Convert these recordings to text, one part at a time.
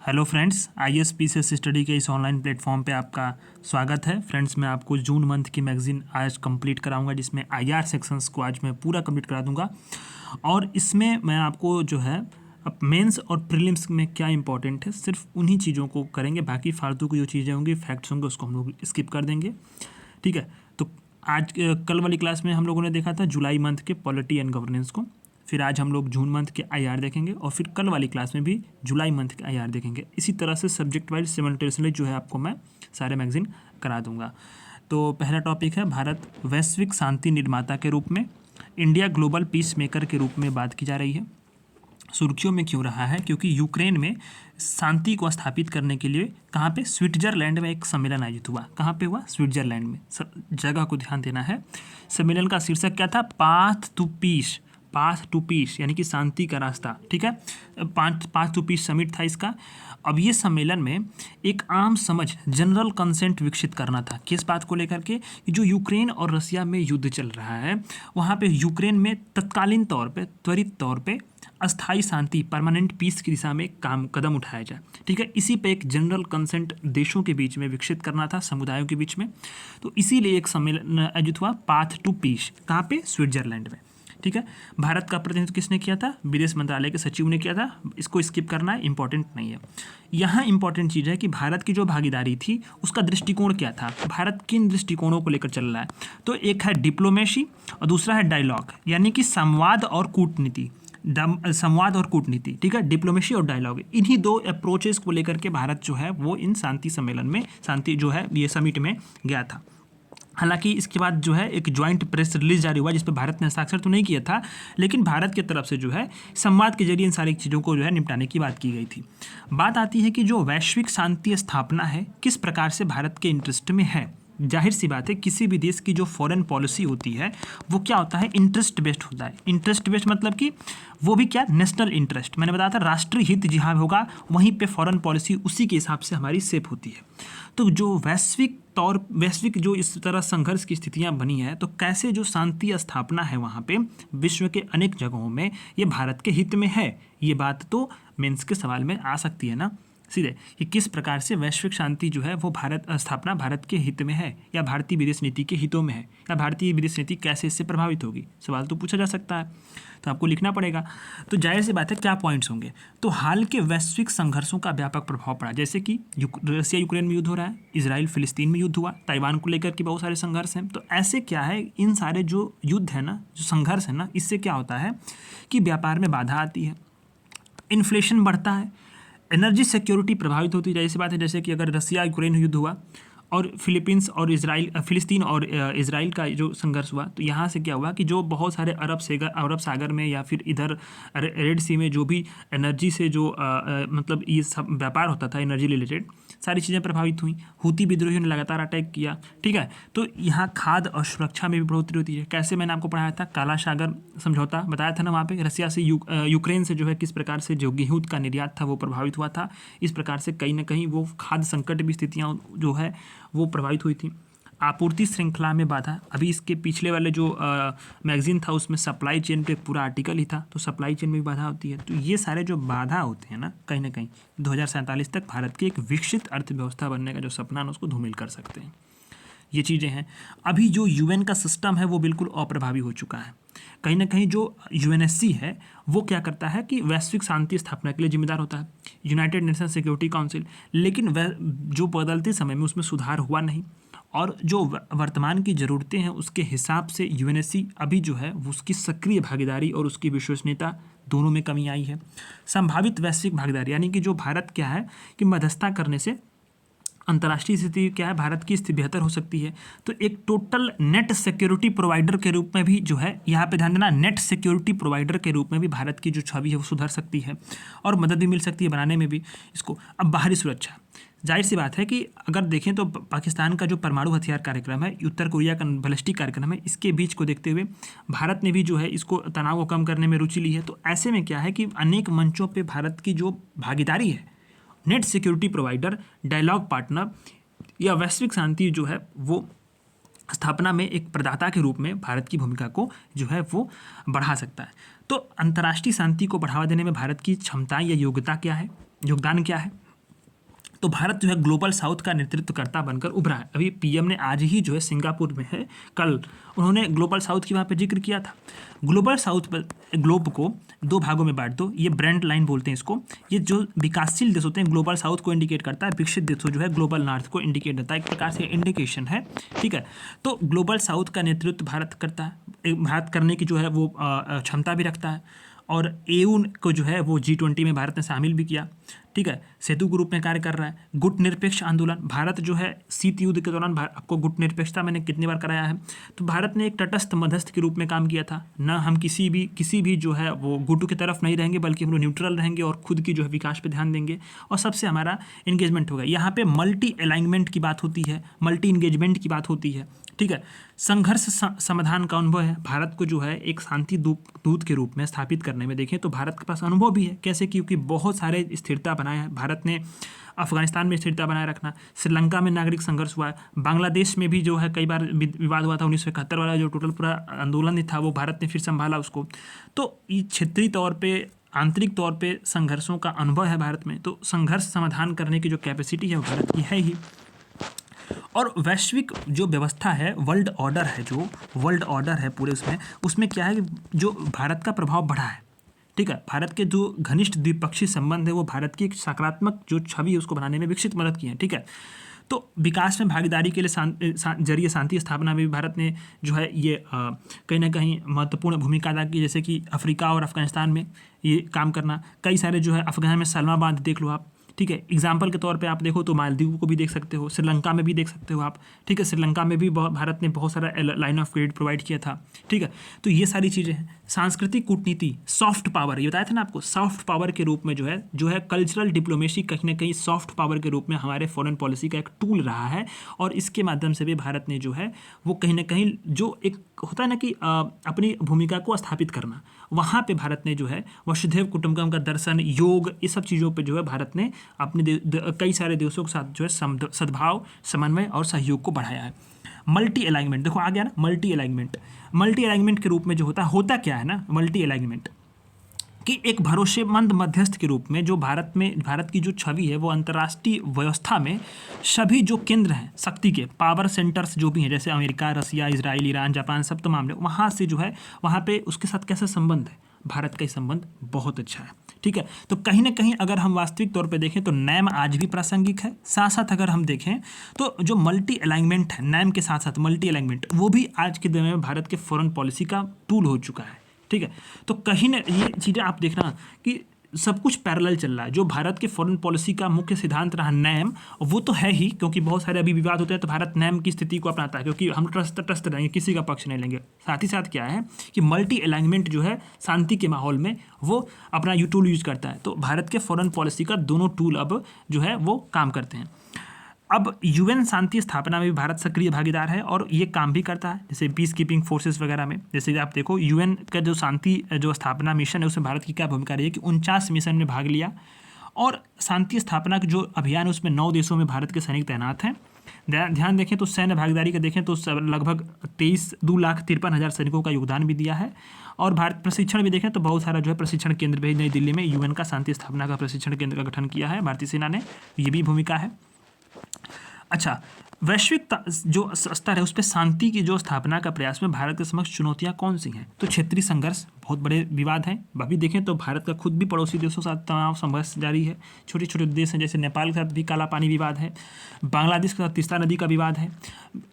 Hello friends, ISPCS study के इस online platform पे आपका स्वागत है। फ्रेंड्स, मैं आपको जून मंथ की मैगज़ीन आज कंप्लीट कराऊंगा, जिसमें IR सेक्शंस को आज मैं पूरा कंप्लीट करा दूंगा। और इसमें मैं आपको जो है अब मेंस और प्रीलिम्स में क्या इंपॉर्टेंट है सिर्फ उन्हीं चीज़ों को करेंगे। बाकी फालतू की जो चीज़ें होंगी, फैक्ट्स होंगे, उसको हम लोग स्किप कर देंगे। ठीक है, तो आज कल वाली क्लास में हम लोगों ने देखा था जुलाई मंथ के पॉलिटी एंड गवर्नेंस को। फिर आज हम लोग जून मंथ के IR देखेंगे और फिर कल वाली क्लास में भी जुलाई मंथ के IR देखेंगे। इसी तरह से सब्जेक्ट वाइज सिमल्टेनियसली जो है आपको मैं सारे मैगजीन करा दूंगा। तो पहला टॉपिक है भारत वैश्विक शांति निर्माता के रूप में, इंडिया ग्लोबल पीस मेकर के रूप में बात की जा रही है। सुर्खियों में क्यों रहा है? क्योंकि यूक्रेन में शांति को स्थापित करने के लिए कहाँ पे, स्विट्जरलैंड में एक सम्मेलन आयोजित हुआ। कहाँ पे हुआ? स्विट्जरलैंड में। जगह को ध्यान देना है। सम्मेलन का शीर्षक क्या था? Path to peace. Path to peace यानी कि शांति का रास्ता। ठीक है, पाथ टू पीस समिट था इसका। अब ये सम्मेलन में एक आम समझ, जनरल कंसेंट विकसित करना था। किस बात को लेकर के? कि जो यूक्रेन और रसिया में युद्ध चल रहा है, वहाँ पे यूक्रेन में तत्कालीन तौर पे, त्वरित तौर पे अस्थाई शांति, परमानेंट पीस की दिशा में कदम उठाया जाए। ठीक है, इसी पे एक जनरल कंसेंट देशों के बीच में विकसित करना था, समुदायों के बीच में। तो इसीलिए एक सम्मेलन आयोजित हुआ, पाथ टू पीस। कहाँ पे? स्विट्जरलैंड में। ठीक है, भारत का प्रतिनिधित्व किसने किया था? विदेश मंत्रालय के सचिव ने किया था। इसको स्किप करना है, इंपॉर्टेंट नहीं है। यहाँ इंपॉर्टेंट चीज़ है कि भारत की जो भागीदारी थी उसका दृष्टिकोण क्या था, भारत किन दृष्टिकोणों को लेकर चल रहा है। तो एक है डिप्लोमेसी और दूसरा है डायलॉग, यानी कि संवाद और कूटनीति। संवाद और कूटनीति, ठीक है, डिप्लोमेसी और डायलॉग, इन्हीं दो अप्रोचेस को लेकर के भारत जो है वो इन शांति सम्मेलन में, शांति जो है ये समिट में गया था। हालांकि इसके बाद जो है एक ज्वाइंट प्रेस रिलीज जारी हुआ, जिस पर भारत ने हस्ताक्षर तो नहीं किया था, लेकिन भारत की तरफ से जो है संवाद के जरिए इन सारी चीज़ों को जो है निपटाने की बात की गई थी। बात आती है कि जो वैश्विक शांति स्थापना है किस प्रकार से भारत के इंटरेस्ट में है। जाहिर सी बात है, किसी भी देश की जो फॉरेन पॉलिसी होती है वो क्या होता है? इंटरेस्ट बेस्ड होता है। इंटरेस्ट बेस्ड मतलब कि वो भी क्या? National interest. मैंने बताया था राष्ट्रीय हित जहाँ होगा वहीं पे फॉरेन पॉलिसी उसी के हिसाब से हमारी सेप होती है। तो जो वैश्विक जो इस तरह संघर्ष की स्थितियां बनी है, तो कैसे जो शांति स्थापना है वहाँ पे विश्व के अनेक जगहों में, ये भारत के हित में है। ये बात तो मेंस के सवाल में आ सकती है ना सीधे, कि किस प्रकार से वैश्विक शांति जो है वो स्थापना भारत के हित में है, या भारतीय विदेश नीति के हितों में है, या भारतीय विदेश नीति कैसे इससे प्रभावित होगी। सवाल तो पूछा जा सकता है, तो आपको लिखना पड़ेगा। तो जाहिर सी बात है, क्या पॉइंट्स होंगे? तो हाल के वैश्विक संघर्षों का व्यापक प्रभाव पड़ा, जैसे कि रसिया यूक्रेन में युद्ध हो रहा है, इजराइल फिलिस्तीन में युद्ध हुआ, ताइवान को लेकर के बहुत सारे संघर्ष हैं। तो ऐसे क्या है, इन सारे जो युद्ध है ना, जो संघर्ष है ना, इससे क्या होता है कि व्यापार में बाधा आती है, इन्फ्लेशन बढ़ता है, एनर्जी सिक्योरिटी प्रभावित होती है। जैसी बात है, जैसे कि अगर रसिया यूक्रेन युद्ध हुआ और फिलिस्तीन और इजराइल का जो संघर्ष हुआ, तो यहाँ से क्या हुआ कि जो बहुत सारे अरब सागर में या फिर इधर रेड सी में जो भी एनर्जी से जो मतलब ये सब व्यापार होता था, एनर्जी रिलेटेड सारी चीज़ें प्रभावित हुई। हूती विद्रोहियों ने लगातार अटैक किया। ठीक है, तो यहाँ खाद्य और सुरक्षा में भी बढ़ोतरी होती है। कैसे? मैंने आपको पढ़ाया था, काला सागर समझौता बताया था ना, वहाँ पे रसिया से यूक्रेन से जो है किस प्रकार से जो गेहूं का निर्यात था वो प्रभावित हुआ था। इस प्रकार से कहीं ना कहीं वो खाद्य संकट भी स्थितियाँ जो है वो प्रभावित हुई थी। आपूर्ति श्रृंखला में बाधा, अभी इसके पिछले वाले जो मैगजीन था उसमें सप्लाई चेन पे पूरा आर्टिकल ही था, तो सप्लाई चेन में भी बाधा होती है। तो ये सारे जो बाधा होते हैं ना कहीं 2047 तक भारत की एक विकसित अर्थव्यवस्था बनने का जो सपना है उसको धूमिल कर सकते हैं। ये चीज़ें हैं। अभी जो UN का सिस्टम है वो बिल्कुल अप्रभावी हो चुका है। कहीं ना कहीं जो UNSC है वो क्या करता है कि वैश्विक शांति स्थापना के लिए जिम्मेदार होता है, यूनाइटेड नेशन सिक्योरिटी काउंसिल, लेकिन वह जो बदलते समय में उसमें सुधार हुआ नहीं, और जो वर्तमान की ज़रूरतें हैं उसके हिसाब से UNSC अभी जो है वो उसकी सक्रिय भागीदारी और उसकी विश्वसनीयता दोनों में कमी आई है। संभावित वैश्विक भागीदारी, यानी कि जो भारत क्या है कि मध्यस्थता करने से अंतर्राष्ट्रीय स्थिति क्या है, भारत की स्थिति बेहतर हो सकती है। तो एक टोटल नेट सिक्योरिटी प्रोवाइडर के रूप में भी जो है, यहाँ पे ध्यान देना, नेट सिक्योरिटी प्रोवाइडर के रूप में भी भारत की जो छवि है वो सुधर सकती है और मदद भी मिल सकती है बनाने में भी इसको। अब बाहरी सुरक्षा, जाहिर सी बात है कि अगर देखें तो पाकिस्तान का जो परमाणु हथियार कार्यक्रम है, उत्तर कोरिया का बैलिस्टिक कार्यक्रम है, इसके बीच को देखते हुए भारत ने भी जो है इसको तनाव को कम करने में रुचि ली है। तो ऐसे में क्या है कि अनेक मंचों पर भारत की जो भागीदारी है, net security provider, dialogue partner या वैश्विक शांति जो है वो स्थापना में एक प्रदाता के रूप में भारत की भूमिका को जो है वो बढ़ा सकता है। तो अंतर्राष्ट्रीय शांति को बढ़ावा देने में भारत की क्षमता या योग्यता क्या है, योगदान क्या है? तो भारत जो है ग्लोबल साउथ का नेतृत्वकर्ता बनकर उभरा है। अभी पीएम ने आज ही जो है सिंगापुर में है, कल उन्होंने ग्लोबल साउथ की वहाँ पे जिक्र किया था। ग्लोबल साउथ पर ग्लोब को दो भागों में बांट दो, ये ब्रेंड लाइन बोलते हैं इसको। ये जो विकासशील देश होते हैं ग्लोबल साउथ को इंडिकेट करता है, विकसित देशों जो है ग्लोबल नॉर्थ को इंडिकेट करता है, एक प्रकार से इंडिकेशन है, ठीक है। तो ग्लोबल साउथ का नेतृत्व भारत करता है, भारत करने की जो है वो क्षमता भी रखता है। और एयू को जो है वो G20 में भारत ने शामिल भी किया, ठीक है। सेतु के रूप में कार्य कर रहा है। गुट निरपेक्ष आंदोलन, भारत जो है शीत युद्ध के दौरान आपको गुट निरपेक्षता मैंने कितनी बार कराया है, तो भारत ने एक तटस्थ मध्यस्थ के रूप में काम किया था। न हम किसी भी जो है वो गुटों की तरफ नहीं रहेंगे, बल्कि हम लोग न्यूट्रल रहेंगे और खुद की जो है विकास पे ध्यान देंगे, और सबसे हमारा इंगेजमेंट होगा। यहाँ पे मल्टी अलाइनमेंट की बात होती है, मल्टी इंगेजमेंट की बात होती है, ठीक है। संघर्ष समाधान का अनुभव है। भारत को जो है एक शांति दूत के रूप में स्थापित करने में देखें तो भारत के पास अनुभव भी है। कैसे? क्योंकि बहुत सारे स्थिरता बनाए हैं भारत ने। अफगानिस्तान में स्थिरता बनाए रखना, श्रीलंका में नागरिक संघर्ष हुआ है, बांग्लादेश में भी जो है कई बार विवाद हुआ था। 1971 वाला जो टोटल पूरा आंदोलन ही था वो भारत ने फिर संभाला उसको। तो ये क्षेत्रीय तौर पे, आंतरिक तौर पे संघर्षों का अनुभव है भारत में। तो संघर्ष समाधान करने की जो कैपेसिटी है वो भारत की है ही। और वैश्विक जो व्यवस्था है, वर्ल्ड ऑर्डर है, जो वर्ल्ड ऑर्डर है पूरे उसमें क्या है कि जो भारत का प्रभाव बढ़ा है, ठीक है। भारत के जो घनिष्ठ द्विपक्षीय संबंध है वो भारत की एक सकारात्मक जो छवि है उसको बनाने में विकसित मदद की है, ठीक है। तो विकास में भागीदारी के लिए जरिए शांति स्थापना में भी भारत ने जो है ये कहीं ना कहीं महत्वपूर्ण भूमिका अदा की। जैसे कि अफ्रीका और अफगानिस्तान में ये काम करना, कई सारे जो है अफगान में सलमा बांध देख लो आप, ठीक है। एग्जाम्पल के तौर पे आप देखो तो मालदीव को भी देख सकते हो, श्रीलंका में भी देख सकते हो आप, ठीक है। श्रीलंका में भी भारत ने बहुत सारा लाइन ऑफ क्रेडिट प्रोवाइड किया था, ठीक है। तो ये सारी चीज़ें हैं। सांस्कृतिक कूटनीति, सॉफ्ट पावर, ये बताया था ना आपको, सॉफ्ट पावर के रूप में जो है कल्चरल डिप्लोमेसी कहीं ना कहीं सॉफ्ट पावर के रूप में हमारे फॉरेन पॉलिसी का एक टूल रहा है। और इसके माध्यम से भी भारत ने जो है वो कहीं ना कहीं जो एक होता है ना कि अपनी भूमिका को स्थापित करना, वहाँ पे भारत ने जो है वसुधैव कुटुंबकम का दर्शन, योग, ये सब चीज़ों पे जो है भारत ने अपने कई सारे देशों के साथ जो है सद्भाव, समन्वय और सहयोग को बढ़ाया है। मल्टी अलाइनमेंट देखो आ गया ना, मल्टी अलाइनमेंट के रूप में जो होता क्या है ना, मल्टी अलाइनमेंट कि एक भरोसेमंद मध्यस्थ के रूप में जो भारत की जो छवि है वो अंतर्राष्ट्रीय व्यवस्था में सभी जो केंद्र हैं शक्ति के, पावर सेंटर्स जो भी हैं, जैसे अमेरिका, रसिया, इजराइल, ईरान, जापान, सब तो मामले, वहाँ से जो है वहाँ पे उसके साथ कैसा संबंध है, भारत का संबंध बहुत अच्छा है, ठीक है। तो कहीं ना कहीं अगर हम वास्तविक तौर पे देखें तो नैम आज भी प्रासंगिक है। साथ साथ अगर हम देखें तो जो मल्टी अलाइनमेंट है, नैम के साथ साथ मल्टी अलाइनमेंट, वो भी आज के दिन में भारत के फॉरेन पॉलिसी का टूल हो चुका है, ठीक है। तो कहीं ना ये चीज़ें आप देखना कि सब कुछ पैरेलल चल रहा है। जो भारत के फॉरेन पॉलिसी का मुख्य सिद्धांत रहा नैम, वो तो है ही, क्योंकि बहुत सारे अभी विवाद होते हैं तो भारत नैम की स्थिति को अपनाता है, क्योंकि हम ट्रस्ट रहेंगे, किसी का पक्ष नहीं लेंगे। साथ ही साथ क्या है कि मल्टी अलाइनमेंट जो है शांति के माहौल में वो अपना टूल यूज करता है। तो भारत के फॉरेन पॉलिसी का दोनों टूल अब जो है वो काम करते हैं। अब यूएन शांति स्थापना में भी भारत सक्रिय भागीदार है और ये काम भी करता है, जैसे पीस कीपिंग फोर्सेस वगैरह में। जैसे आप देखो यूएन का जो शांति जो स्थापना मिशन है उसमें भारत की क्या भूमिका रही है कि 49 मिशन में भाग लिया, और शांति स्थापना का जो अभियान है उसमें 9 देशों में भारत के सैनिक तैनात हैं। ध्यान देखें तो सैन्य भागीदारी का देखें तो लगभग 2,53,000 सैनिकों का योगदान भी दिया है। और भारत प्रशिक्षण भी देखें तो बहुत सारा जो है प्रशिक्षण केंद्र भी नई दिल्ली में यूएन का शांति स्थापना का प्रशिक्षण केंद्र का गठन किया है भारतीय सेना ने, ये भी भूमिका है। अच्छा, वैश्विक जो स्तर है उस पर शांति की जो स्थापना का प्रयास में भारत के समक्ष चुनौतियां कौन सी हैं? तो क्षेत्रीय संघर्ष, बहुत बड़े विवाद हैं। अभी देखें तो भारत का खुद भी पड़ोसी देशों के साथ तनाव संघर्ष जारी है। छोटे छोटे देश हैं, जैसे नेपाल के साथ भी काला पानी विवाद है, बांग्लादेश के साथ तीस्ता नदी का विवाद है।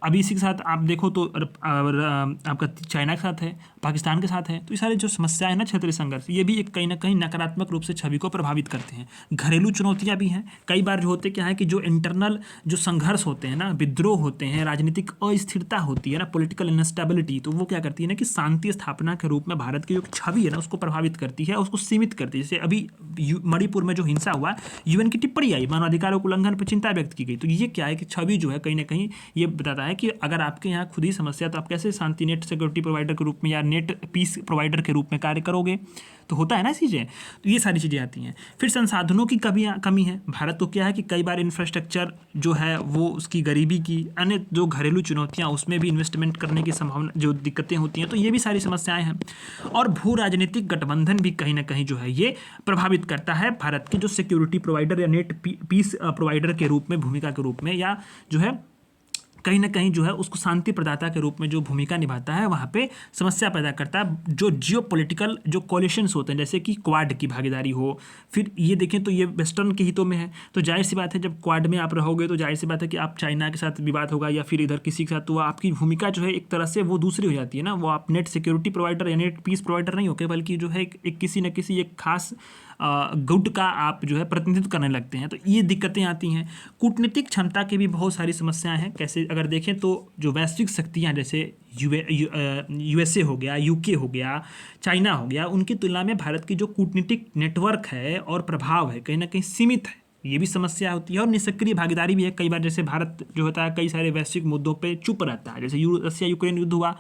अभी इसी के साथ आप देखो तो आपका चाइना के साथ है, पाकिस्तान के साथ है। तो ये सारे जो समस्याएं हैं ना क्षेत्रीय संघर्ष, ये भी एक कहीं ना कहीं नकारात्मक रूप से छवि को प्रभावित करते हैं। घरेलू चुनौतियाँ भी हैं। कई बार जो होते क्या है कि जो इंटरनल जो संघर्ष होते हैं ना, विद्रोह होते हैं, राजनीतिक अस्थिरता होती है ना, पॉलिटिकल इनस्टेबिलिटी, तो वो क्या करती है ना कि शांति स्थापना के रूप में भारत की जो छवि है ना उसको प्रभावित करती है, उसको सीमित करती है। जैसे अभी मणिपुर में जो हिंसा हुआ, यूएन की टिप्पणी आई, मानवाधिकारों के उल्लंघन पर चिंता व्यक्त की गई। तो ये क्या है कि छवि जो है कहीं ना कहीं ये बताता है कि अगर आपके यहाँ खुद ही समस्या, तो आप कैसे शांति नेट सिक्योरिटी प्रोवाइडर के रूप में या नेट पीस प्रोवाइडर के रूप में कार्य करोगे? तो होता है ना चीज़ें। तो ये सारी चीज़ें आती हैं। फिर संसाधनों की कमी है। भारत को क्या है कि कई बार इंफ्रास्ट्रक्चर जो है वो उसकी गरीबी की, अन्य जो घरेलू चुनौतियाँ उसमें भी इन्वेस्टमेंट करने की संभावना, जो दिक्कतें होती हैं, तो ये भी सारी समस्याएं हैं। और भू राजनीतिक गठबंधन भी कहीं ना कहीं जो है ये प्रभावित करता है भारत के जो सिक्योरिटी प्रोवाइडर या नेट पीस प्रोवाइडर के रूप में, भूमिका के रूप में, या जो है कहीं ना कहीं जो है उसको शांति प्रदाता के रूप में जो भूमिका निभाता है, वहाँ पे समस्या पैदा करता है। जो जियो पॉलिटिकल जो कोलिशंस होते हैं, जैसे कि क्वाड की भागीदारी हो, फिर ये देखें तो ये वेस्टर्न के हितों में है, तो जाहिर सी बात है जब क्वाड में आप रहोगे तो जाहिर सी बात है कि आप चाइना के साथ विवाद होगा या फिर इधर किसी के साथ, तो आपकी भूमिका जो है एक तरह से वो दूसरी हो जाती है ना। वो आप नेट सिक्योरिटी प्रोवाइडर या नेट पीस प्रोवाइडर नहीं होके, बल्कि जो है एक किसी न किसी एक खास गुट का आप जो है प्रतिनिधित्व करने लगते हैं, तो ये दिक्कतें आती हैं। कूटनीतिक क्षमता की भी बहुत सारी समस्याएं हैं। कैसे अगर देखें तो जो वैश्विक शक्तियां जैसे यूएसए हो गया, यूके हो गया, चाइना हो गया, उनकी तुलना में भारत की जो कूटनीतिक नेटवर्क है और प्रभाव है कहीं ना कहीं सीमित है। ये भी समस्या होती है और निष्क्रिय भागीदारी भी है। कई बार जैसे भारत जो होता है कई सारे वैश्विक मुद्दों पे चुप रहता है, जैसे रसिया यूक्रेन युद्ध हुआ,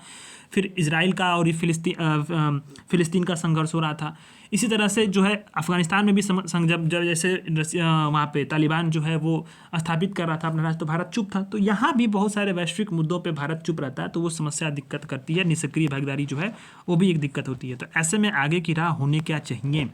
फिर इजराइल का और फिलिस्तीन का संघर्ष हो रहा था। इसी तरह से जो है अफगानिस्तान में भी जब जैसे वहाँ पे तालिबान जो है वो स्थापित कर रहा था अपना राज, तो भारत चुप था। तो यहाँ भी बहुत सारे वैश्विक मुद्दों पे भारत चुप रहता है, तो वो समस्या दिक्कत करती है। निष्क्रिय भागीदारी जो है वो भी एक दिक्कत होती है। तो ऐसे में आगे की राह होने क्या चाहिए,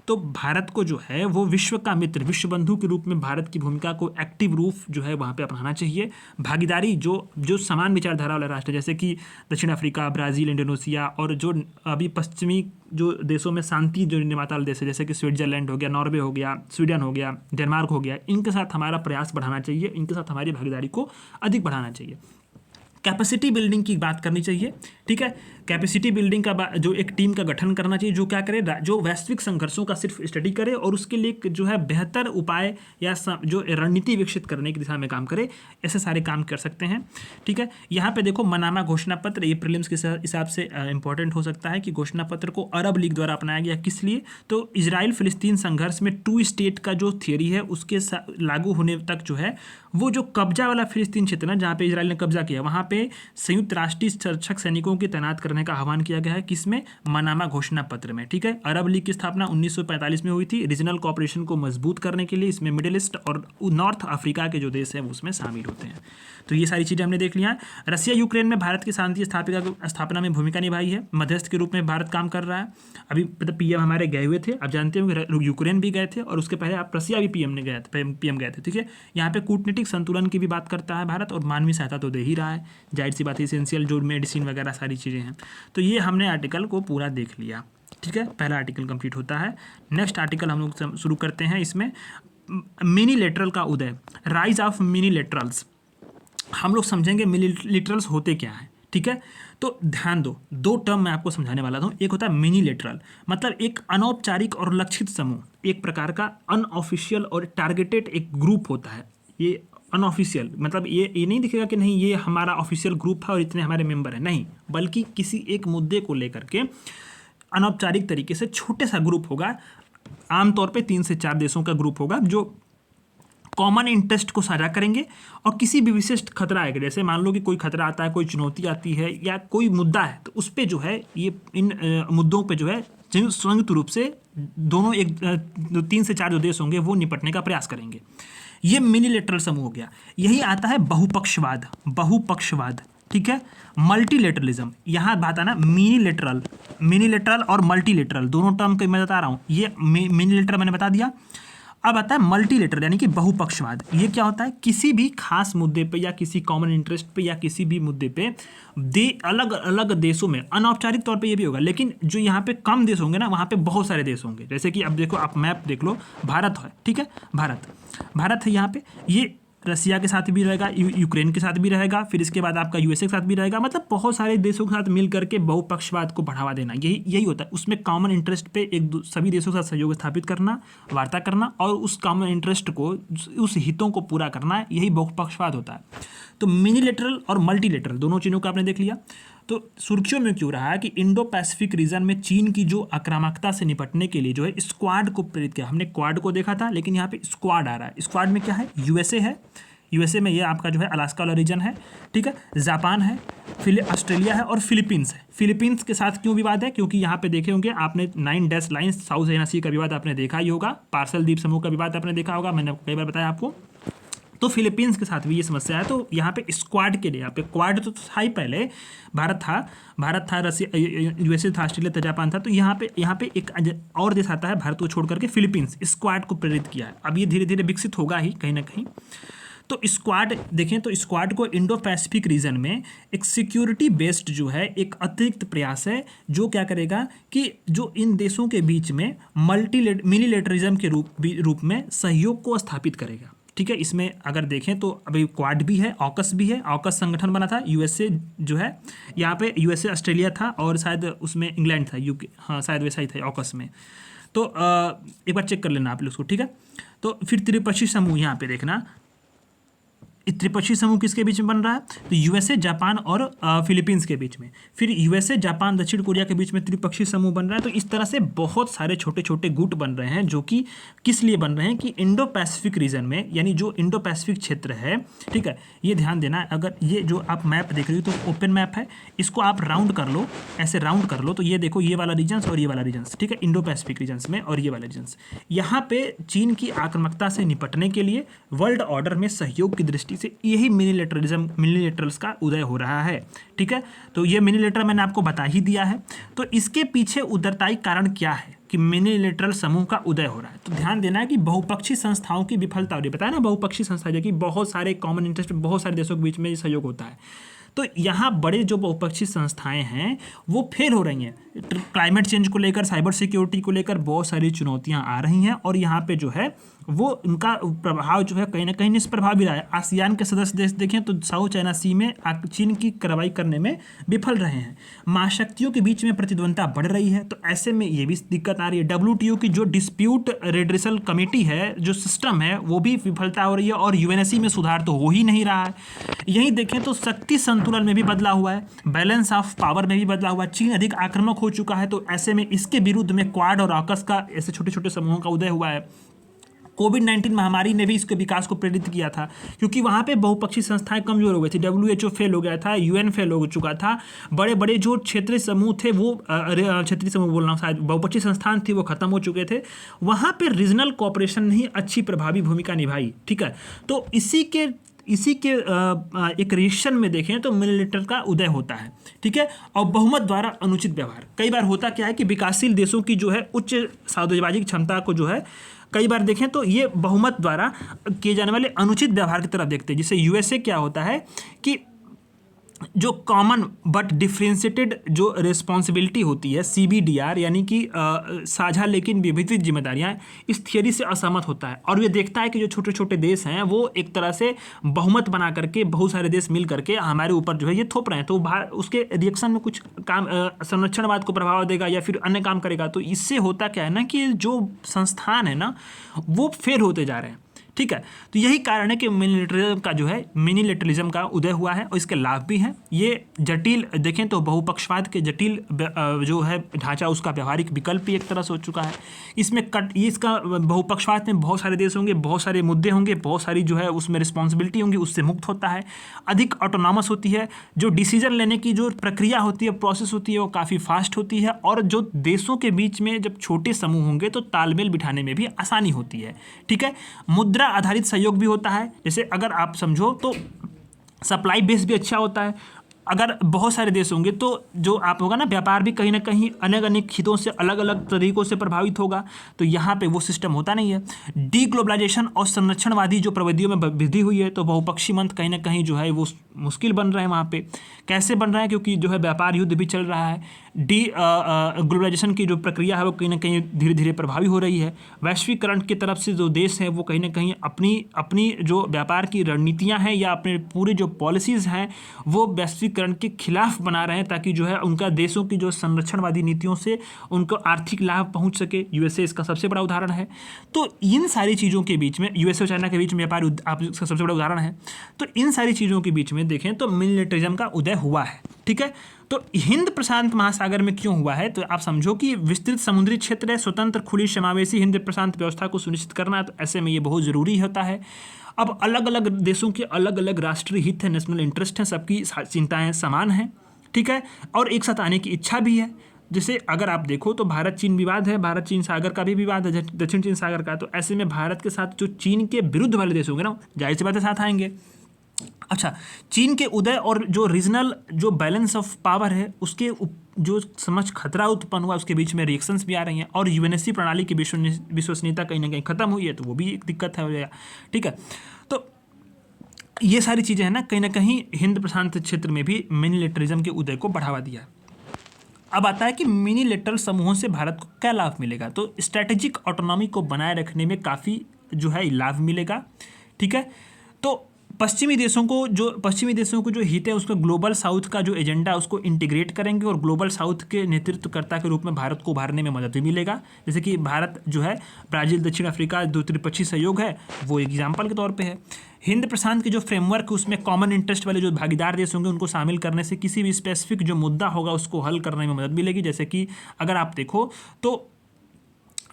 तो भारत को जो है वो विश्व का मित्र, विश्व बंधु के रूप में भारत की भूमिका को एक्टिव रूप जो है वहाँ पे अपनाना चाहिए। भागीदारी जो समान विचारधारा वाला राष्ट्र जैसे कि दक्षिण अफ्रीका, ब्राज़ील, इंडोनेशिया, और जो अभी पश्चिमी जो देशों में शांति जो निर्माता वाले देश है जैसे कि स्विट्जरलैंड हो गया, नॉर्वे हो गया, स्वीडन हो गया, डेनमार्क हो गया, इनके साथ हमारा प्रयास बढ़ाना चाहिए, इनके साथ हमारी भागीदारी को अधिक बढ़ाना चाहिए। कैपेसिटी बिल्डिंग की बात करनी चाहिए, ठीक है। कैपेसिटी बिल्डिंग का जो एक टीम का गठन करना चाहिए जो क्या करे, जो वैश्विक संघर्षों का सिर्फ स्टडी करे और उसके लिए जो है बेहतर उपाय या जो रणनीति विकसित करने की दिशा में काम करे। ऐसे सारे काम कर सकते हैं, ठीक है। यहाँ पे देखो मनामा घोषणा पत्र, ये प्रीलिम्स के हिसाब से इंपॉर्टेंट हो सकता है कि घोषणा पत्र को अरब लीग द्वारा अपनाया गया। किस लिए, तो इजराइल फिलिस्तीन संघर्ष में 2 स्टेट का जो थियरी है उसके लागू होने तक जो है वो जो कब्जा वाला फिलिस्तीन क्षेत्र ना जहाँ पे इजराइल ने कब्जा किया, वहाँ पे संयुक्त राष्ट्रीय संरक्षक सैनिकों की तैनात करने का आह्वान किया गया है। किसमें, मनामा घोषणा पत्र में, ठीक है। अरब लीग की स्थापना 1945 में हुई थी रीजनल कोऑपरेशन को मजबूत करने के लिए। इसमें मिडिल ईस्ट और नॉर्थ अफ्रीका के जो देश हैं उसमें शामिल होते हैं। तो ये सारी चीज़ें हमने देख लिया है। रसिया यूक्रेन में भारत की शांति स्थापना में भूमिका निभाई है, मध्यस्थ के रूप में भारत काम कर रहा है। अभी मतलब पीएम हमारे गए हुए थे, आप जानते हो कि यूक्रेन भी गए थे और उसके पहले आप रसिया भी पीएम गए थे, ठीक है। यहाँ पे कूटनीतिक संतुलन की भी बात करता है भारत, और मानवीय सहायता तो दे ही रहा है, जाहिर सी बात है, इसेंशियल जो मेडिसिन वगैरह सारी चीज़ें हैं। तो ये हमने आर्टिकल को पूरा देख लिया, ठीक है। पहला आर्टिकल कंप्लीट होता है। नेक्स्ट आर्टिकल हम लोग शुरू करते हैं। इसमें मिनी लेटरल का उदय, राइज ऑफ मिनी लेटरल्स। हम लोग समझेंगे मिनी लेटरल्स होते क्या है, ठीक है। तो ध्यान दो, 2 टर्म मैं आपको समझाने वाला हूँ। एक होता है मिनी लेटरल, मतलब एक अनौपचारिक और लक्षित समूह, एक प्रकार का अनऑफिशियल और टारगेटेड एक ग्रुप होता है। ये अनऑफिशियल मतलब ये नहीं दिखेगा कि नहीं ये हमारा ऑफिशियल ग्रुप है और इतने हमारे मेंबर हैं, नहीं, बल्कि किसी एक मुद्दे को लेकर के अनौपचारिक तरीके से छोटे सा ग्रुप होगा, आमतौर पे 3 से 4 देशों का ग्रुप होगा जो कॉमन इंटरेस्ट को साझा करेंगे और किसी भी विशिष्ट खतरा आएगा, जैसे मान लो कि कोई खतरा आता है, कोई चुनौती आती है या कोई मुद्दा है, तो उस पर जो है ये इन मुद्दों पे जो है संयुक्त रूप से दोनों 3 से 4 जो देश होंगे वो निपटने का प्रयास करेंगे। ये मिनीलेटरल समूह हो गया। यही आता है बहुपक्षवाद, ठीक है। मल्टीलेटरलिज्म, यहाँ बात आना मिनीलेटरल और मल्टीलेटरल दोनों टर्म के मैं बता रहा हूँ। ये मिनीलेटरल मैंने बता दिया। अब आता है मल्टीलेटरल यानी कि बहुपक्षवाद। ये क्या होता है, किसी भी खास मुद्दे पे या किसी कॉमन इंटरेस्ट पे या किसी भी मुद्दे पे अलग अलग देशों में, अनौपचारिक तौर पे ये भी होगा, लेकिन जो यहाँ पे कम देश होंगे ना वहाँ पे बहुत सारे देश होंगे। जैसे कि अब देखो, आप मैप देख लो, भारत है, ठीक है, भारत है यहाँ पे, ये रसिया के साथ भी रहेगा, यूक्रेन के साथ भी रहेगा, फिर इसके बाद आपका यूएसए के साथ भी रहेगा, मतलब बहुत सारे देशों के साथ मिल करके बहुपक्षवाद को बढ़ावा देना, यही होता है। उसमें कॉमन इंटरेस्ट पे सभी देशों के साथ सहयोग स्थापित करना, वार्ता करना और उस कॉमन इंटरेस्ट को, उस हितों को पूरा करना, यही बहुपक्षवाद होता है। तो मिनीलेटरल और मल्टीलेटरल दोनों चीज़ों को आपने देख लिया। तो सुर्खियों में क्यों रहा है कि इंडो पैसिफिक रीजन में चीन की जो आक्रामकता से निपटने के लिए जो है स्क्वाड को प्रेरित किया। हमने क्वाड को देखा था, लेकिन यहाँ पे स्क्वाड आ रहा है। स्क्वाड में क्या है, यूएसए है, यूएसए में ये आपका जो है अलास्का वाला रीजन है, ठीक है, जापान है, ऑस्ट्रेलिया है और फिलीपींस है। फिलीपींस के साथ क्यों विवाद है, क्योंकि यहाँ पे देखे होंगे आपने 9 डैश लाइन्स, साउथ चाइना सी का विवाद आपने देखा ही होगा, पार्सल द्वीप समूह का विवाद आपने देखा होगा, मैंने कई बार बताया आपको। तो फिलीपींस के साथ भी ये समस्या है। तो यहाँ पे स्क्वाड के लिए, यहाँ पे क्वाड तो था ही पहले, भारत था, रसिया, यूएसए था, ऑस्ट्रेलिया था, जापान था। तो यहाँ पे एक और देश आता है भारत को छोड़ करके, फिलीपींस, स्क्वाड को प्रेरित किया है। अब ये धीरे धीरे विकसित होगा ही कहीं ना कहीं। तो स्क्वाड देखें तो स्क्वाड को इंडो पैसिफिक रीजन में एक सिक्योरिटी बेस्ड जो है एक अतिरिक्त प्रयास है, जो क्या करेगा कि जो इन देशों के बीच में मिलीलेटरिज्म के रूप में सहयोग को स्थापित करेगा। ठीक है, इसमें अगर देखें तो अभी क्वाड भी है, ऑकस भी है। ऑकस संगठन बना था, यूएसए जो है, यहाँ पे यूएसए, ऑस्ट्रेलिया था और शायद उसमें इंग्लैंड था, यूके, हाँ शायद वैसा ही था ऑकस में। तो एक बार चेक कर लेना आप लोग उसको, ठीक है। तो फिर त्रिपक्षीय समूह यहाँ पे देखना, त्रिपक्षीय समूह किसके बीच में बन रहा है, तो यूएसए, जापान और फिलीपींस के बीच में। फिर यूएसए, जापान, दक्षिण कोरिया के बीच में त्रिपक्षीय समूह बन रहा है। तो इस तरह से बहुत सारे छोटे छोटे गुट बन रहे हैं, जो कि किस लिए बन रहे हैं कि इंडो पैसिफिक रीजन में, यानी जो इंडो पैसिफिक क्षेत्र है, ठीक है, ये ध्यान देना है। अगर ये जो आप मैप देख रहे हो तो ओपन मैप है, इसको आप राउंड कर लो, ऐसे राउंड कर लो, तो ये देखो ये वाला रीजन्स और ये वाला रीजन्स, ठीक है, इंडो पैसिफिक रीजन्स में, और ये वाला रीजन्स। यहाँ पे चीन की आक्रामकता से निपटने के लिए वर्ल्ड ऑर्डर में सहयोग की दृष्टि से यही मिनीलेटरल्स का उदय हो रहा है। ठीक है, तो ये मिनीलेटरल मैंने आपको बता ही दिया है। तो इसके पीछे उत्तरदायी कारण क्या है कि मिनीलेटरल समूह का उदय हो रहा है। तो ध्यान देना है कि बहुपक्षीय संस्थाओं की विफलता, और ये बताया ना बहुपक्षीय संस्था, जो कि बहुत सारे कॉमन इंटरेस्ट, बहुत सारे देशों के बीच में सहयोग होता है। तो यहाँ बड़े जो बहुपक्षीय संस्थाएं हैं वो फेल हो रही हैं। क्लाइमेट चेंज को लेकर, साइबर सिक्योरिटी को लेकर बहुत सारी चुनौतियाँ आ रही हैं, और यहाँ पे जो है वो उनका प्रभाव जो है कहीं ना कहीं निष्प्रभाव भी रहा है। आसियान के सदस्य देश देखें तो साउथ चाइना सी में चीन की कार्रवाई करने में विफल रहे हैं। महाशक्तियों के बीच में प्रतिद्वंदता बढ़ रही है, तो ऐसे में ये भी दिक्कत आ रही है। WTO की जो डिस्प्यूट रेड्रेसल कमेटी है, जो सिस्टम है, वो भी विफलता हो रही है, और यूएनएससी में सुधार तो हो ही नहीं रहा है। यहीं देखें तो शक्ति संतुलन में भी बदलाव हुआ है, बैलेंस ऑफ पावर में भी बदलाव हुआ है। चीन अधिक आक्रामक हो चुका है, तो ऐसे में इसके विरुद्ध में क्वाड और ऑकस का, ऐसे छोटे छोटे समूहों का उदय हुआ है। कोविड-19 महामारी ने भी इसके विकास को प्रेरित किया था, क्योंकि वहाँ पे बहुपक्षीय संस्थाएं कमजोर हो गई थी। WHO फेल हो गया था, UN फेल हो चुका था, बड़े बड़े जो क्षेत्रीय समूह थे वो, क्षेत्रीय समूह बोल रहा हूँ, शायद बहुपक्षीय संस्थान थी वो खत्म हो चुके थे। वहाँ पे रीजनल कोऑपरेशन ने ही अच्छी प्रभावी भूमिका निभाई। ठीक है, तो इसी के एक रिएक्शन में देखें तो मिनीलेटर का उदय होता है। ठीक है, और बहुमत द्वारा अनुचित व्यवहार। कई बार होता क्या है कि विकासशील देशों की जो है उच्च सौदेबाजी की क्षमता को जो है, कई बार देखें तो ये बहुमत द्वारा किए जाने वाले अनुचित व्यवहार की तरफ देखते हैं। जिससे यूएसए क्या होता है कि जो कॉमन बट डिफ्रेंशिएटेड जो रिस्पॉन्सिबिलिटी होती है, CBDR, यानी कि साझा लेकिन विविध जिम्मेदारियां, इस थियरी से असहमत होता है, और ये देखता है कि जो छोटे छोटे देश हैं वो एक तरह से बहुमत बना करके, बहुत सारे देश मिल करके हमारे ऊपर जो है ये थोप रहे हैं, तो उसके रिएक्शन में कुछ काम संरक्षणवाद को प्रभाव देगा या फिर अन्य काम करेगा। तो इससे होता क्या है ना कि जो संस्थान है ना वो फेल होते जा रहे हैं। ठीक है, तो यही कारण है कि मिनीलेटरलिज्म का उदय हुआ है, और इसके लाभ भी हैं। ये जटिल देखें तो बहुपक्षवाद के जटिल जो है ढांचा, उसका व्यवहारिक विकल्प भी एक तरह से हो चुका है। इसमें इसका बहुपक्षवाद में बहुत सारे देश होंगे, बहुत सारे मुद्दे होंगे, बहुत सारी जो है उसमें रिस्पॉन्सिबिलिटी होंगी, उससे मुक्त होता है। अधिक ऑटोनॉमस होती है, जो डिसीजन लेने की जो प्रक्रिया होती है, प्रोसेस होती है, वो काफ़ी फास्ट होती है, और जो देशों के बीच में जब छोटे समूह होंगे तो तालमेल बिठाने में भी आसानी होती है। ठीक है, मुद्रा आधारित सहयोग भी होता है। जैसे अगर आप समझो तो सप्लाई बेस भी अच्छा होता है। अगर बहुत सारे देश होंगे तो जो आप होगा ना, व्यापार भी कहीं ना कहीं अनेक अनेक हितों से अलग अलग तरीकों से प्रभावित होगा। तो यहाँ पे वो सिस्टम होता नहीं है। डीग्लोबलाइजेशन और संरक्षणवादी जो प्रवृत्तियों में वृद्धि हुई है, तो बहुपक्षीय मंत्र कहीं ना कहीं जो है वो मुश्किल बन रहे हैं वहाँ पे। कैसे बन रहा है, क्योंकि जो है व्यापार युद्ध भी चल रहा है। ग्लोबलाइजेशन की जो प्रक्रिया है वो कहीं ना कहीं धीरे धीरे प्रभावी हो रही है। वैश्वीकरण की तरफ से जो देश हैं वो कहीं ना कहीं अपनी जो व्यापार की रणनीतियाँ हैं या अपने पूरे जो पॉलिसीज़ हैं वो वैश्वीकरण के खिलाफ बना रहे हैं, ताकि जो है उनका देशों की जो संरक्षणवादी नीतियों से उनको आर्थिक लाभ पहुँच सके। यूएसए इसका सबसे बड़ा उदाहरण है। तो इन सारी चीज़ों के बीच में, यूएसए और चाइना के बीच में व्यापार आप इसका सबसे बड़ा उदाहरण है। तो इन सारी चीज़ों के बीच में देखें तो मिलिटरिज्म का उदय हुआ है। ठीक है, तो हिंद प्रशांत महासागर में क्यों हुआ है, तो आप समझो कि विस्तृत समुद्री क्षेत्र है, स्वतंत्र खुली समावेशी हिंद प्रशांत व्यवस्था को सुनिश्चित करना, तो ऐसे में ये बहुत ज़रूरी होता है। अब अलग अलग देशों के अलग अलग राष्ट्रीय हित हैं, नेशनल इंटरेस्ट हैं, सबकी चिंताएं समान हैं। ठीक है, और एक साथ आने की इच्छा भी है। जैसे अगर आप देखो तो भारत चीन विवाद है, भारत चीन सागर का भी विवाद है, दक्षिण चीन सागर का। तो ऐसे में भारत के साथ जो चीन के विरुद्ध वाले देश होंगे ना, जाहिर सी बात है साथ आएंगे। अच्छा, चीन के उदय और जो रीजनल जो बैलेंस ऑफ पावर है उसके जो समझ खतरा उत्पन्न हुआ, उसके बीच में रिएक्शंस भी आ रही हैं, और यूएनएससी प्रणाली की विश्वसनीयता कहीं ना कहीं खत्म हुई है, तो वो भी एक दिक्कत है हो जाएगा। ठीक है, तो ये सारी चीज़ें हैं ना कहीं हिंद प्रशांत क्षेत्र में भी मिनिलिटरिज्म के उदय को बढ़ावा दिया। अब आता है कि मिनिलिटरल समूहों से भारत को क्या लाभ मिलेगा। तो स्ट्रैटेजिक ऑटोनॉमी को बनाए रखने में काफ़ी जो है लाभ मिलेगा। ठीक है, तो पश्चिमी देशों को जो हित है उसका ग्लोबल साउथ का जो एजेंडा उसको इंटीग्रेट करेंगे, और ग्लोबल साउथ के नेतृत्वकर्ता के रूप में भारत को उभारने में मदद भी मिलेगा। जैसे कि भारत जो है ब्राज़ील, दक्षिण अफ्रीका जो त्रिपक्षीय सहयोग है वो एग्जाम्पल के तौर पे है। हिंद प्रशांत के जो फ्रेमवर्क उसमें कॉमन इंटरेस्ट वाले जो भागीदार देश होंगे उनको शामिल करने से किसी भी स्पेसिफिक जो मुद्दा होगा उसको हल करने में मदद मिलेगी। जैसे कि अगर आप देखो तो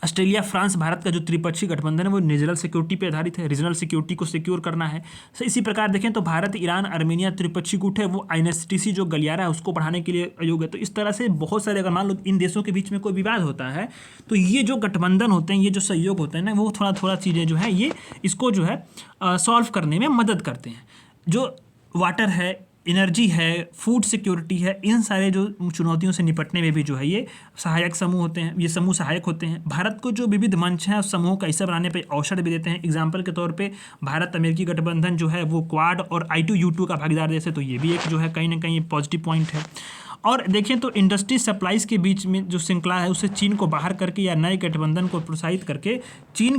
ऑस्ट्रेलिया, फ्रांस, भारत का जो त्रिपक्षीय गठबंधन है वो रीजनल सिक्योरिटी पे आधारित है, रीजनल सिक्योरिटी को सिक्योर करना है। तो इसी प्रकार देखें तो भारत, ईरान, आर्मेनिया त्रिपक्षीय गुट है वो INSTC जो गलियारा है उसको बढ़ाने के लिए अयोग है। तो इस तरह से बहुत सारे, अगर मान लो इन देशों के बीच में कोई विवाद होता है तो ये जो गठबंधन होते हैं, ये जो सहयोग होते हैं ना, वो थोड़ा थोड़ा चीज़ें जो है ये इसको जो है सॉल्व करने में मदद करते हैं। जो वाटर है, एनर्जी है, फूड सिक्योरिटी है, इन सारे जो चुनौतियों से निपटने में भी जो है ये सहायक समूह होते हैं, ये समूह सहायक होते हैं। भारत को जो विविध मंच हैं उस समूह का हिस्सा बनाने पे अवसर भी देते हैं। एग्जाम्पल के तौर पे भारत अमेरिकी गठबंधन जो है वो क्वाड और I2U2 का भागीदार देश है, तो ये भी एक जो है कहीं ना कहीं पॉजिटिव पॉइंट है। और देखें तो इंडस्ट्री सप्लाईज के बीच में जो श्रृंखला है उससे चीन को बाहर करके या नए गठबंधन को प्रोत्साहित करके चीन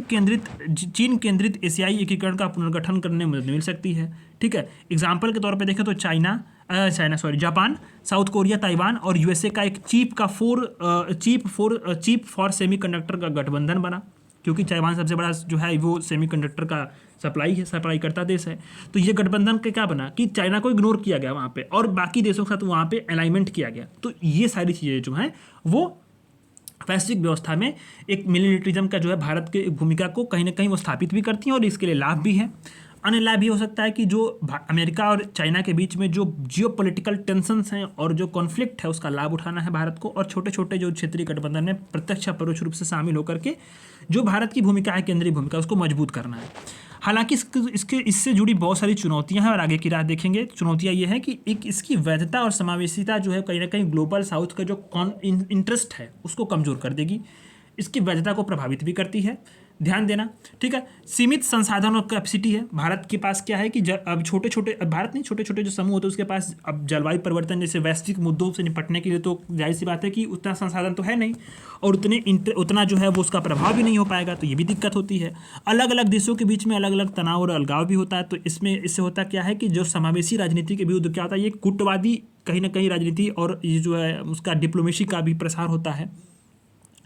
केंद्रित एशियाई एकीकरण का पुनर्गठन करने में मदद मिल सकती है। ठीक है, एग्जाम्पल के तौर पे देखें तो जापान, साउथ कोरिया, ताइवान और USA का एक चीप फॉर सेमीकंडक्टर का गठबंधन बना, क्योंकि ताइवान सबसे बड़ा जो है वो सेमीकंडक्टर का सप्लाई करता देश है। तो ये गठबंधन के क्या बना कि चाइना को इग्नोर किया गया वहाँ पे और बाकी देशों के साथ वहाँ पे अलाइनमेंट किया गया। तो ये सारी चीज़ें जो हैं वो वैश्विक व्यवस्था में एक मिलिटरिज्म का जो है भारत की भूमिका को कहीं ना कहीं वो स्थापित भी करती हैं, और इसके लिए लाभ भी है। अन्य लाभ भी हो सकता है कि जो अमेरिका और चाइना के बीच में जो जियोपॉलिटिकल टेंशन्स हैं और जो कॉन्फ्लिक्ट है उसका लाभ उठाना है भारत को, और छोटे छोटे जो क्षेत्रीय गठबंधन में प्रत्यक्ष या परोक्ष रूप से शामिल होकर के जो भारत की भूमिका है, केंद्रीय भूमिका, उसको मजबूत करना है। हालांकि इससे जुड़ी बहुत सारी चुनौतियां हैं और आगे की राह देखेंगे। चुनौतियां ये है कि एक इसकी वैधता और समावेशिता जो है कहीं ना कहीं ग्लोबल साउथ का जो इंटरेस्ट है उसको कमज़ोर कर देगी, इसकी वैधता को प्रभावित भी करती है, ध्यान देना। ठीक है, सीमित संसाधन और कैपेसिटी है भारत के पास। क्या है कि अब छोटे छोटे जो समूह होते हैं उसके पास अब जलवायु परिवर्तन जैसे वैश्विक मुद्दों से निपटने के लिए तो जाहिर सी बात है कि उतना संसाधन तो है नहीं, और उतना जो है वो उसका प्रभाव भी नहीं हो पाएगा, तो ये भी दिक्कत होती है। अलग अलग देशों के बीच में अलग अलग तनाव और अलगाव भी होता है। तो इससे होता क्या है कि जो समावेशी राजनीति के विरुद्ध क्या होता है, ये कूटवादी कहीं ना कहीं राजनीति और ये जो है उसका डिप्लोमेसी का भी प्रसार होता है।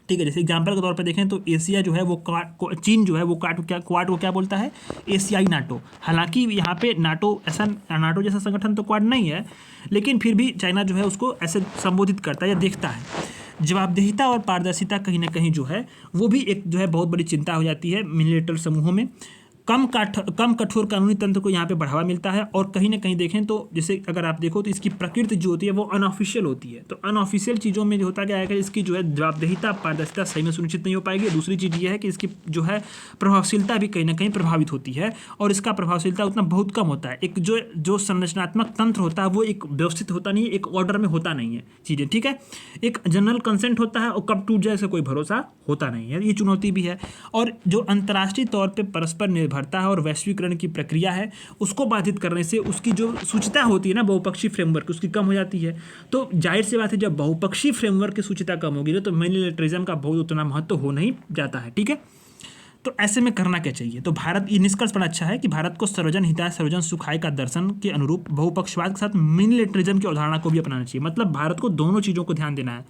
ठीक है, जैसे एग्जाम्पल के तौर पे देखें तो एशिया जो है वो चीन जो है वो क्वाड को क्या बोलता है, एशियाई नाटो। हालांकि यहाँ पे नाटो जैसा संगठन तो क्वाड नहीं है, लेकिन फिर भी चाइना जो है उसको ऐसे संबोधित करता है या देखता है। जवाबदेहिता और पारदर्शिता कहीं ना कहीं जो है वो भी एक जो है बहुत बड़ी चिंता हो जाती है मिलिटरी समूहों में। कम कठोर कानूनी तंत्र को यहाँ पे बढ़ावा मिलता है, और कहीं ना कहीं देखें तो जैसे अगर आप देखो तो इसकी प्रकृति जो होती है वो अनऑफिशियल होती है। तो अनऑफिशियल चीज़ों में जो होता क्या है कि इसकी जो है जवाबदेहिता, पारदर्शिता सही में सुनिश्चित नहीं हो पाएगी। दूसरी चीज़ ये है कि इसकी जो है प्रभावशीलता भी कहीं ना कहीं प्रभावित होती है, और इसका प्रभावशीलता उतना बहुत कम होता है। एक जो संरचनात्मक तंत्र होता है वो एक व्यवस्थित होता नहीं है, एक ऑर्डर में होता नहीं है चीज़ें। ठीक है, एक जनरल कंसेंट होता है और कब टूट जाए इसका कोई भरोसा होता नहीं है, ये चुनौती भी है। और जो अंतर्राष्ट्रीय तौर पर परस्पर निर्भरता है और वैश्वीकरण की प्रक्रिया है उसको बाधित करने से उसकी जो सूचिता होती है ना बहुपक्षीय फ्रेमवर्क, उसकी कम हो जाती है। तो जाहिर सी बात है जब बहुपक्षीय फ्रेमवर्क की सूचिता कम होगी तो मिलिटरिज्म का बहुत उतना महत्व हो नहीं जाता है। ठीक है, तो ऐसे में करना क्या चाहिए? तो भारत, ये निष्कर्ष बड़ा अच्छा है कि भारत को सर्वजन हिताय सर्वजन सुखाय का दर्शन के अनुरूप बहुपक्षवाद के साथ मिलिटरिज्म की अवधारणा को भी अपनाना चाहिए। मतलब भारत को दोनों चीज़ों को ध्यान देना है,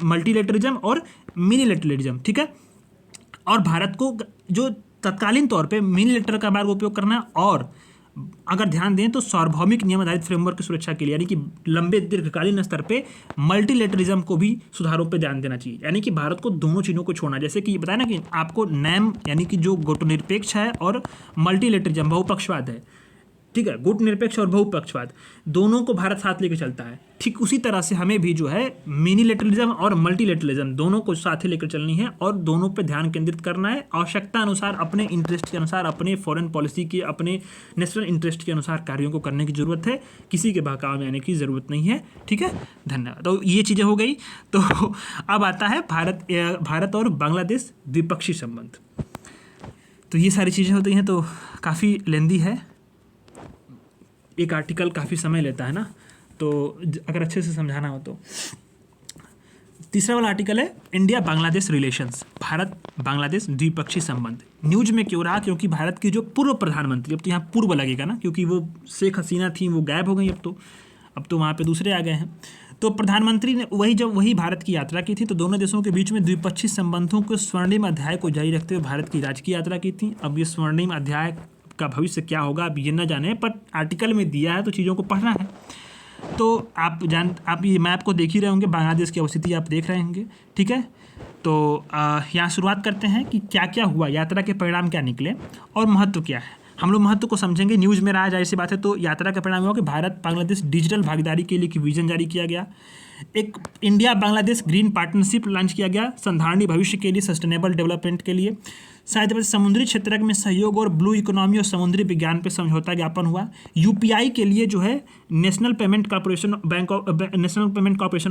मल्टीलेटरिज्म और मिनिलेटरिज्म। ठीक है, और भारत को जो तत्कालीन तौर पे मिनिलेटरल का मार्ग उपयोग करना है, और अगर ध्यान दें तो सार्वभौमिक नियम आधारित फ्रेमवर्क की सुरक्षा के लिए यानी कि लंबे दीर्घकालीन स्तर पे मल्टीलेटरिज्म को भी सुधारों पे ध्यान देना चाहिए। यानी कि भारत को दोनों चीज़ों को छोड़ना, जैसे कि बताया ना कि आपको नैम यानी कि जो गुटनिरपेक्ष है और मल्टीलेटरिज्म बहुपक्षवाद है, ठीक है, गुटनिरपेक्ष और बहुपक्षवाद दोनों को भारत साथ लेकर चलता है। ठीक उसी तरह से हमें भी जो है मिनीलेटरलिज्म और मल्टीलेटरलिज्म दोनों को साथ ही लेकर चलनी है और दोनों पे ध्यान केंद्रित करना है। आवश्यकता अनुसार, अपने इंटरेस्ट के अनुसार, अपने फॉरेन पॉलिसी के, अपने नेशनल इंटरेस्ट के अनुसार कार्यों को करने की जरूरत है, किसी के बहकावे में आने की जरूरत नहीं है। ठीक है, धन्यवाद। तो ये चीज़ें हो गई। तो अब आता है भारत और बांग्लादेश द्विपक्षीय संबंध। तो ये सारी चीज़ें होती हैं, तो काफ़ी लेंदी है, एक आर्टिकल काफ़ी समय लेता है ना, तो अगर अच्छे से समझाना हो तो। तीसरा वाला आर्टिकल है इंडिया बांग्लादेश रिलेशंस, भारत बांग्लादेश द्विपक्षीय संबंध। न्यूज में क्यों रहा? क्योंकि भारत की जो पूर्व प्रधानमंत्री, अब तो यहाँ पूर्व लगेगा ना, क्योंकि वो शेख हसीना थी, वो गायब हो गई, अब तो वहाँ पे दूसरे आ गए हैं। तो प्रधानमंत्री ने वही भारत की यात्रा की थी, तो दोनों देशों के बीच में द्विपक्षीय संबंधों के स्वर्णिम अध्याय को जारी रखते हुए भारत की राजकीय यात्रा की थी। अब ये स्वर्णिम अध्याय का भविष्य क्या होगा अब ये न जाने, पर आर्टिकल में दिया है तो चीज़ों को पढ़ना है। तो आप ये मैप को देख ही रहे होंगे, बांग्लादेश की अवस्थिति आप देख रहे होंगे। ठीक है, तो यहाँ शुरुआत करते हैं कि क्या क्या हुआ, यात्रा के परिणाम क्या निकले और महत्व क्या है। हम लोग महत्व को समझेंगे। न्यूज़ में रहा, जाहिर सी बात है। तो यात्रा का परिणाम हुआ कि भारत बांग्लादेश डिजिटल भागीदारी के लिए एक विजन जारी किया गया, एक India Bangladesh green partnership launch किया गया संधारणीय भविष्य के लिए, सस्टेनेबल डेवलपमेंट के लिए। शायद समुद्री क्षेत्र में सहयोग और ब्लू इकोनॉमी और समुद्री विज्ञान पर समझौता ज्ञापन हुआ। यूपीआई के लिए जो है national payment corporation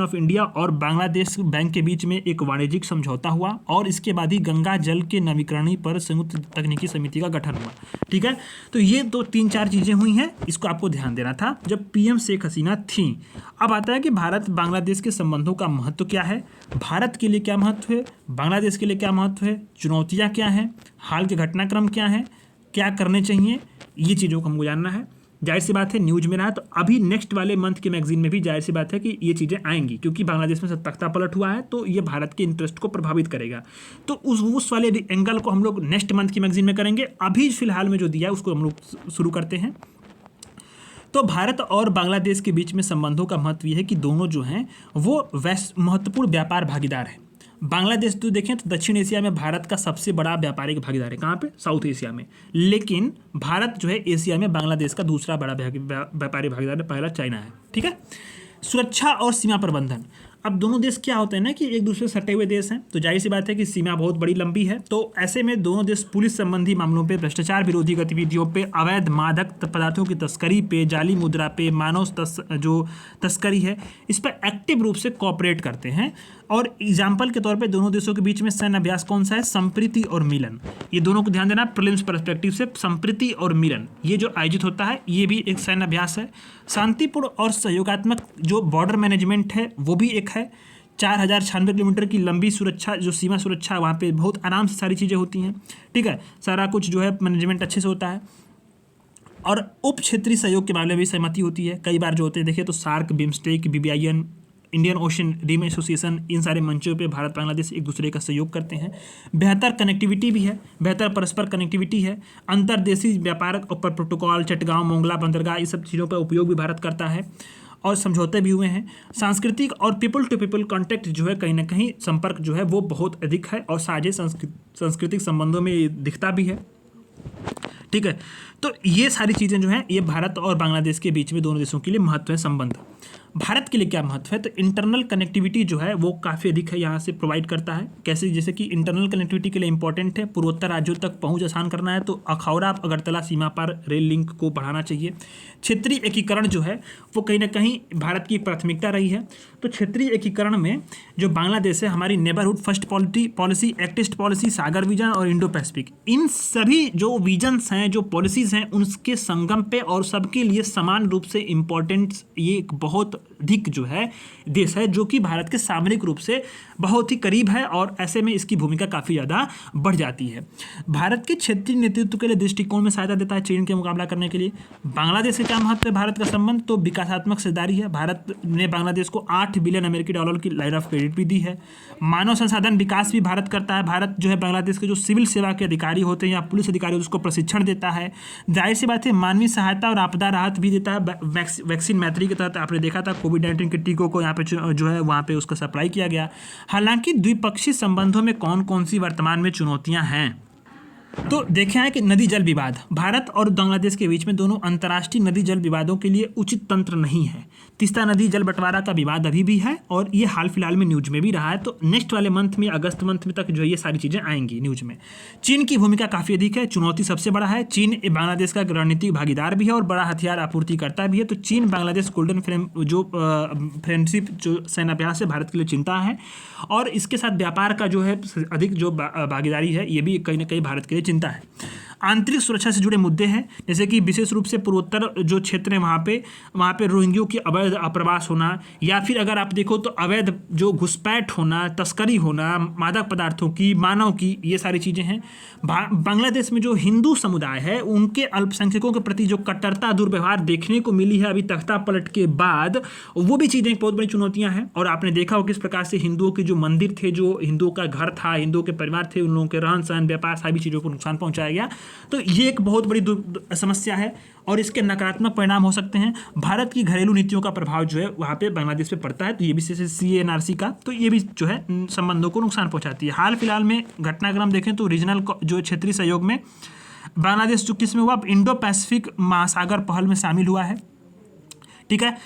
of India और बांग्लादेश बैंक के बीच में एक वाणिज्यिक समझौता हुआ, और इसके बाद ही गंगा जल के नवीकरण पर संयुक्त तकनीकी समिति का गठन हुआ। ठीक है, तो ये 2-3-4 चीज़ें हुई हैं, इसको आपको ध्यान देना था जब पीएम शेख हसीना थी। अब आता है कि भारत बांग्लादेश के संबंधों का महत्व क्या है, भारत के लिए क्या महत्व है, बांग्लादेश के लिए क्या महत्व है, चुनौतियाँ क्या हैं, हाल के घटनाक्रम क्या हैं, क्या करने चाहिए, ये चीज़ों को हमको जानना है। जाहिर सी बात है न्यूज में रहा, तो अभी नेक्स्ट वाले मंथ के मैगजीन में भी जाहिर सी बात है कि ये चीज़ें आएंगी, क्योंकि बांग्लादेश में तख्ता पलट हुआ है, तो ये भारत के इंटरेस्ट को प्रभावित करेगा। तो उस वाले एंगल को हम लोग नेक्स्ट मंथ की मैगजीन में करेंगे। अभी फिलहाल में जो दिया है उसको हम लोग शुरू करते हैं। तो भारत और बांग्लादेश के बीच में संबंधों का महत्व यह है कि दोनों जो हैं वो महत्वपूर्ण व्यापार भागीदार हैं। बांग्लादेश तो देखें तो दक्षिण एशिया में भारत का सबसे बड़ा व्यापारिक भागीदार है। कहाँ पे? साउथ एशिया में। लेकिन भारत जो है एशिया में बांग्लादेश का दूसरा बड़ा व्यापारिक भागीदार है, पहला चाइना है। ठीक है, सुरक्षा और सीमा प्रबंधन। अब दोनों देश क्या होते हैं ना कि एक दूसरे से सटे हुए देश हैं, तो जाहिर सी बात है कि सीमा बहुत बड़ी लंबी है। तो ऐसे में दोनों देश पुलिस संबंधी मामलों पे, भ्रष्टाचार विरोधी गतिविधियों पे, अवैध मादक पदार्थों की तस्करी पे, जाली मुद्रा पे, मानव तस्करी है, इस पर एक्टिव रूप से कोऑपरेट करते हैं। और एग्जाम्पल के तौर पे दोनों देशों के बीच में सैन्य अभ्यास कौन सा है? संप्रीति और मिलन। ये दोनों को ध्यान देना प्रीलिम्स पर्सपेक्टिव से। संप्रीति और मिलन ये जो आयोजित होता है ये भी एक सैन्य अभ्यास है। शांतिपूर्ण और सहयोगात्मक जो बॉर्डर मैनेजमेंट है वो भी एक है। 4096 किलोमीटर की लंबी सुरक्षा, जो सीमा सुरक्षा, वहाँ पे बहुत आराम से सारी चीज़ें होती हैं। ठीक है, सारा कुछ जो है मैनेजमेंट अच्छे से होता है। और उप क्षेत्रीय सहयोग के मामले में भी सहमति होती है। कई बार जो होते हैं देखिए तो SAARC, BIMSTEC, BBIN, Indian Ocean Rim Association, इन सारे मंचों पे भारत बांग्लादेश एक दूसरे का सहयोग करते हैं। बेहतर कनेक्टिविटी भी है, बेहतर परस्पर कनेक्टिविटी है। अंतर्देशीय व्यापार ऊपर प्रोटोकॉल, चटगांव, मोंगला बंदरगाह, ये सब चीज़ों का उपयोग भी भारत करता है और समझौते भी हुए हैं। सांस्कृतिक और पीपल टू पीपल कॉन्टैक्ट जो है कहीं ना कहीं संपर्क जो है वो बहुत अधिक है और साझे सांस्कृतिक संबंधों में ये दिखता भी है। ठीक है, तो ये सारी चीज़ें जो हैं ये भारत और बांग्लादेश के बीच में दोनों देशों के लिए महत्व है संबंध। भारत के लिए क्या महत्व है? तो इंटरनल कनेक्टिविटी जो है वो काफ़ी अधिक है, यहाँ से प्रोवाइड करता है। कैसे? जैसे कि इंटरनल कनेक्टिविटी के लिए इंपॉर्टेंट है, पूर्वोत्तर राज्यों तक पहुँच आसान करना है, तो अखौरा अगरतला सीमा पर रेल लिंक को बढ़ाना चाहिए। क्षेत्रीय एकीकरण जो है वो कहीं ना कहीं भारत की प्राथमिकता रही है। तो क्षेत्रीय एकीकरण में जो बांग्लादेश है, हमारी neighbourhood first policy, act east policy, Sagar vision और इंडो पैसिफिक, इन सभी जो विजन्स हैं, जो पॉलिसीज़ हैं, उनके संगम पे और सबके लिए समान रूप से इम्पोर्टेंट ये एक बहुत अधिक जो है देश है, जो कि भारत के सामरिक रूप से बहुत ही करीब है और ऐसे में इसकी भूमिका काफ़ी ज़्यादा बढ़ जाती है। भारत के क्षेत्रीय नेतृत्व के लिए दृष्टिकोण में सहायता देता है चीन के मुकाबला करने के लिए। बांग्लादेश से क्या महत्व है भारत का संबंध? तो विकासात्मक साझेदारी है। भारत ने बांग्लादेश को $8 बिलियन की लाइन ऑफ क्रेडिट भी दी है। मानव संसाधन विकास भी भारत करता है। भारत जो है बांग्लादेश के जो सिविल सेवा के अधिकारी होते हैं या पुलिस अधिकारी उसको प्रशिक्षण देता है। जाहिर सी बात है मानवीय सहायता और आपदा राहत भी देता है। वैक्सीन मैत्री के तहत आपने देखा था कोविड-19 के टीकों को यहाँ पे जो है वहाँ पे उसका सप्लाई किया गया। हालांकि द्विपक्षीय संबंधों में कौन कौन सी वर्तमान में चुनौतियाँ हैं? तो देखे हैं कि नदी जल विवाद भारत और बांग्लादेश के बीच में दोनों अंतर्राष्ट्रीय नदी जल विवादों के लिए उचित तंत्र नहीं है। तीस्ता नदी जल बंटवारा का विवाद अभी भी है और ये हाल फिलहाल में न्यूज में भी रहा है। तो नेक्स्ट वाले मंथ में, अगस्त मंथ में तक जो है ये सारी चीज़ें आएंगी न्यूज में। चीन की भूमिका काफ़ी अधिक है, चुनौती सबसे बड़ा है। चीन बांग्लादेश का रणनीतिक भागीदार भी है और बड़ा हथियार आपूर्तिकर्ता भी है। तो चीन बांग्लादेश गोल्डन फ्रेंडशिप जो सैन्याभ्यास है भारत के लिए चिंता है और इसके साथ व्यापार का जो है अधिक जो भागीदारी है ये भी कहीं ना कहीं भारत के लिए चिंता है। आंतरिक सुरक्षा से जुड़े मुद्दे हैं, जैसे कि विशेष रूप से पूर्वोत्तर जो क्षेत्र है वहाँ पे रोहिंग्यों की अवैध आप्रवास होना, या फिर अगर आप देखो तो अवैध जो घुसपैठ होना, तस्करी होना, मादक पदार्थों की, मानव की, ये सारी चीज़ें हैं। बांग्लादेश में जो हिंदू समुदाय है उनके अल्पसंख्यकों के प्रति जो कट्टरता दुर्व्यवहार देखने को मिली है अभी तख्ता पलट के बाद, वो भी चीज़ें बहुत बड़ी चुनौतियाँ हैं। और आपने देखा हो किस प्रकार से हिंदुओं के जो मंदिर थे, जो हिंदुओं का घर था, हिंदुओं के परिवार थे, उन लोगों के रहन सहन, व्यापार, सभी चीज़ों को नुकसान पहुँचाया गया। तो ये एक बहुत बड़ी समस्या है और इसके नकारात्मक परिणाम हो सकते हैं। भारत की घरेलू नीतियों का प्रभाव जो है वहाँ पे बांग्लादेश पे पड़ता है। तो ये भी CANRC का, तो ये भी जो है संबंधों को नुकसान पहुँचाती है। हाल फिलहाल में घटनाक्रम देखें तो रीजनल जो क्षेत्रीय सहयोग में बांग्लादेश जो किस में हुआ, इंडो पैसिफिक महासागर पहल में शामिल हुआ है। ठीक है,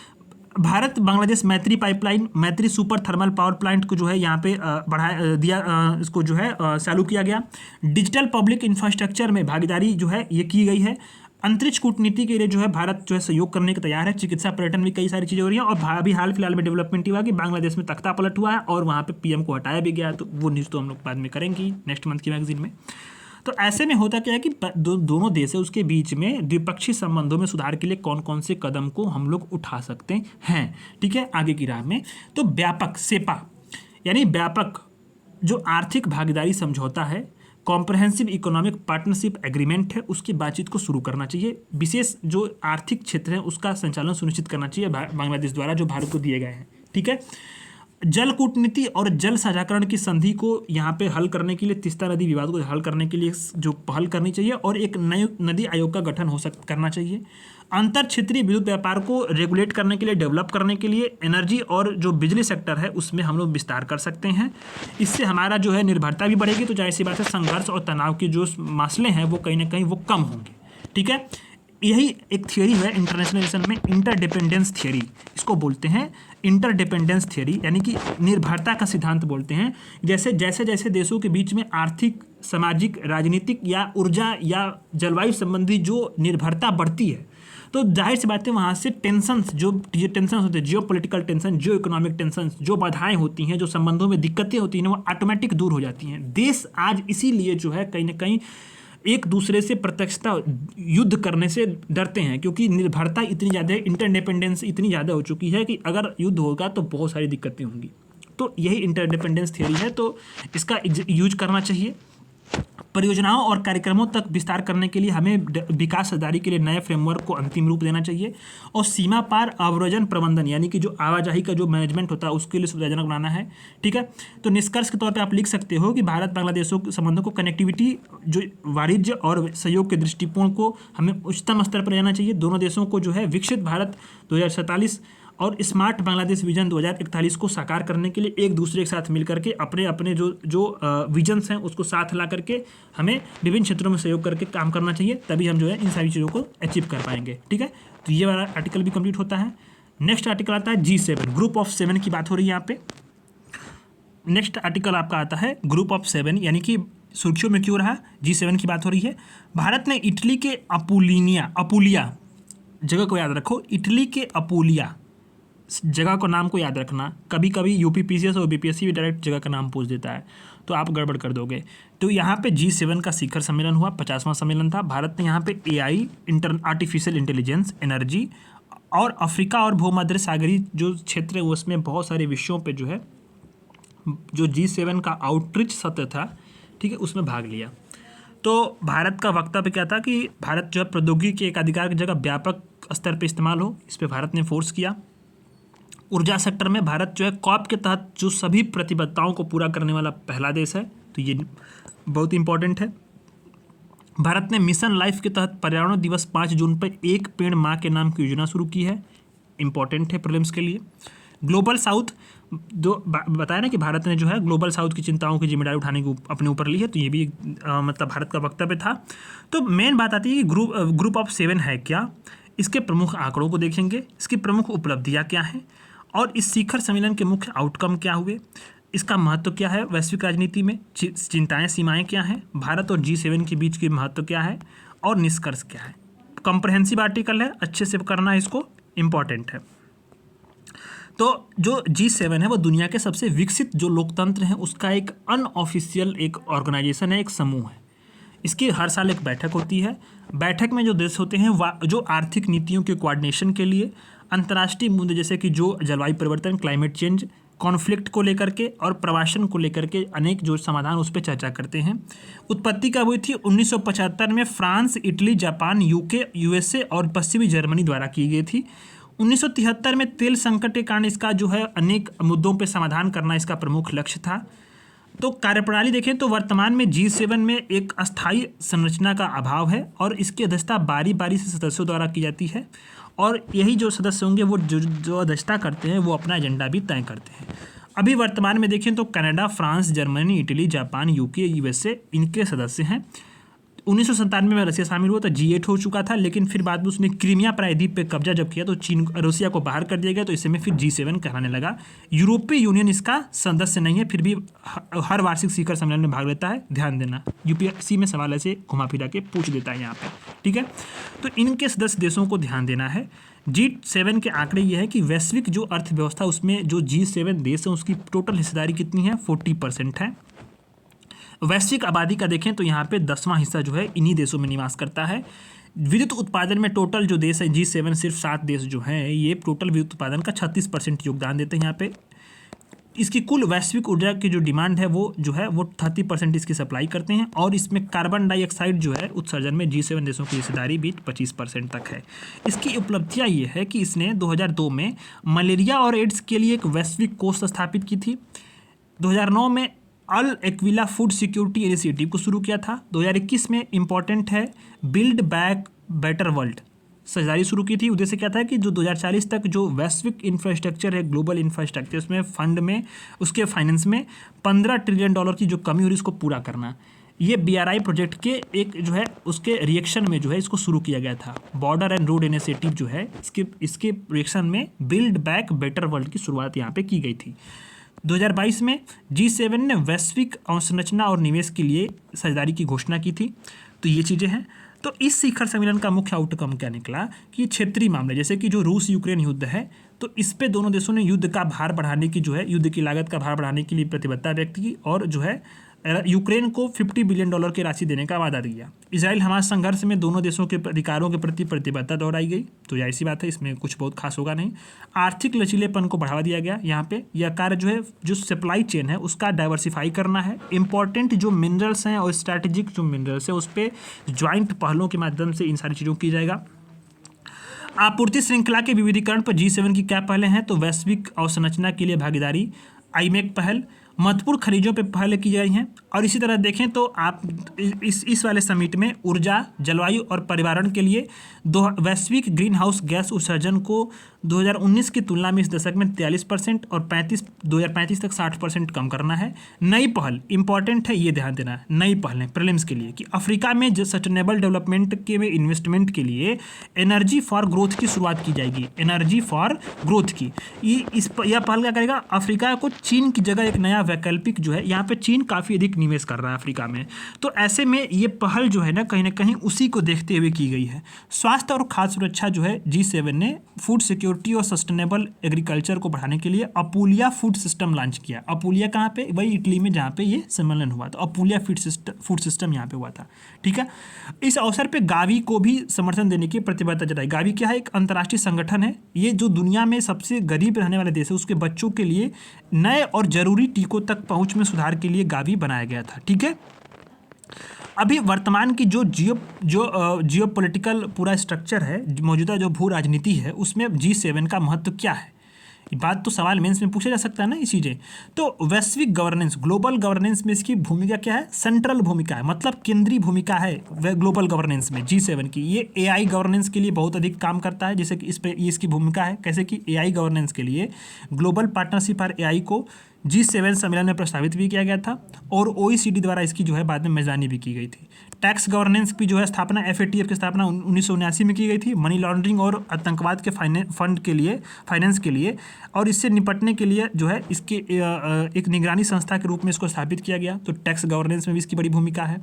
भारत बांग्लादेश मैत्री पाइपलाइन, मैत्री सुपर थर्मल पावर प्लांट को जो है यहाँ पे इसको जो है चालू किया गया। डिजिटल पब्लिक इंफ्रास्ट्रक्चर में भागीदारी जो है ये की गई है। अंतरिक्ष कूटनीति के लिए जो है भारत जो है सहयोग करने के तैयार है। चिकित्सा पर्यटन भी कई सारी चीज़ें हो रही हैं और अभी हाल फिलहाल में डेवलपमेंट हुआ कि बांग्लादेश में तख्ता पलट हुआ है और वहाँ पे PM को हटाया भी गया। तो वो न्यूज़ तो हम लोग बाद में करेंगे नेक्स्ट मंथ की मैगजीन में। तो ऐसे में होता क्या है कि दोनों देश है उसके बीच में द्विपक्षीय संबंधों में सुधार के लिए कौन कौन से कदम को हम लोग उठा सकते हैं। ठीक है, आगे की राह में तो व्यापक सेपा यानी व्यापक जो आर्थिक भागीदारी समझौता है, कॉम्प्रहेंसिव इकोनॉमिक पार्टनरशिप एग्रीमेंट है, उसकी बातचीत को शुरू करना चाहिए। विशेष जो आर्थिक क्षेत्र है उसका संचालन सुनिश्चित करना चाहिए बांग्लादेश द्वारा जो भारत को दिए गए हैं। ठीक है, जल कूटनीति और जल साझाकरण की संधि को यहाँ पे हल करने के लिए, तीस्ता नदी विवाद को हल करने के लिए जो पहल करनी चाहिए और एक नई नदी आयोग का गठन करना चाहिए। अंतर क्षेत्रीय विद्युत व्यापार को रेगुलेट करने के लिए, डेवलप करने के लिए एनर्जी और जो बिजली सेक्टर है उसमें हम लोग विस्तार कर सकते हैं। इससे हमारा जो है निर्भरता भी बढ़ेगी। तो जाहिर सी बात है संघर्ष और तनाव के जो मसले हैं वो कहीं ना कहीं वो कम होंगे। ठीक है, यही एक थियोरी है इंटरनेशनल रिलेशन में, इंटरडिपेंडेंस थियोरी इसको बोलते हैं। इंटरडिपेंडेंस थियोरी यानी कि निर्भरता का सिद्धांत बोलते हैं। जैसे जैसे देशों के बीच में आर्थिक, सामाजिक, राजनीतिक या ऊर्जा या जलवायु संबंधी जो निर्भरता बढ़ती है तो जाहिर सी बात है वहाँ से टेंशन्स जो टेंशन होते हैं, जियो पॉलिटिकल टेंशन, जियो इकोनॉमिक टेंशन, जो बाधाएं होती हैं, जो संबंधों में दिक्कतें होती हैं वो ऑटोमेटिक दूर हो जाती हैं। देश आज इसीलिए जो है कहीं ना कहीं एक दूसरे से प्रत्यक्षता युद्ध करने से डरते हैं, क्योंकि निर्भरता इतनी ज़्यादा है, इंटरडिपेंडेंस इतनी ज़्यादा हो चुकी है कि अगर युद्ध होगा तो बहुत सारी दिक्कतें होंगी। तो यही इंटरडिपेंडेंस थियोरी है, तो इसका यूज करना चाहिए। परियोजनाओं और कार्यक्रमों तक विस्तार करने के लिए हमें विकास साझेदारी के लिए नए फ्रेमवर्क को अंतिम रूप देना चाहिए और सीमा पार अवरोधन प्रबंधन यानी कि जो आवाजाही का जो मैनेजमेंट होता है उसके लिए सुविधाजनक बनाना है। ठीक है, तो निष्कर्ष के तौर पे आप लिख सकते हो कि भारत बांग्लादेशों के संबंधों को कनेक्टिविटी, जो वाणिज्य और सहयोग के दृष्टिकोण को हमें उच्चतम स्तर पर रहना चाहिए। दोनों देशों को जो है विकसित भारत 2047 और स्मार्ट बांग्लादेश विजन 2041 को साकार करने के लिए एक दूसरे के साथ मिलकर के अपने अपने जो विजन्स हैं उसको साथ ला करके हमें विभिन्न क्षेत्रों में सहयोग करके काम करना चाहिए, तभी हम जो है इन सारी चीज़ों को अचीव कर पाएंगे। ठीक है, तो ये वाला आर्टिकल भी कंप्लीट होता है। नेक्स्ट आर्टिकल आता है G7, ग्रुप ऑफ 7 की बात हो रही है यहाँ पे। नेक्स्ट आर्टिकल आपका आता है ग्रुप ऑफ 7 यानी कि सुर्खियों में क्यों रहा, G7 की बात हो रही है। भारत ने इटली के अपुलिया जगह को याद रखो, इटली के अपुलिया जगह का नाम को याद रखना। कभी कभी UPPCS और BPSC भी डायरेक्ट जगह का नाम पूछ देता है तो आप गड़बड़ कर दोगे। तो यहाँ पे G7 का शिखर सम्मेलन हुआ, 50वां सम्मेलन था। भारत ने यहाँ पे AI, आर्टिफिशियल इंटेलिजेंस, एनर्जी और अफ्रीका और भूमध्य सागरीय जो क्षेत्र है उसमें बहुत सारे विषयों पे जो है जो G7 का आउटरीच सत्र था, ठीक है, उसमें भाग लिया। तो भारत का वक्तव्य क्या था कि भारत जो है प्रौद्योगिकी के एकाधिकार की जगह व्यापक स्तर पर इस्तेमाल हो, इस पर भारत ने फोर्स किया। ऊर्जा सेक्टर में भारत जो है कॉप के तहत जो सभी प्रतिबद्धताओं को पूरा करने वाला पहला देश है, तो ये बहुत इंपॉर्टेंट है। भारत ने मिशन लाइफ के तहत पर्यावरण दिवस 5 जून पर एक पेड़ माँ के नाम की योजना शुरू की है, इंपॉर्टेंट है प्रीलिम्स के लिए। ग्लोबल साउथ, जो बताया ना कि भारत ने जो है ग्लोबल साउथ की चिंताओं की जिम्मेदारी उठाने की अपने ऊपर ली है, तो ये भी मतलब भारत का वक्तव्य था। तो मेन बात आती है कि ग्रुप ऑफ 7 है क्या, इसके प्रमुख आंकड़ों को देखेंगे, इसकी प्रमुख उपलब्धियाँ क्या हैं, और इस शिखर सम्मेलन के मुख्य आउटकम क्या हुए, इसका महत्व क्या है वैश्विक राजनीति में, चिंताएं सीमाएं क्या हैं, भारत और G7 के बीच की महत्व क्या है, और निष्कर्ष क्या है। कॉम्प्रहेंसिव आर्टिकल है, अच्छे से करना है, इसको इम्पॉर्टेंट है। तो जो G7 है वो दुनिया के सबसे विकसित जो लोकतंत्र हैं उसका एक अनऑफिशियल एक ऑर्गेनाइजेशन है, एक समूह है। इसकी हर साल एक बैठक होती है। बैठक में जो देश होते हैं जो आर्थिक नीतियों के कोऑर्डिनेशन के लिए अंतर्राष्ट्रीय मुद्दे जैसे कि जो जलवायु परिवर्तन, क्लाइमेट चेंज, कॉन्फ्लिक्ट को लेकर के और प्रवासन को लेकर के अनेक जो समाधान उस पर चर्चा करते हैं। उत्पत्ति कब हुई थी? 1975 में France, Italy, Japan, UK, USA और पश्चिमी जर्मनी द्वारा की गई थी। 1973 में तेल संकट के कारण इसका जो है अनेक मुद्दों पर समाधान करना इसका प्रमुख लक्ष्य था। तो कार्यप्रणाली देखें तो वर्तमान में G7 में एक अस्थायी संरचना का अभाव है और इसकी अध्यक्षता बारी बारी से सदस्यों द्वारा की जाती है, और यही जो सदस्य होंगे वो जो अध्यक्षता करते हैं वो अपना एजेंडा भी तय करते हैं। अभी वर्तमान में देखें तो Canada, France, Germany, Italy, Japan, UK, USA इनके सदस्य हैं। 1997 में रसिया शामिल हुआ तो G8 हो चुका था, लेकिन फिर बाद में उसने क्रीमिया प्रायद्वीप पे कब्जा जब किया तो रूसिया को बाहर कर दिया गया, तो इसे में फिर G7 कहलाने लगा। यूरोपीय यूनियन इसका सदस्य नहीं है, फिर भी हर वार्षिक शिखर सम्मेलन में भाग लेता है। ध्यान देना, यूपीएससी में सवाल ऐसे घुमा फिरा के पूछ देता है यहाँ पे, ठीक है। तो इनके सदस्य देशों को ध्यान देना है। G7 के आंकड़े ये है कि वैश्विक जो अर्थव्यवस्था उसमें जो G7 देश है उसकी टोटल हिस्सेदारी कितनी है? 40% है। वैश्विक आबादी का देखें तो यहाँ पे 10वां हिस्सा जो है इन्हीं देशों में निवास करता है। विद्युत उत्पादन में टोटल जो देश है G7 सिर्फ 7 देश जो हैं ये टोटल विद्युत उत्पादन का 36% योगदान देते हैं यहाँ पे। इसकी कुल वैश्विक ऊर्जा की जो डिमांड है वो जो है वो 30% इसकी सप्लाई करते हैं, और इसमें कार्बन डाइऑक्साइड जो है उत्सर्जन में G7 देशों की हिस्सेदारी भी 25% तक है। इसकी उपलब्धियाँ ये है कि इसने 2002 में मलेरिया और एड्स के लिए एक वैश्विक कोष स्थापित की थी। 2009 में अल एक्विला फूड सिक्योरिटी इनिशिएटिव को शुरू किया था। 2021 में इम्पॉर्टेंट है बिल्ड बैक बेटर वर्ल्ड साझेदारी शुरू की थी। उद्देश्य क्या था कि जो 2040 तक जो वैश्विक इंफ्रास्ट्रक्चर है, ग्लोबल इंफ्रास्ट्रक्चर, उसमें फंड में उसके फाइनेंस में $15 ट्रिलियन की जो कमी हो रही इसको पूरा करना। ये BRI प्रोजेक्ट के एक जो है उसके रिएक्शन में जो है इसको शुरू किया गया था। बॉर्डर एंड रोड इनिशिएटिव जो है इसके रिएक्शन में बिल्ड बैक बेटर वर्ल्ड की शुरुआत यहाँ पे की गई थी। 2022 में G7 ने वैश्विक अवसंरचना और निवेश के लिए साझेदारी की घोषणा की थी। तो ये चीज़ें हैं। तो इस शिखर सम्मेलन का मुख्य आउटकम क्या निकला कि क्षेत्रीय मामले जैसे कि जो रूस यूक्रेन युद्ध है, तो इस पे दोनों देशों ने युद्ध का भार बढ़ाने की जो है युद्ध की लागत का भार बढ़ाने के लिए प्रतिबद्धता व्यक्त की, और जो है यूक्रेन को $50 बिलियन की राशि देने का वादा दिया। इजराइल हमास संघर्ष में दोनों देशों के अधिकारों के प्रति प्रतिबद्धता दोहराई गई। तो ऐसी बात है, इसमें कुछ बहुत खास होगा नहीं। आर्थिक लचीलेपन को बढ़ावा दिया गया। यहाँ पे यह कार्य जो है जो सप्लाई चेन है उसका डाइवर्सिफाई करना है। इंपॉर्टेंट जो मिनरल्स हैं और स्ट्रैटेजिक जो मिनरल्स है उस पर ज्वाइंट पहलों के माध्यम से इन सारी चीज़ों की जाएगा। आपूर्ति श्रृंखला के विविधीकरण पर G7 की क्या पहले हैं? तो वैश्विक अवसंरचना के लिए भागीदारी, IMEC पहल, महत्वपूर्ण खनिजों पे पहले की गई हैं। और इसी तरह देखें तो आप इस वाले समिट में ऊर्जा, जलवायु और पर्यावरण के लिए वैश्विक ग्रीन हाउस गैस उत्सर्जन को 2019 की तुलना में इस दशक में 43% और 2035 तक 60% कम करना है। नई पहल इंपॉर्टेंट है, ये ध्यान देना है। नई पहलें प्रीलिम्स के लिए कि अफ्रीका में जो सस्टेनेबल डेवलपमेंट के में इन्वेस्टमेंट के लिए एनर्जी फॉर ग्रोथ की शुरुआत की जाएगी। एनर्जी फॉर ग्रोथ की यह पहल क्या करेगा? अफ्रीका को चीन की जगह एक नया वैकल्पिक जो है, यहाँ पे चीन काफ़ी अधिक निवेश कर रहा है अफ्रीका में, तो ऐसे में ये पहल जो है ना कहीं उसी को देखते हुए की गई है। स्वास्थ्य और खाद्य सुरक्षा जो है G7 ने फूड सिक्योरिटी और सस्टेनेबल एग्रीकल्चर को बढ़ाने के लिए अपूलिया फूड सिस्टम लॉन्च किया। अपूलिया कहाँ पे? वही इटली में जहाँ पे ये सम्मेलन हुआ था। अपूलिया फूड सिस्टम यहाँ पे हुआ था, ठीक है। इस अवसर पे गावी को भी समर्थन देने की प्रतिबद्धता जताई। गावी क्या है? एक अंतर्राष्ट्रीय संगठन है। ये जो दुनिया में सबसे गरीब रहने वाले देश है उसके बच्चों के लिए नए और जरूरी टीकों तक पहुँच में सुधार के लिए गावी बनाया गया था, ठीक है। अभी वर्तमान की जो जियोपॉलिटिकल पूरा स्ट्रक्चर है, मौजूदा जो भू राजनीति है, उसमें G7 का महत्व क्या है? बात तो सवाल मेंस में पूछा जा सकता है ना ये चीज़ें। तो वैश्विक गवर्नेंस, ग्लोबल गवर्नेंस में इसकी भूमिका क्या है? सेंट्रल भूमिका है, मतलब केंद्रीय भूमिका है ग्लोबल गवर्नेंस में G7 की। ये AI गवर्नेंस के लिए बहुत अधिक काम करता है, जैसे कि इस पे ये इसकी भूमिका है। कैसे कि AI गवर्नेंस के लिए ग्लोबल पार्टनरशिप फॉर AI को G7 सम्मेलन में प्रस्तावित भी किया गया था और OECD द्वारा इसकी जो है बाद में मेजबानी भी की गई थी। टैक्स गवर्नेंस की जो है स्थापना FATF की स्थापना 1979 में की गई थी, मनी लॉन्ड्रिंग और आतंकवाद के फंड के लिए, फाइनेंस के लिए, और इससे निपटने के लिए जो है इसके एक निगरानी संस्था के रूप में इसको स्थापित किया गया। तो टैक्स गवर्नेंस में भी इसकी बड़ी भूमिका है।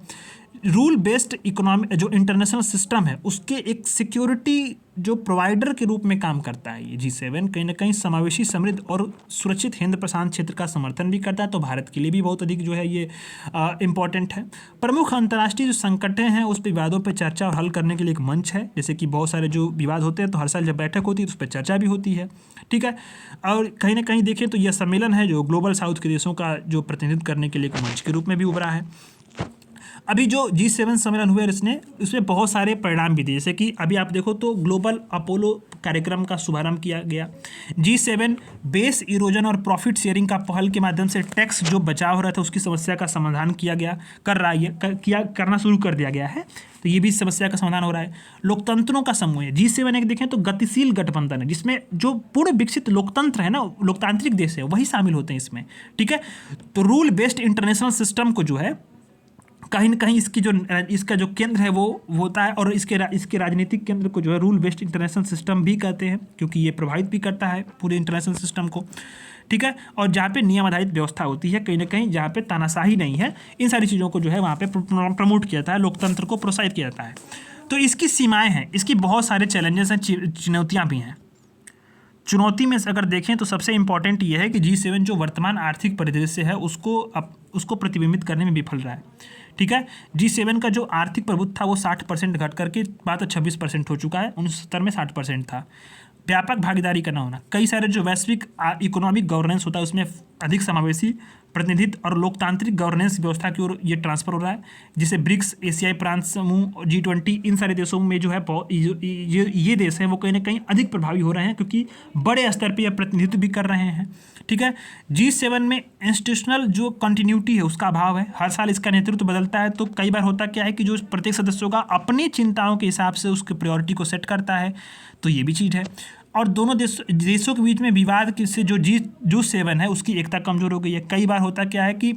रूल बेस्ड इकोनॉमी जो इंटरनेशनल सिस्टम है उसके एक सिक्योरिटी जो प्रोवाइडर के रूप में काम करता है ये G7, कहीं ना कहीं समावेशी, समृद्ध और सुरक्षित हिंद प्रशांत क्षेत्र का समर्थन भी करता है। तो भारत के लिए भी बहुत अधिक जो है ये इम्पॉर्टेंट है। प्रमुख अंतर्राष्ट्रीय जो संकटें हैं उस पर विवादों पर चर्चा और हल करने के लिए एक मंच है। जैसे कि बहुत सारे जो विवाद होते हैं तो हर साल जब बैठक होती है तो उस पर चर्चा भी होती है, ठीक है। और कहीं ना कहीं देखें तो यह सम्मेलन है जो ग्लोबल साउथ के देशों का जो प्रतिनिधित्व करने के लिए एक मंच के रूप में भी उभरा है। अभी जो G7 सम्मेलन हुए उसमें बहुत सारे परिणाम भी थे। जैसे कि अभी आप देखो तो ग्लोबल अपोलो कार्यक्रम का शुभारंभ किया गया। G7 बेस इरोजन और प्रॉफिट शेयरिंग का पहल के माध्यम से टैक्स जो बचाव हो रहा था उसकी समस्या का समाधान किया गया, करना शुरू कर दिया गया है। तो ये भी समस्या का समाधान हो रहा है। लोकतंत्रों का समूह है G7 एक देखें तो गतिशील गठबंधन है जिसमें जो पूर्ण विकसित लोकतंत्र है ना, लोकतांत्रिक देश है, वही शामिल होते हैं इसमें, ठीक है। तो रूल बेस्ड इंटरनेशनल सिस्टम को जो है कहीं ना कहीं इसका जो केंद्र है वो होता है, और इसके राजनीतिक केंद्र को जो है रूल बेस्ड इंटरनेशनल सिस्टम भी कहते हैं, क्योंकि ये प्रभावित भी करता है पूरे इंटरनेशनल सिस्टम को, ठीक है। और जहाँ पे नियम आधारित व्यवस्था होती है, कहीं ना कहीं जहाँ पे तानाशाही नहीं है, इन सारी चीज़ों को जो है वहाँ पे प्रमोट किया जाता है, लोकतंत्र को प्रोत्साहित किया जाता है। तो इसकी सीमाएँ हैं, इसकी बहुत सारे चैलेंजेस हैं, चुनौतियाँ भी हैं। चुनौती में अगर देखें तो सबसे इंपॉर्टेंट ये है कि G7 जो वर्तमान आर्थिक परिदृश्य है उसको प्रतिबिंबित करने में विफल रहा है, ठीक है। G7 का जो आर्थिक प्रभुत्व था वो 60% घट करके मात्र 26% हो चुका है। 1970 में 60% था। व्यापक भागीदारी का न होना, कई सारे जो वैश्विक इकोनॉमिक गवर्नेंस होता है उसमें अधिक समावेशी, प्रतिनिधित्व और लोकतांत्रिक गवर्नेंस व्यवस्था की ओर ये ट्रांसफर हो रहा है, जिसे ब्रिक्स, एशियाई प्रांत समूह और G20 इन सारे देशों में जो है ये देश हैं वो कहीं ना कहीं अधिक प्रभावी हो रहे हैं, क्योंकि बड़े स्तर पर यह प्रतिनिधित्व भी कर रहे हैं, ठीक है। G7 में इंस्टीट्यूशनल जो कंटिन्यूटी है उसका अभाव है। हर साल इसका नेतृत्व बदलता है, तो कई बार होता क्या है कि जो प्रत्येक सदस्यों का अपनी चिंताओं के हिसाब से उसकी प्रायोरिटी को सेट करता है, तो ये भी चीज़ है। और दोनों देशों के बीच में विवाद से जो G7 है उसकी एकता कमज़ोर हो गई है। कई बार होता क्या है कि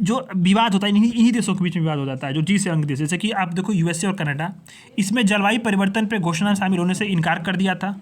जो विवाद होता है इन्हीं देशों के बीच में विवाद हो जाता है जो G7 के देश, जैसे कि आप देखो USA और कनाडा, इसमें जलवायु परिवर्तन पर घोषणा शामिल होने से इनकार कर दिया था।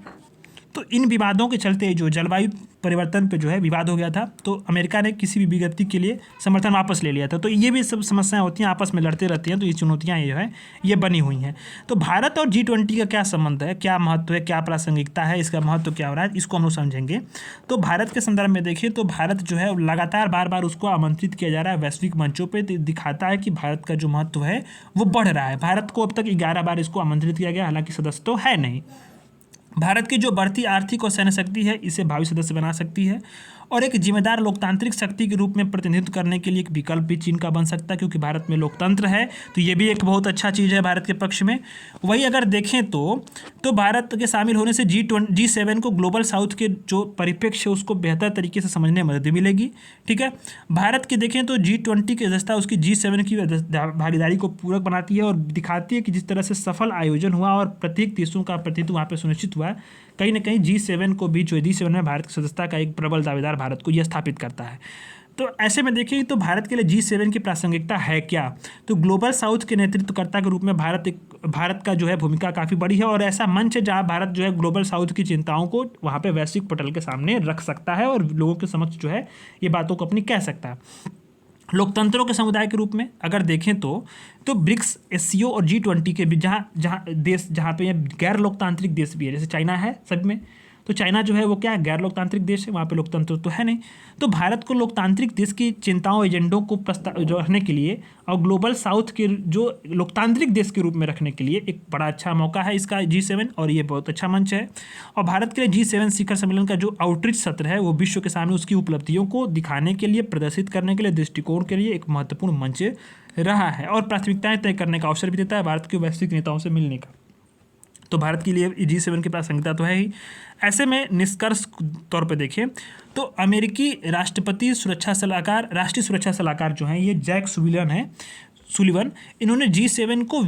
तो इन विवादों के चलते जो जलवायु परिवर्तन पे जो है विवाद हो गया था, तो अमेरिका ने किसी भी विज्ञप्ति के लिए समर्थन वापस ले लिया था। तो ये भी सब समस्याएं होती हैं, आपस में लड़ते रहती हैं, तो ये चुनौतियां ये है ये बनी हुई हैं। तो भारत और G20 का क्या संबंध है, क्या महत्व है, क्या प्रासंगिकता है, इसका महत्व क्या हो रहा है, इसको हम लोग समझेंगे। तो भारत के संदर्भ में देखिए तो भारत जो है लगातार बार बार उसको आमंत्रित किया जा रहा है वैश्विक मंचों पर, दिखाता है कि भारत का जो महत्व है वो बढ़ रहा है। भारत को अब तक 11 बार इसको आमंत्रित किया गया, हालांकि सदस्य तो है नहीं। भारत की जो बढ़ती आर्थिक और सैन्य शक्ति है इसे भावी सदस्य बना सकती है, और एक जिम्मेदार लोकतांत्रिक शक्ति के रूप में प्रतिनिधित्व करने के लिए एक विकल्प भी चीन का बन सकता है, क्योंकि भारत में लोकतंत्र है, तो ये भी एक बहुत अच्छा चीज़ है भारत के पक्ष में। वही अगर देखें तो भारत के शामिल होने से G7 को ग्लोबल साउथ के जो परिप्रेक्ष्य है उसको बेहतर तरीके से समझने में मदद मिलेगी, ठीक है। भारत के देखें तो G20 की अध्यक्षता उसकी G7 की भागीदारी को पूरक बनाती है और दिखाती है कि जिस तरह से सफल आयोजन हुआ और प्रत्येक देशों का प्रतिनिधित्व वहाँ पर सुनिश्चित हुआ, कहीं ना कहीं G7 को भी जो G7 में भारत की सदस्यता का एक प्रबल दावेदार भारत को यह स्थापित करता है। तो ऐसे में देखिए तो भारत के लिए G7 की प्रासंगिकता है क्या, तो ग्लोबल साउथ के नेतृत्वकर्ता के रूप में भारत का जो है भूमिका काफ़ी बड़ी है, और ऐसा मंच है जहाँ भारत जो है ग्लोबल साउथ की चिंताओं को वहाँ पे वैश्विक पटल के सामने रख सकता है और लोगों के समक्ष जो है ये बातों को अपनी कह सकता है। लोकतंत्रों के समुदाय के रूप में अगर देखें तो ब्रिक्स, SCO और G20 के भी जहाँ पे गैर लोकतांत्रिक देश भी है, जैसे चाइना है सब में, तो चाइना जो है वो क्या है, गैर लोकतांत्रिक देश है, वहाँ पे लोकतंत्र तो है नहीं। तो भारत को लोकतांत्रिक देश की चिंताओं, एजेंडों को जो रखने के लिए और ग्लोबल साउथ के जो लोकतांत्रिक देश के रूप में रखने के लिए एक बड़ा अच्छा मौका है इसका G7, और ये बहुत अच्छा मंच है। और भारत के लिए G7 शिखर सम्मेलन का जो आउटरीच सत्र है वो विश्व के सामने उसकी उपलब्धियों को दिखाने के लिए, प्रदर्शित करने के लिए, दृष्टिकोण के लिए एक महत्वपूर्ण मंच रहा है, और प्राथमिकताएं तय करने का अवसर भी देता है भारत के वैश्विक नेताओं से मिलने का। तो भारत के लिए G7 की प्रासंगिकता तो है ही। ऐसे में निष्कर्ष तौर पे देखें तो अमेरिकी राष्ट्रीय सुरक्षा सलाहकार जो हैं ये जैक सुलिवन, इन्होंने G7 को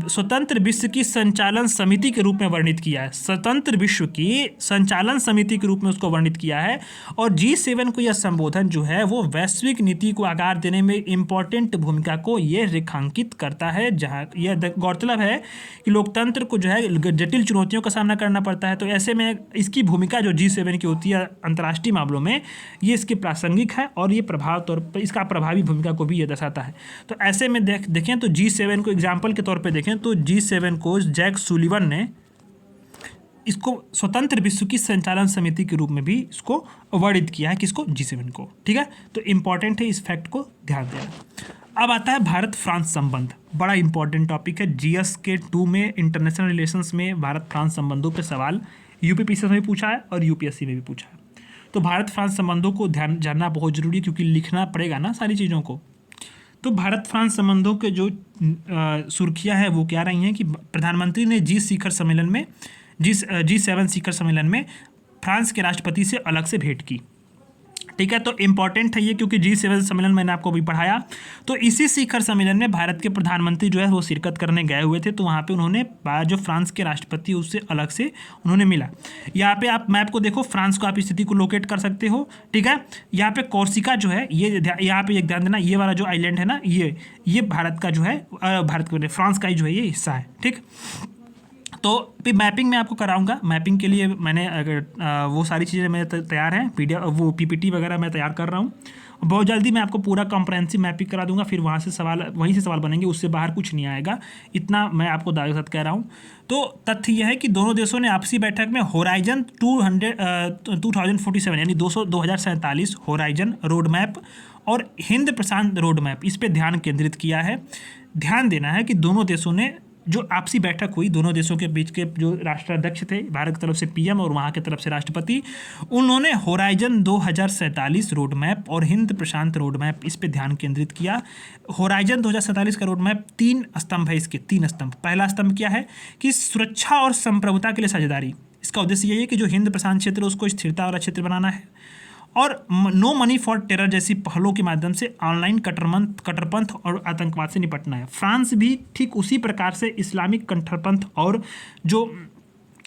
स्वतंत्र विश्व की संचालन समिति के रूप में वर्णित किया है। स्वतंत्र विश्व की संचालन समिति के रूप में उसको वर्णित किया है। और G7 को यह संबोधन जो है वो वैश्विक नीति को आकार देने में इम्पोर्टेंट भूमिका को ये रेखांकित करता है, जहाँ यह गौरतलब है कि लोकतंत्र को जो है जटिल चुनौतियों का सामना करना पड़ता है। तो ऐसे में इसकी भूमिका जो G7 की होती है अंतर्राष्ट्रीय मामलों में, ये इसकी प्रासंगिक है और ये इसका प्रभावी भूमिका को भी ये दर्शाता है। तो ऐसे में देखें तो G7 को एग्जाम्पल के तौर पे देखें तो G7 को जैक सुलिवन ने इसको स्वतंत्र विश्व की संचालन समिति के रूप में भी इसको वर्णित किया है, किसको, G7 को। ठीक है, तो इंपॉर्टेंट है इस फैक्ट को ध्यान देना। अब आता है भारत फ्रांस संबंध, बड़ा इंपॉर्टेंट टॉपिक है। GS के 2 में इंटरनेशनल रिलेशंस में भारत फ्रांस संबंधों पर सवाल UPPSC में भी पूछा है और UPSC में भी पूछा है। तो भारत फ्रांस संबंधों को जानना बहुत जरूरी है, क्योंकि लिखना पड़ेगा ना सारी चीज़ों को। तो भारत फ्रांस संबंधों के जो सुर्खियां हैं वो क्या रही हैं कि प्रधानमंत्री ने G7 शिखर सम्मेलन में फ्रांस के राष्ट्रपति से अलग से भेंट की। ठीक है, तो इम्पॉर्टेंट है ये, क्योंकि G7 सम्मेलन मैंने आपको अभी पढ़ाया। तो इसी शिखर सम्मेलन में भारत के प्रधानमंत्री जो है वो शिरकत करने गए हुए थे। तो वहाँ पे उन्होंने जो फ्रांस के राष्ट्रपति उससे अलग से उन्होंने मिला। यहाँ पे आप मैप को देखो, फ्रांस को आप स्थिति को लोकेट कर सकते हो। ठीक है, यहाँ पे कोर्सिका जो है ये, यहाँ पे एक ध्यान देना, ये वाला जो आइलैंड है ना, ये भारत का जो है फ्रांस का ही जो है ये हिस्सा है। ठीक, तो फिर मैपिंग मैं आपको कराऊंगा। मैपिंग के लिए मैंने वो सारी चीज़ें मेरे तैयार हैं, PPT वगैरह मैं तैयार कर रहा हूँ। बहुत जल्दी मैं आपको पूरा कॉम्प्रहेंसिव मैपिंग करा दूंगा, फिर वहीं से सवाल बनेंगे, उससे बाहर कुछ नहीं आएगा, इतना मैं आपको दावे के साथ कह रहा हूँ। तो तथ्य यह है कि दोनों देशों ने आपसी बैठक में होराइजन 2047 यानी 2047 होराइजन रोड मैप और हिंद प्रशांत रोड मैप, इस पर ध्यान केंद्रित किया है। ध्यान देना है कि दोनों देशों ने जो आपसी बैठक हुई, दोनों देशों के बीच के जो राष्ट्राध्यक्ष थे, भारत की तरफ से PM और वहाँ की तरफ से राष्ट्रपति, उन्होंने होराइजन 2047 रोड मैप और हिंद प्रशांत रोड मैप, इस पे ध्यान केंद्रित किया। होराइजन 2047 का रोड मैप 3 स्तंभ है, इसके 3 स्तंभ। पहला स्तंभ क्या है कि सुरक्षा और संप्रभुता के लिए साझेदारी। इसका उद्देश्य यही है कि जो हिंद प्रशांत क्षेत्र है उसको स्थिरता वाला क्षेत्र बनाना है, और नो मनी फॉर टेरर जैसी पहलों के माध्यम से ऑनलाइन कट्टरपंथ और आतंकवाद से निपटना है। फ्रांस भी ठीक उसी प्रकार से इस्लामिक कट्टरपंथ और जो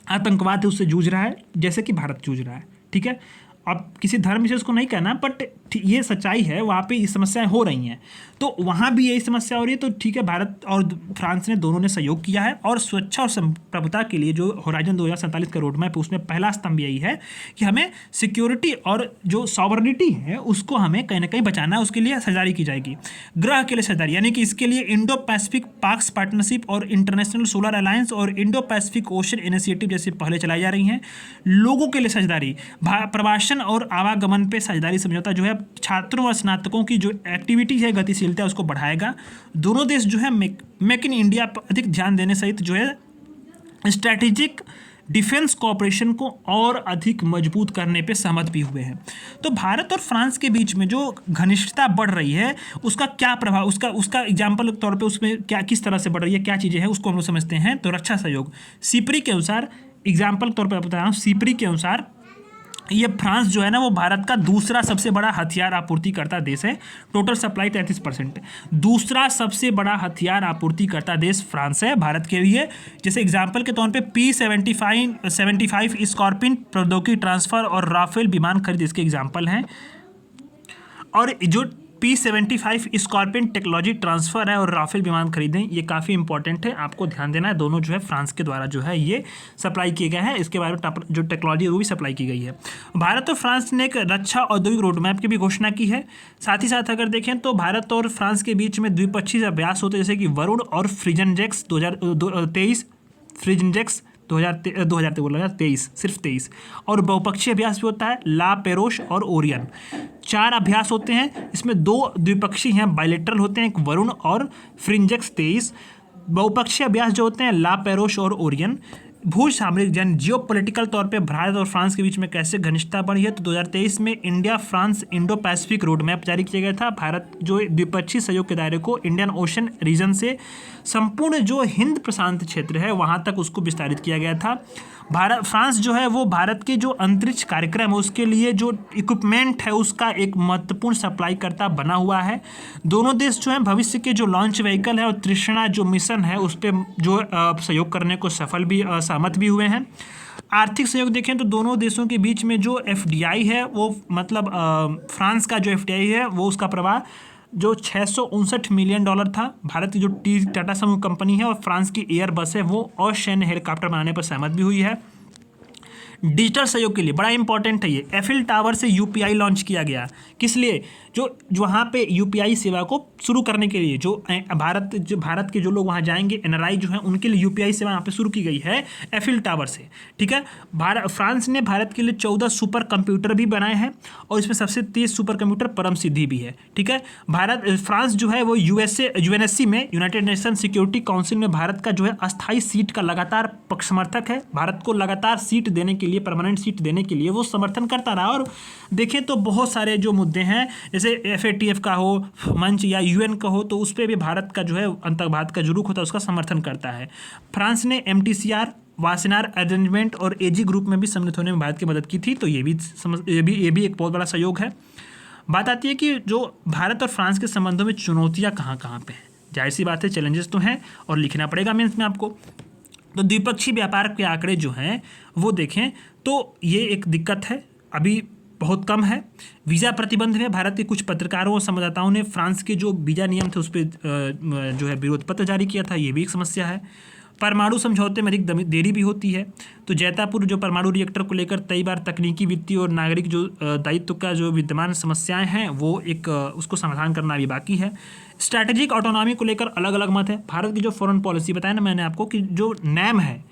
आतंकवाद है उससे जूझ रहा है, जैसे कि भारत जूझ रहा है। ठीक है, अब किसी धर्म विशेष को नहीं कहना, बट ये सच्चाई है, वहाँ पे ये समस्याएं हो रही हैं, तो वहाँ भी यही समस्या हो रही है। तो ठीक है, भारत और फ्रांस ने दोनों ने सहयोग किया है, और सुरक्षा और संप्रभुता के लिए जो होराइजन 2047 का रोड मैप है उसमें पहला स्तंभ यही है कि हमें सिक्योरिटी और जो सॉवरेनिटी है उसको हमें कहीं ना कहीं बचाना है, उसके लिए साझेदारी की जाएगी। ग्रह के लिए साझेदारी, यानी कि इसके लिए इंडो पैसिफिक पार्क्स पार्टनरशिप और इंटरनेशनल सोलर अलायंस और इंडो पैसिफिक ओशन इनिशिएटिव जैसे पहले चलाई जा रही हैं। लोगों के लिए साझेदारी, प्रवासन और आवागमन पे साझेदारी समझौता जो है छात्रों और स्नातकों की जो एक्टिविटी है, गतिशीलता है, उसको बढ़ाएगा। दोनों देश जो है मेक इन इंडिया पर अधिक ध्यान देने सहित जो है स्ट्रैटेजिक डिफेंस कोऑपरेशन को और अधिक मजबूत करने पे सहमत भी हुए हैं। तो भारत और फ्रांस के बीच में जो घनिष्ठता बढ़ रही है उसका क्या प्रभाव, उसका एग्जाम्पल के तौर पे उसमें क्या, किस तरह से बढ़ रही है, क्या चीज़ें हैं, उसको हम लोग समझते हैं। तो रक्षा सहयोग, सिपरी के अनुसार, एग्जाम्पल के तौर पर बता रहा हूँ, सिपरी के अनुसार ये फ्रांस जो है ना वो भारत का दूसरा सबसे बड़ा हथियार आपूर्तिकर्ता देश है। Total supply 33%। दूसरा सबसे बड़ा हथियार आपूर्तिकर्ता देश फ्रांस है भारत के लिए। जैसे एग्जांपल के तौर पे P-75 स्कॉर्पियन प्रौद्योगिकी ट्रांसफर और राफेल विमान खरीद इसके एग्जाम्पल हैं। और जो P-75 स्कॉर्पियन टेक्नोलॉजी ट्रांसफ़र है और राफेल विमान खरीदें, ये काफ़ी इंपॉर्टेंट है, आपको ध्यान देना है। दोनों जो है फ्रांस के द्वारा जो है ये सप्लाई किए गए हैं, इसके बारे में जो टेक्नोलॉजी है वो भी सप्लाई की गई है। भारत और फ्रांस ने एक रक्षा औद्योगिक रोड मैप की भी घोषणा की है। साथ ही साथ अगर देखें तो भारत और फ्रांस के बीच में द्विपक्षीय अभ्यास होते हैं, जैसे कि वरुण और फ्रिजनजेक्स 2023, फ्रिजनजेक्स 2023 सिर्फ 23, और बहुपक्षीय अभ्यास भी होता है ला पेरोश और ओरियन। 4 अभ्यास होते हैं, इसमें 2 द्विपक्षीय हैं, बायलेटरल होते हैं, एक वरुण और फ्रिंजेक्स 23। बहुपक्षीय अभ्यास जो होते हैं ला पेरोश और ओरियन, भू सामरिक यानी जियो पॉलिटिकल तौर पे भारत और फ्रांस के बीच में कैसे घनिष्ठता बढ़ी है, तो 2023 में India France Indo Pacific road map जारी किया गया था। भारत जो द्विपक्षीय सहयोग के दायरे को इंडियन ओशन रीजन से संपूर्ण जो हिंद प्रशांत क्षेत्र है वहाँ तक उसको विस्तारित किया गया था। फ्रांस जो है वो भारत के जो अंतरिक्ष कार्यक्रम है उसके लिए जो इक्विपमेंट है उसका एक महत्वपूर्ण सप्लाई करता बना हुआ है। दोनों देश जो है भविष्य के जो लॉन्च व्हीकल है और तृष्णा जो मिशन है उस पर जो सहयोग करने को सहमत भी हुए हैं। आर्थिक सहयोग देखें तो दोनों देशों के बीच में जो FDI है वो मतलब फ्रांस का जो FDI है वो उसका प्रवाह जो $659 मिलियन था। भारत की जो टाटा समूह कंपनी है और फ्रांस की एयरबस है वो असैन्य हेलीकॉप्टर बनाने पर सहमत भी हुई है। डिजिटल सहयोग के लिए बड़ा इंपॉर्टेंट है ये, एफिल टावर से UPI लॉन्च किया गया। किस लिए? जो वहाँ पे UPI सेवा को शुरू करने के लिए जो भारत के जो लोग वहाँ जाएंगे NRI जो हैं उनके लिए UPI सेवा यहाँ पे शुरू की गई है एफिल टावर से। ठीक है, फ्रांस ने भारत के लिए 14 सुपर कंप्यूटर भी बनाए हैं और इसमें सबसे तेज सुपर कंप्यूटर परम सिद्धि भी है। ठीक है, फ्रांस जो है वो UNSC में यूनाइटेड नेशन सिक्योरिटी काउंसिल में भारत का जो है अस्थायी सीट का लगातार पक्ष समर्थक है। भारत को लगातार सीट देने के लिए, परमानेंट सीट देने के लिए वो समर्थन करता रहा। और देखें तो बहुत सारे जो मुद्दे हैं जैसे FATF का हो मंच या UN का हो तो उस पर भी भारत का जो है आतंकवाद का जो रुख होता है उसका समर्थन करता है। फ्रांस ने MTCR वासेनार अरेंजमेंट और AG ग्रुप में भी सम्मिलित होने में भारत की मदद की थी, तो ये भी एक बहुत बड़ा सहयोग है। बात आती है कि जो भारत और फ्रांस के संबंधों में चुनौतियाँ कहाँ कहाँ पे हैं। जाहिर सी बात है चैलेंजेस तो हैं और लिखना पड़ेगा मेंस में आपको। तो द्विपक्षीय व्यापार के आंकड़े जो हैं वो देखें तो ये एक दिक्कत है, अभी बहुत कम है। वीज़ा प्रतिबंध में भारत के कुछ पत्रकारों और संवाददाताओं ने फ्रांस के जो वीज़ा नियम थे उस पर जो है विरोध पत्र जारी किया था, ये भी एक समस्या है। परमाणु समझौते में अधिक देरी भी होती है। तो जैतापुर जो परमाणु रिएक्टर को लेकर कई बार तकनीकी, वित्तीय और नागरिक जो दायित्व का जो विद्यमान समस्याएं हैं वो एक उसको समाधान करना भी बाकी है। स्ट्रैटेजिक ऑटोनॉमी को लेकर अलग अलग मत है। भारत की जो फॉरेन पॉलिसी बताया ना मैंने आपको कि जो नैम है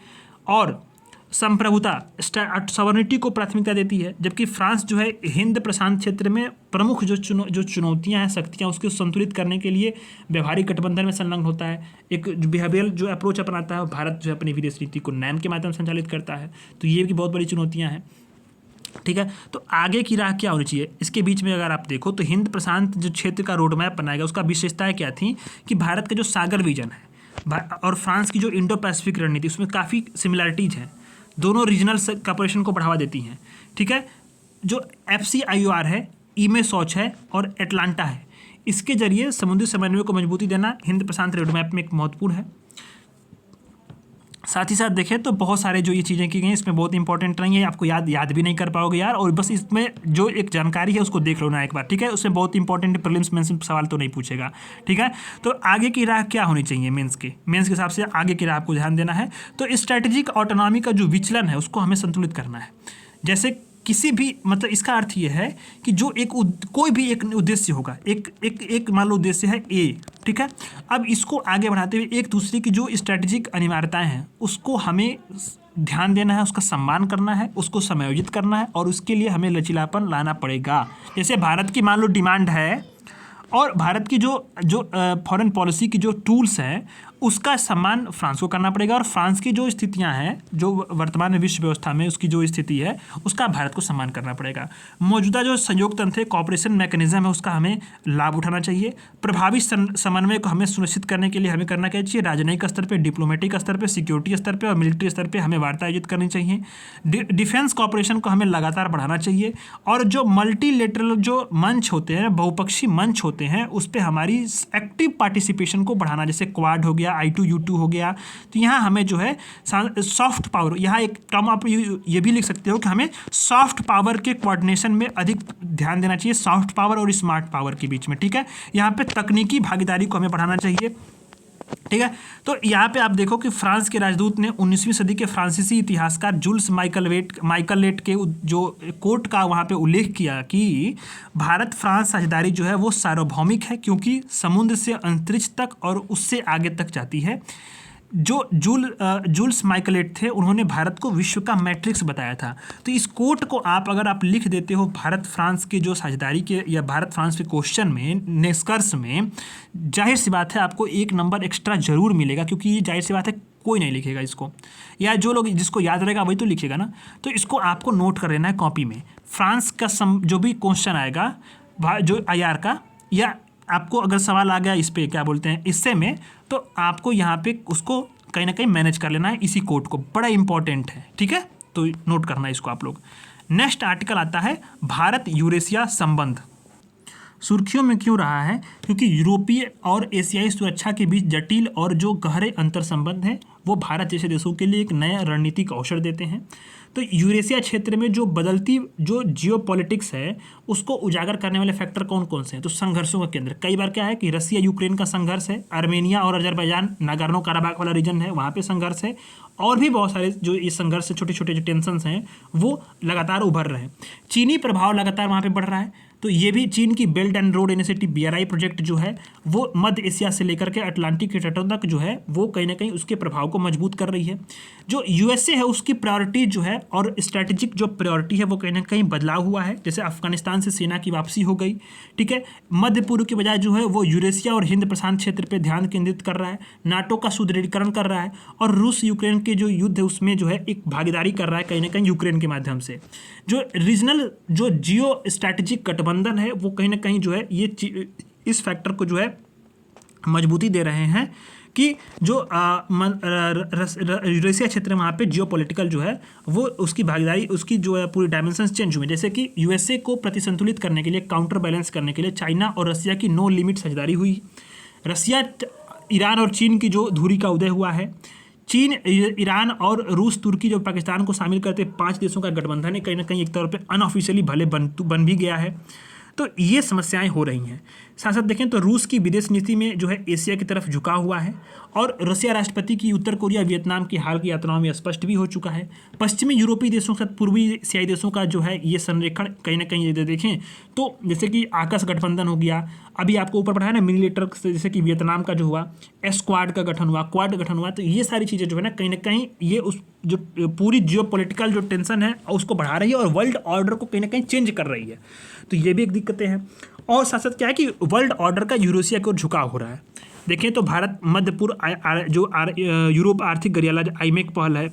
और संप्रभुता सॉवरेनिटी को प्राथमिकता देती है, जबकि फ्रांस जो है हिंद प्रशांत क्षेत्र में प्रमुख जो चुनौतियां हैं, शक्तियां, उसको संतुलित करने के लिए व्यवहारिक गठबंधन में संलग्न होता है। एक बिहेवियरल जो अप्रोच अपनाता है। भारत जो है अपनी विदेश नीति को नैम के माध्यम से संचालित करता है, तो ये भी बहुत बड़ी चुनौतियाँ हैं। ठीक है, तो आगे की राह क्या होनी चाहिए इसके बीच में अगर आप देखो तो हिंद प्रशांत जो क्षेत्र का रोड मैप बनाया गया उसका विशेषताएं क्या थी कि भारत का जो सागर विजन है और फ्रांस की जो इंडो पैसिफिक रणनीति उसमें काफ़ी सिमिलरिटीज़ हैं, दोनों रीजनल कॉपरेशन को बढ़ावा देती हैं। ठीक है, जो FCIOR है, EMESOC है और एटलांटा है, इसके जरिए समुद्री समन्वय को मजबूती देना हिंद प्रशांत रोड मैप में एक महत्वपूर्ण है। साथ ही साथ देखें तो बहुत सारे जो ये चीज़ें की गई हैं इसमें बहुत इंपॉर्टेंट नहीं है, आपको याद भी नहीं कर पाओगे यार, और बस इसमें जो एक जानकारी है उसको देख लो ना एक बार। ठीक है, उसमें बहुत इंपॉर्टेंट प्रीलिम्स मेंस सवाल तो नहीं पूछेगा। ठीक है, तो आगे की राह क्या होनी चाहिए मेंस के हिसाब से आगे की राह आपको ध्यान देना है। तो स्ट्रैटेजिक ऑटोनॉमी का जो विचलन है उसको हमें संतुलित करना है। जैसे किसी भी मतलब इसका अर्थ ये है कि जो कोई भी एक उद्देश्य होगा, एक मान लो उद्देश्य है A। ठीक है, अब इसको आगे बढ़ाते हुए एक दूसरे की जो स्ट्रैटेजिक अनिवार्यताएं हैं उसको हमें ध्यान देना है, उसका सम्मान करना है, उसको समायोजित करना है और उसके लिए हमें लचीलापन लाना पड़ेगा। जैसे भारत की मान लो डिमांड है और भारत की जो फॉरेन पॉलिसी की जो टूल्स हैं उसका सम्मान फ्रांस को करना पड़ेगा, और फ्रांस की जो स्थितियां हैं, जो वर्तमान विश्व व्यवस्था में उसकी जो स्थिति है उसका भारत को सम्मान करना पड़ेगा। मौजूदा जो संयोग तंत्र है, कॉपरेशन मैकेनिज्म है, उसका हमें लाभ उठाना चाहिए। प्रभावी समन्वय को हमें सुनिश्चित करने के लिए हमें करना क्या चाहिए, राजनयिक स्तर पर, डिप्लोमेटिक स्तर पर, सिक्योरिटी स्तर पर और मिलिट्री स्तर पर हमें वार्ता आयोजित करनी चाहिए। डिफेंस कॉपरेशन को हमें लगातार बढ़ाना चाहिए, और जो मल्टीलेटरल जो मंच होते हैं, बहुपक्षीय मंच होते हैं, उस पर हमारी एक्टिव पार्टिसिपेशन को बढ़ाना, जैसे क्वाड हो गया, I2U2 हो गया। तो यहाँ हमें जो है सॉफ्ट पावर, यहाँ एक टर्म आप ये भी लिख सकते हो कि हमें सॉफ्ट पावर के कोऑर्डिनेशन में अधिक ध्यान देना चाहिए, सॉफ्ट पावर और स्मार्ट पावर के बीच में। ठीक है, यहाँ पे तकनीकी भागीदारी को हमें बढ़ाना चाहिए। ठीक है, तो यहाँ पे आप देखो कि फ्रांस के राजदूत ने 19वीं सदी के फ्रांसीसी इतिहासकार जुल्स माइकलेट के जो कोट का वहाँ पे उल्लेख किया कि भारत फ्रांस साझेदारी जो है वो सार्वभौमिक है, क्योंकि समुद्र से अंतरिक्ष तक और उससे आगे तक जाती है। जो जुल्स माइकलेट थे उन्होंने भारत को विश्व का मैट्रिक्स बताया था। तो इस कोट को अगर आप लिख देते हो भारत फ्रांस के जो साझेदारी के या भारत फ्रांस के क्वेश्चन में, निष्कर्ष में, जाहिर सी बात है आपको 1 नंबर एक्स्ट्रा जरूर मिलेगा, क्योंकि जाहिर सी बात है कोई नहीं लिखेगा इसको, या जो लोग जिसको याद रहेगा वही तो लिखेगा ना। तो इसको आपको नोट कर लेना है कॉपी में। फ्रांस का जो भी क्वेश्चन आएगा जो IR का, या आपको अगर सवाल आ गया इस पे क्या बोलते हैं इससे में, तो आपको यहाँ पे उसको कहीं ना कहीं मैनेज कर लेना है इसी कोड को, बड़ा इंपॉर्टेंट है, ठीक है। तो नोट करना है इसको आप लोग। नेक्स्ट आर्टिकल आता है भारत यूरेशिया संबंध। सुर्खियों में क्यों रहा है? क्योंकि यूरोपीय और एशियाई सुरक्षा के बीच जटिल और जो गहरे अंतर संबंध हैं वो भारत जैसे देशों के लिए एक नया रणनीतिक अवसर देते हैं। तो यूरेशिया क्षेत्र में जो बदलती जो जियोपॉलिटिक्स है उसको उजागर करने वाले फैक्टर कौन कौन से हैं? तो संघर्षों का केंद्र कई बार क्या है कि रसिया यूक्रेन का संघर्ष है, आर्मेनिया और अजरबैजान नागोर्नो कराबाख वाला रीजन है वहाँ पे संघर्ष है, और भी बहुत सारे जो इस संघर्ष से छोटे छोटे जो टेंशन्स हैं वो लगातार उभर रहे हैं। चीनी प्रभाव लगातार वहाँ पे बढ़ रहा है, तो ये भी चीन की belt and road initiative BRI project जो है वो मध्य एशिया से लेकर के अटलांटिक के तटों तक जो है वो कहीं ना कहीं उसके प्रभाव को मजबूत कर रही है। जो USA है उसकी प्रायोरिटी जो है और स्ट्रैटेजिक जो प्रायोरिटी है वो कहीं ना कहीं बदलाव हुआ है, जैसे अफगानिस्तान से सेना की वापसी हो गई, ठीक है। मध्य पूर्व की बजाय जो है वो यूरेशिया और हिंद प्रशांत क्षेत्र पर ध्यान केंद्रित कर रहा है, नाटो का सुदृढ़ीकरण कर रहा है, और रूस यूक्रेन के जो युद्ध है उसमें जो है एक भागीदारी कर रहा है कहीं ना कहीं यूक्रेन के माध्यम से। जो रीजनल जो जियो स्ट्रैटेजिक गठबंधन है वो कहीं ना कहीं जो है ये इस फैक्टर को जो है मजबूती दे रहे हैं कि जो यूरेशिया क्षेत्र में वहाँ पे जियोपॉलिटिकल जो है वो उसकी भागीदारी उसकी जो है पूरी डायमेंशंस चेंज हुए। जैसे कि USA को प्रतिसंतुलित करने के लिए, काउंटर बैलेंस करने के लिए चाइना और रसिया की नो लिमिट साझेदारी हुई। रसिया, ईरान और चीन की जो धुरी का उदय हुआ है। चीन, ईरान और रूस, तुर्की जो पाकिस्तान को शामिल करते 5 देशों का गठबंधन है कहीं ना कहीं एक तौर पे अनऑफिशियली भले बन भी गया है। तो ये समस्याएं हो रही हैं। साथ साथ देखें तो रूस की विदेश नीति में जो है एशिया की तरफ झुका हुआ है, और रसिया राष्ट्रपति की उत्तर कोरिया, वियतनाम की हाल की यात्राओं में स्पष्ट भी हो चुका है। पश्चिमी यूरोपीय देशों के साथ पूर्वी एशियाई देशों का जो है ये संरेखण कहीं ना कहीं यदि देखें तो जैसे कि आकस गठबंधन हो गया, अभी आपको ऊपर पढ़ा है ना मिनीलेटर से, जैसे कि वियतनाम का जो हुआ, स्क्वाड का गठन हुआ, क्वाड गठन हुआ, तो ये सारी चीज़ें जो है ना कहीं ये उस जो पूरी जियोपॉलिटिकल जो टेंशन है उसको बढ़ा रही है और वर्ल्ड ऑर्डर को कहीं ना कहीं चेंज कर रही है। तो ये भी एक दिक्कतें हैं। और साथ साथ क्या है कि वर्ल्ड ऑर्डर का यूरेशिया की ओर झुकाव हो रहा है। देखें तो भारत मध्य पूर्व यूरोप आर्थिक गलियारा IMEC पहल है।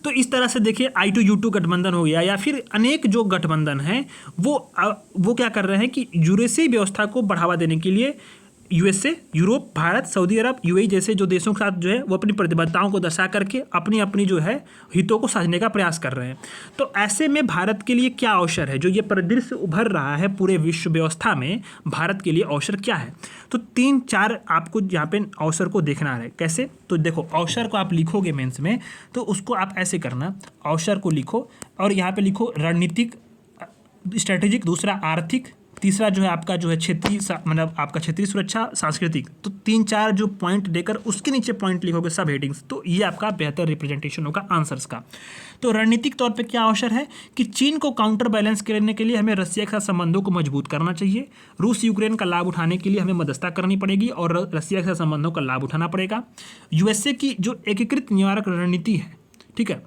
तो इस तरह से देखिए I2U2 गठबंधन हो गया, या फिर अनेक जो गठबंधन हैं वो क्या कर रहे हैं कि यूरेशियाई व्यवस्था को बढ़ावा देने के लिए USA, यूरोप, भारत, सऊदी अरब, UAE जैसे जो देशों के साथ जो है वो अपनी प्रतिबद्धताओं को दर्शा करके अपनी अपनी जो है हितों को साधने का प्रयास कर रहे हैं। तो ऐसे में भारत के लिए क्या अवसर है? जो ये परिदृश्य उभर रहा है पूरे विश्व व्यवस्था में, भारत के लिए अवसर क्या है? तो 3-4 आपको यहाँ पे अवसर को देखना है। कैसे? तो देखो, अवसर को आप लिखोगे मेंस में तो उसको आप ऐसे करना, अवसर को लिखो और यहाँ पे लिखो रणनीतिक, स्ट्रेटेजिक, दूसरा आर्थिक, तीसरा जो है आपका जो है क्षेत्रीय, मतलब आपका क्षेत्रीय सुरक्षा, सांस्कृतिक। तो 3-4 जो पॉइंट देकर उसके नीचे पॉइंट लिखोगे सब हेडिंग्स, तो ये आपका बेहतर रिप्रेजेंटेशन होगा आंसर्स का। तो रणनीतिक तौर पे क्या अवसर है कि चीन को काउंटर बैलेंस करने के लिए हमें रसिया के साथ संबंधों को मजबूत करना चाहिए। रूस यूक्रेन का लाभ उठाने के लिए हमें मध्यस्थता करनी पड़ेगी और रसिया के साथ संबंधों का लाभ उठाना पड़ेगा। USA की जो एकीकृत निवारक रणनीति है, ठीक है,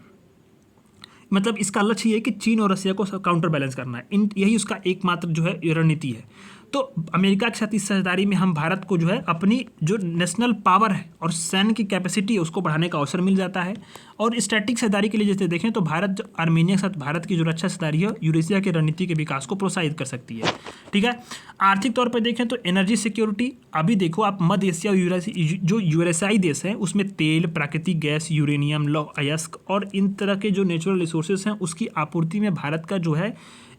मतलब इसका लक्ष्य ये है कि चीन और रसिया को काउंटर बैलेंस करना है, यही उसका एकमात्र जो है रणनीति है। तो अमेरिका के साथ इस साझेदारी में हम भारत को जो है अपनी जो नेशनल पावर है और सैन्य की कैपेसिटी है उसको बढ़ाने का अवसर मिल जाता है। और स्ट्रैटेजिक साझेदारी के लिए जैसे देखें तो भारत आर्मेनिया के साथ भारत की जो रक्षा साझेदारी है यूरेशिया की रणनीति के विकास को प्रोत्साहित कर सकती है, ठीक है। आर्थिक तौर पर देखें तो एनर्जी सिक्योरिटी, अभी देखो आप मध्य एशिया और जो यूरेशियाई देश हैं उसमें तेल, प्राकृतिक गैस, यूरेनियम, लौह अयस्क और इन तरह के जो नेचुरल रिसोर्सेज हैं उसकी आपूर्ति में भारत का जो है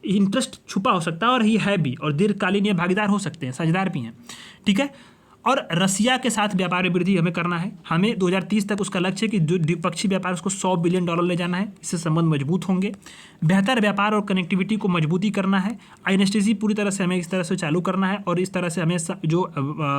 इंटरेस्ट छुपा हो सकता है, और ये है भी, और दीर्घकालीन ये भागीदार हो सकते हैं, साझेदार भी हैं, ठीक है। और रसिया के साथ व्यापार में वृद्धि हमें करना है। हमें 2030 तक उसका लक्ष्य है कि जो द्विपक्षीय व्यापार उसको $100 बिलियन ले जाना है, इससे संबंध मजबूत होंगे। बेहतर व्यापार और कनेक्टिविटी को मजबूती करना है। INSTC पूरी तरह से हमें इस तरह से चालू करना है, और इस तरह से हमें जो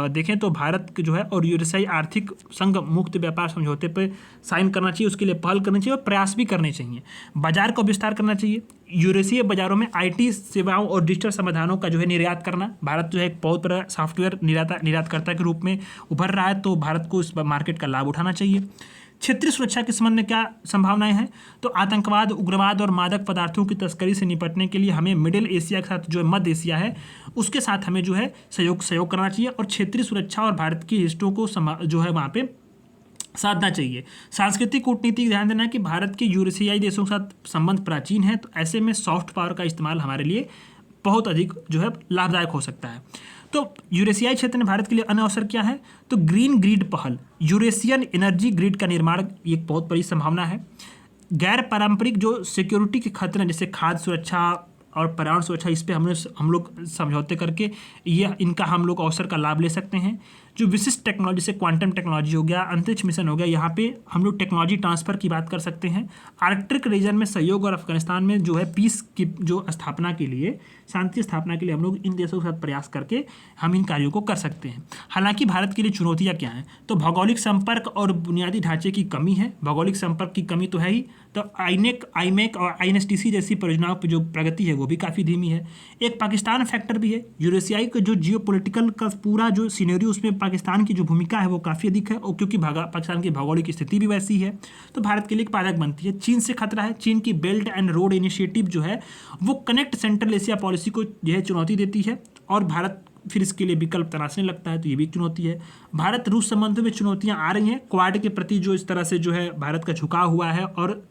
देखें तो भारत जो है और यूरेशियाई आर्थिक संघ मुक्त व्यापार समझौते पर साइन करना चाहिए, उसके लिए पहल करनी चाहिए और प्रयास भी करने चाहिए। बाजार का विस्तार करना चाहिए। यूरेशियाई बाजारों में IT सेवाओं और डिजिटल समाधानों का जो है निर्यात करना। भारत जो है एक बहुत बड़ा सॉफ्टवेयर निर्यातकर्ता के रूप में उभर रहा है, तो भारत को इस मार्केट का लाभ उठाना चाहिए। क्षेत्रीय सुरक्षा के संबंध में क्या संभावनाएं हैं? तो आतंकवाद, उग्रवाद और मादक पदार्थों की तस्करी से निपटने के लिए हमें मिडिल एशिया के साथ जो मध्य एशिया है उसके साथ हमें जो है सहयोग करना चाहिए, और क्षेत्रीय सुरक्षा और भारत की हिस्टों को जो है वहाँ पे साधना चाहिए। सांस्कृतिक कूटनीति ध्यान देना है कि भारत के यूरेशियाई देशों के साथ संबंध प्राचीन है, तो ऐसे में सॉफ्ट पावर का इस्तेमाल हमारे लिए बहुत अधिक जो है लाभदायक हो सकता है। तो यूरेशियाई क्षेत्र में भारत के लिए अन्य अवसर क्या है, तो ग्रीन ग्रिड पहल, यूरेशियन एनर्जी ग्रिड का निर्माण एक बहुत बड़ी संभावना है। गैर पारंपरिक जो सिक्योरिटी के खतरे जैसे खाद्य सुरक्षा और पर्यावरण सुरक्षा, इस पे हम लोग समझौते करके ये इनका हम लोग अवसर का लाभ ले सकते हैं। जो विशिष्ट टेक्नोलॉजी से क्वांटम टेक्नोलॉजी हो गया, अंतरिक्ष मिशन हो गया, यहाँ पे हम लोग टेक्नोलॉजी ट्रांसफ़र की बात कर सकते हैं। आर्कटिक रीजन में सहयोग और अफगानिस्तान में जो है पीस की जो स्थापना के लिए, शांति स्थापना के लिए हम लोग इन देशों के साथ प्रयास करके हम इन कार्यों को कर सकते हैं। हालांकि भारत के लिए चुनौतियाँ क्या हैं, तो भौगोलिक संपर्क और बुनियादी ढांचे की कमी है। भौगोलिक संपर्क की कमी तो है ही, तो आईमेक और आईएनएसटीसी जैसी परियोजनाओं पर जो प्रगति है वो भी काफ़ी धीमी है। एक पाकिस्तान फैक्टर भी है, यूरेशियाई का जो जियोपॉलिटिकल का पूरा जो सिनेरियो, उसमें पाकिस्तान की जो भूमिका है वो काफ़ी अधिक है, और क्योंकि पाकिस्तान की भौगोलिक स्थिति भी वैसी है, तो भारत के लिए एक बाधक बनती है। चीन से खतरा है, चीन की बेल्ट एंड रोड इनिशिएटिव जो है वो कनेक्ट सेंट्रल एशिया पॉलिसी को जो है चुनौती देती है, और भारत फिर इसके लिए विकल्प तलाशने लगता है, तो ये भी एक चुनौती है। भारत रूस संबंधों में चुनौतियां आ रही हैं, क्वाड के प्रति जो इस तरह से जो है भारत का झुकाव हुआ है, और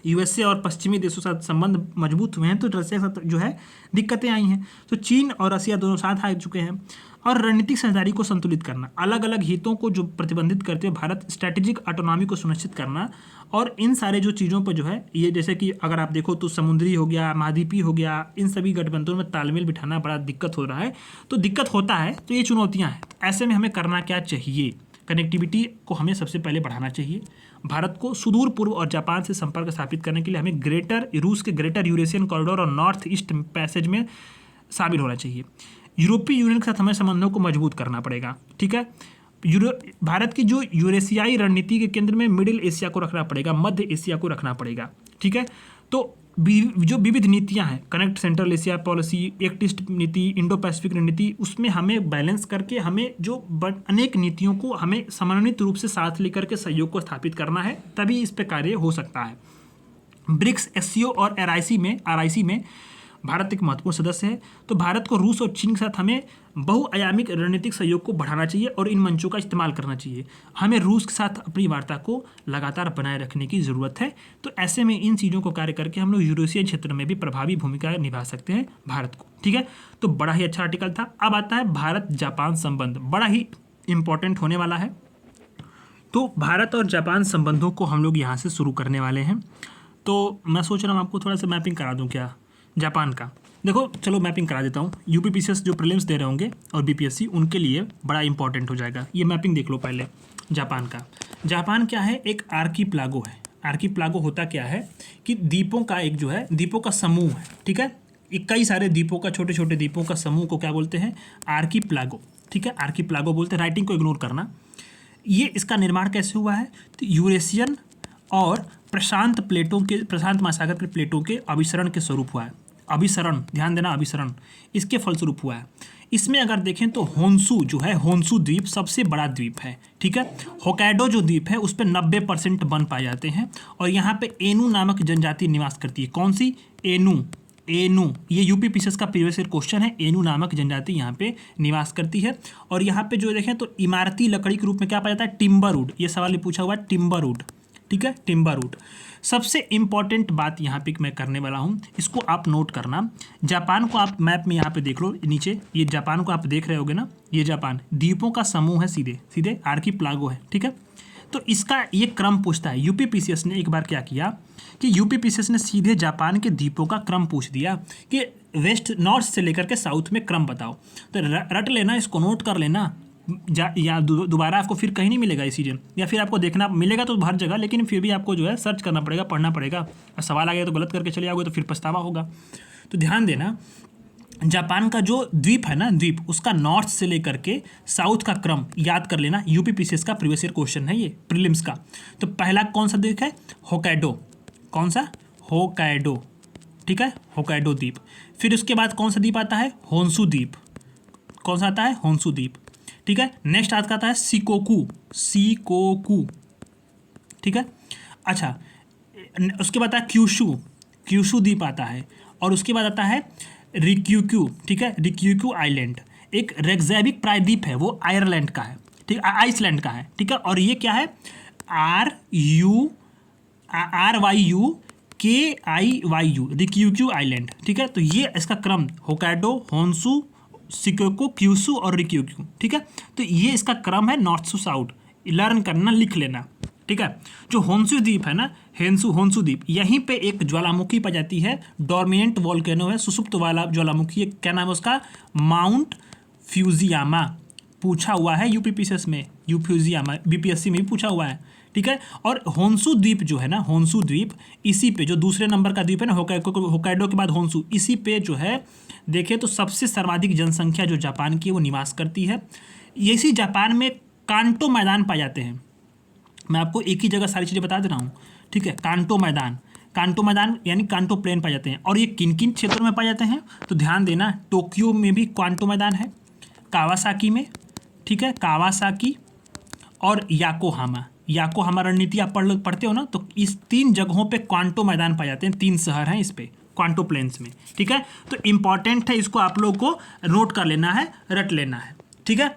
यूएसए और पश्चिमी देशों के साथ संबंध मजबूत हुए हैं, तो रशिया के साथ जो है दिक्कतें आई हैं। तो चीन और रशिया दोनों साथ आ चुके हैं। और रणनीतिक साझेदारी को संतुलित करना, अलग अलग हितों को जो प्रतिबंधित करते हुए भारत स्ट्रैटेजिक ऑटोनॉमी को सुनिश्चित करना, और इन सारे जो चीज़ों पर जो है ये, जैसे कि अगर आप देखो तो समुद्री हो गया, महाद्वीपीय हो गया, इन सभी गठबंधनों में तालमेल बिठाना बड़ा दिक्कत हो रहा है, तो दिक्कत होता है, तो ये चुनौतियाँ हैं। ऐसे में हमें करना क्या चाहिए, कनेक्टिविटी को हमें सबसे पहले बढ़ाना चाहिए। भारत को सुदूर पूर्व और जापान से संपर्क स्थापित करने के लिए हमें रूस के ग्रेटर यूरेशियन कॉरिडोर और नॉर्थ ईस्ट पैसेज में शामिल होना चाहिए। यूरोपीय यूनियन के साथ हमें संबंधों को मजबूत करना पड़ेगा, ठीक है। भारत की जो यूरेशियाई रणनीति के केंद्र में मिडिल एशिया को रखना पड़ेगा, मध्य एशिया को रखना पड़ेगा, ठीक है। तो जो विविध नीतियां हैं, connect central Asia policy, act east नीति, इंडो पैसिफिक रणनीति, उसमें हमें बैलेंस करके हमें जो अनेक नीतियों को हमें समन्वित रूप से साथ लेकर के सहयोग को स्थापित करना है, तभी इस पर कार्य हो सकता है। ब्रिक्स, एससीओ और आरआईसी में भारत एक महत्वपूर्ण सदस्य है, तो भारत को रूस और चीन के साथ हमें बहुआयामिक रणनीतिक सहयोग को बढ़ाना चाहिए और इन मंचों का इस्तेमाल करना चाहिए। हमें रूस के साथ अपनी वार्ता को लगातार बनाए रखने की ज़रूरत है। तो ऐसे में इन चीज़ों को कार्य करके हम लोग यूरेशियन क्षेत्र में भी प्रभावी भूमिका निभा सकते हैं भारत को, ठीक है। तो बड़ा ही अच्छा आर्टिकल था। अब आता है भारत जापान संबंध, बड़ा ही इंपॉर्टेंट होने वाला है। तो भारत और जापान संबंधों को हम लोग यहाँ से शुरू करने वाले हैं। तो मैं सोच रहा हूँ आपको थोड़ा सा मैपिंग करा दूँ क्या जापान का। देखो चलो मैपिंग करा देता हूँ। यूपीपीसीएस जो प्रीलिम्स दे रहे होंगे और बीपीएससी, उनके लिए बड़ा इंपॉर्टेंट हो जाएगा। ये मैपिंग देख लो पहले जापान का। जापान क्या है, एक आर्कीप्लागो है। आर्कीप्लागो होता क्या है कि द्वीपों का एक जो है, द्वीपों का समूह है, ठीक है। कई सारे द्वीपों का, छोटे छोटे द्वीपों का समूह को क्या बोलते हैं, आर्कीप्लागो, ठीक है। आर्कीप्लागो बोलते हैं, राइटिंग को इग्नोर करना। ये इसका निर्माण कैसे हुआ है, तो यूरेशियन और प्रशांत महासागर के प्लेटों के अभिसरण के स्वरूप हुआ है। अभिसरण, ध्यान देना, अभिसरण इसके फलस्वरूप हुआ है। इसमें अगर देखें तो होन्शु जो है, होन्शु द्वीप सबसे बड़ा द्वीप है, ठीक है। होक्काइडो जो द्वीप है उस पर 90% वन पाए जाते हैं, और यहाँ पे एनु नामक जनजाति निवास करती है। कौन सी, एनु। ये यूपीपीसीएस का प्रीवियस ईयर क्वेश्चन है। एनु नामक जनजाति यहाँ पे निवास करती है। और यहाँ पे जो देखें तो इमारती लकड़ी के रूप में क्या पाया जाता है, टिम्बरवुड। ये सवाल भी पूछा हुआ है, टिम्बरवुड, ठीक है, टिम्बरवुड। सबसे इंपॉर्टेंट बात यहाँ पे मैं करने वाला हूँ, इसको आप नोट करना। जापान को आप मैप में यहाँ पे देख लो नीचे, ये जापान को आप देख रहे होगे ना, ये जापान द्वीपों का समूह है, सीधे सीधे आर्कीप्लागो है, ठीक है। तो इसका ये क्रम पूछता है। यूपीपीसीएस ने एक बार क्या किया कि यूपीपीसीएस ने सीधे जापान के द्वीपों का क्रम पूछ दिया कि वेस्ट, नॉर्थ से लेकर के साउथ में क्रम बताओ। तो रट लेना, इसको नोट कर लेना, या दोबारा आपको फिर कहीं नहीं मिलेगा ये चीज़ें, या फिर आपको देखना मिलेगा तो हर जगह, लेकिन फिर भी आपको जो है सर्च करना पड़ेगा, पढ़ना पड़ेगा। और सवाल आ गया तो गलत करके चले जाओगे तो फिर पछतावा होगा। तो ध्यान देना, जापान का जो द्वीप है ना, द्वीप, उसका नॉर्थ से लेकर के साउथ का क्रम याद कर लेना। यूपीपीसीएस का प्रीवियस ईयर क्वेश्चन है ये, प्रीलिम्स का। तो पहला कौन सा द्वीप है, होक्काइडो। कौन सा, होक्काइडो, ठीक है, होक्काइडो द्वीप। फिर उसके बाद कौन सा द्वीप आता है, होन्शु द्वीप। कौन सा आता है, होन्शु द्वीप, ठीक है। नेक्स्ट आता है शिकोकू, ठीक है। अच्छा, उसके बाद आता है क्यूशू द्वीप आता है, और उसके बाद आता है रिक्यूक्यू, ठीक है, रिक्यूक्यू आइलैंड। एक रेक्सैविक प्रायद्वीप है, वो आयरलैंड का है, ठीक, आइसलैंड का है, ठीक है। और ये क्या है, RUKIYU, रिक्यूक्यू आइलैंड, ठीक है। तो ये इसका क्रम होकाइडो, होन्शु, शिकोकू, क्यूशू और रिक्यूक्यू, ठीक है। तो ये इसका क्रम है नॉर्थ टू साउथ, लर्न करना, लिख लेना, ठीक है। जो होन्शु द्वीप है ना, होन्शु द्वीप, यहीं पे एक ज्वालामुखी पाई जाती है, डोर्मिनेंट वोल्केनो है, सुसुप्त वाला ज्वालामुखी, क्या नाम है उसका, माउंट फ्यूजियामा। पूछा हुआ है यूपीपीसीएस में, यूफ्यूजियामा बीपीएससी में भी पूछा हुआ है, ठीक है। और होन्शु द्वीप जो है ना, होन्शु द्वीप, इसी पे जो दूसरे नंबर का द्वीप है ना, होकाइडो के बाद होन्शु, इसी पे जो है देखें तो सबसे सर्वाधिक जनसंख्या जो जापान की है वो निवास करती है। इसी जापान में कांटो मैदान पाए जाते हैं। मैं आपको एक ही जगह सारी चीज़ें बता दे रहा हूँ, ठीक है। कांटो मैदान यानी कांटो प्लेन पाए जाते हैं। और ये किन किन क्षेत्रों में पाए जाते हैं तो ध्यान देना, टोक्यो में भी कांटो मैदान है, कावासाकी में, ठीक है, कावासाकी और याकोहामा रणनीति आप पढ़ते हो ना, तो इस 3 जगहों पे क्वांटो मैदान पाए जाते हैं, 3 शहर हैं इस पे क्वांटो प्लेन्स में, ठीक है। तो इंपॉर्टेंट है, इसको आप लोग को नोट कर लेना है, रट लेना है, ठीक है।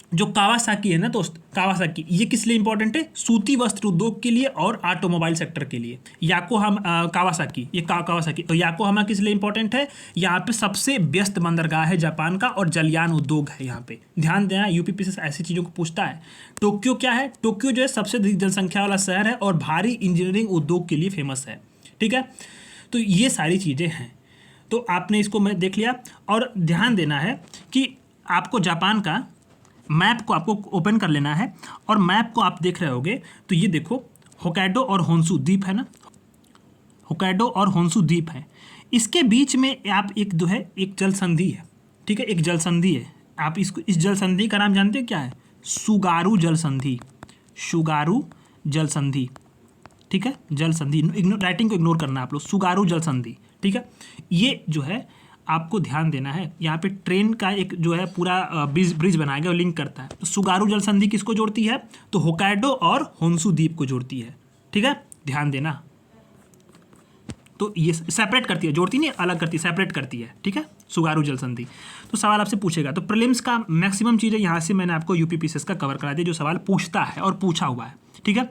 जो कावासाकी है ना दोस्त, कावासाकी ये किस लिए इंपॉर्टेंट है, सूती वस्त्र उद्योग के लिए और ऑटोमोबाइल सेक्टर के लिए। कावासाकी, ये कावासाकी। तो याकोहामा किस लिए इंपॉर्टेंट है, यहाँ पे सबसे व्यस्त बंदरगाह है जापान का और जलयान उद्योग है यहाँ पे, ध्यान देना, यूपीपीसीएस ऐसी चीज़ों को पूछता है। टोक्यो क्या है, टोक्यो जो है सबसे अधिक जनसंख्या वाला शहर है और भारी इंजीनियरिंग उद्योग के लिए फेमस है, ठीक है। तो ये सारी चीज़ें हैं, तो आपने इसको मैं देख लिया। और ध्यान देना है कि आपको जापान का मैप को आपको ओपन कर लेना है, और मैप को आप देख रहे होगे तो ये देखो, होकाइडो और होन्शु द्वीप है ना, होकाइडो और होन्शु द्वीप है, इसके बीच में आप एक जो है एक जल संधि है, ठीक है, एक जल संधि है। आप इसको, इस जल संधि का नाम जानते हैं क्या है, सुगारू जल संधि, सुगारू जल संधि, ठीक है, जल संधि, राइटिंग को इग्नोर करना आप लोग, सुगारू जल संधि, ठीक है। ये जो है आपको ध्यान देना है, यहाँ पे ट्रेन का एक जो है पूरा ब्रिज बनाया गया, लिंक करता है। तो सुगारू जल संधि किसको जोड़ती है, तो होकाइडो और होन्शु द्वीप को जोड़ती है, ठीक है, ध्यान देना। तो ये सेपरेट करती है, जोड़ती नहीं, अलग करती है, सेपरेट करती है, ठीक है, सुगारू जल संधि। तो सवाल आपसे पूछेगा, तो प्रीलिम्स का मैक्सिमम चीज़ें यहाँ से मैंने आपको यूपीपीसीएस का कवर करा दिया, जो सवाल पूछता है और पूछा हुआ है, ठीक है।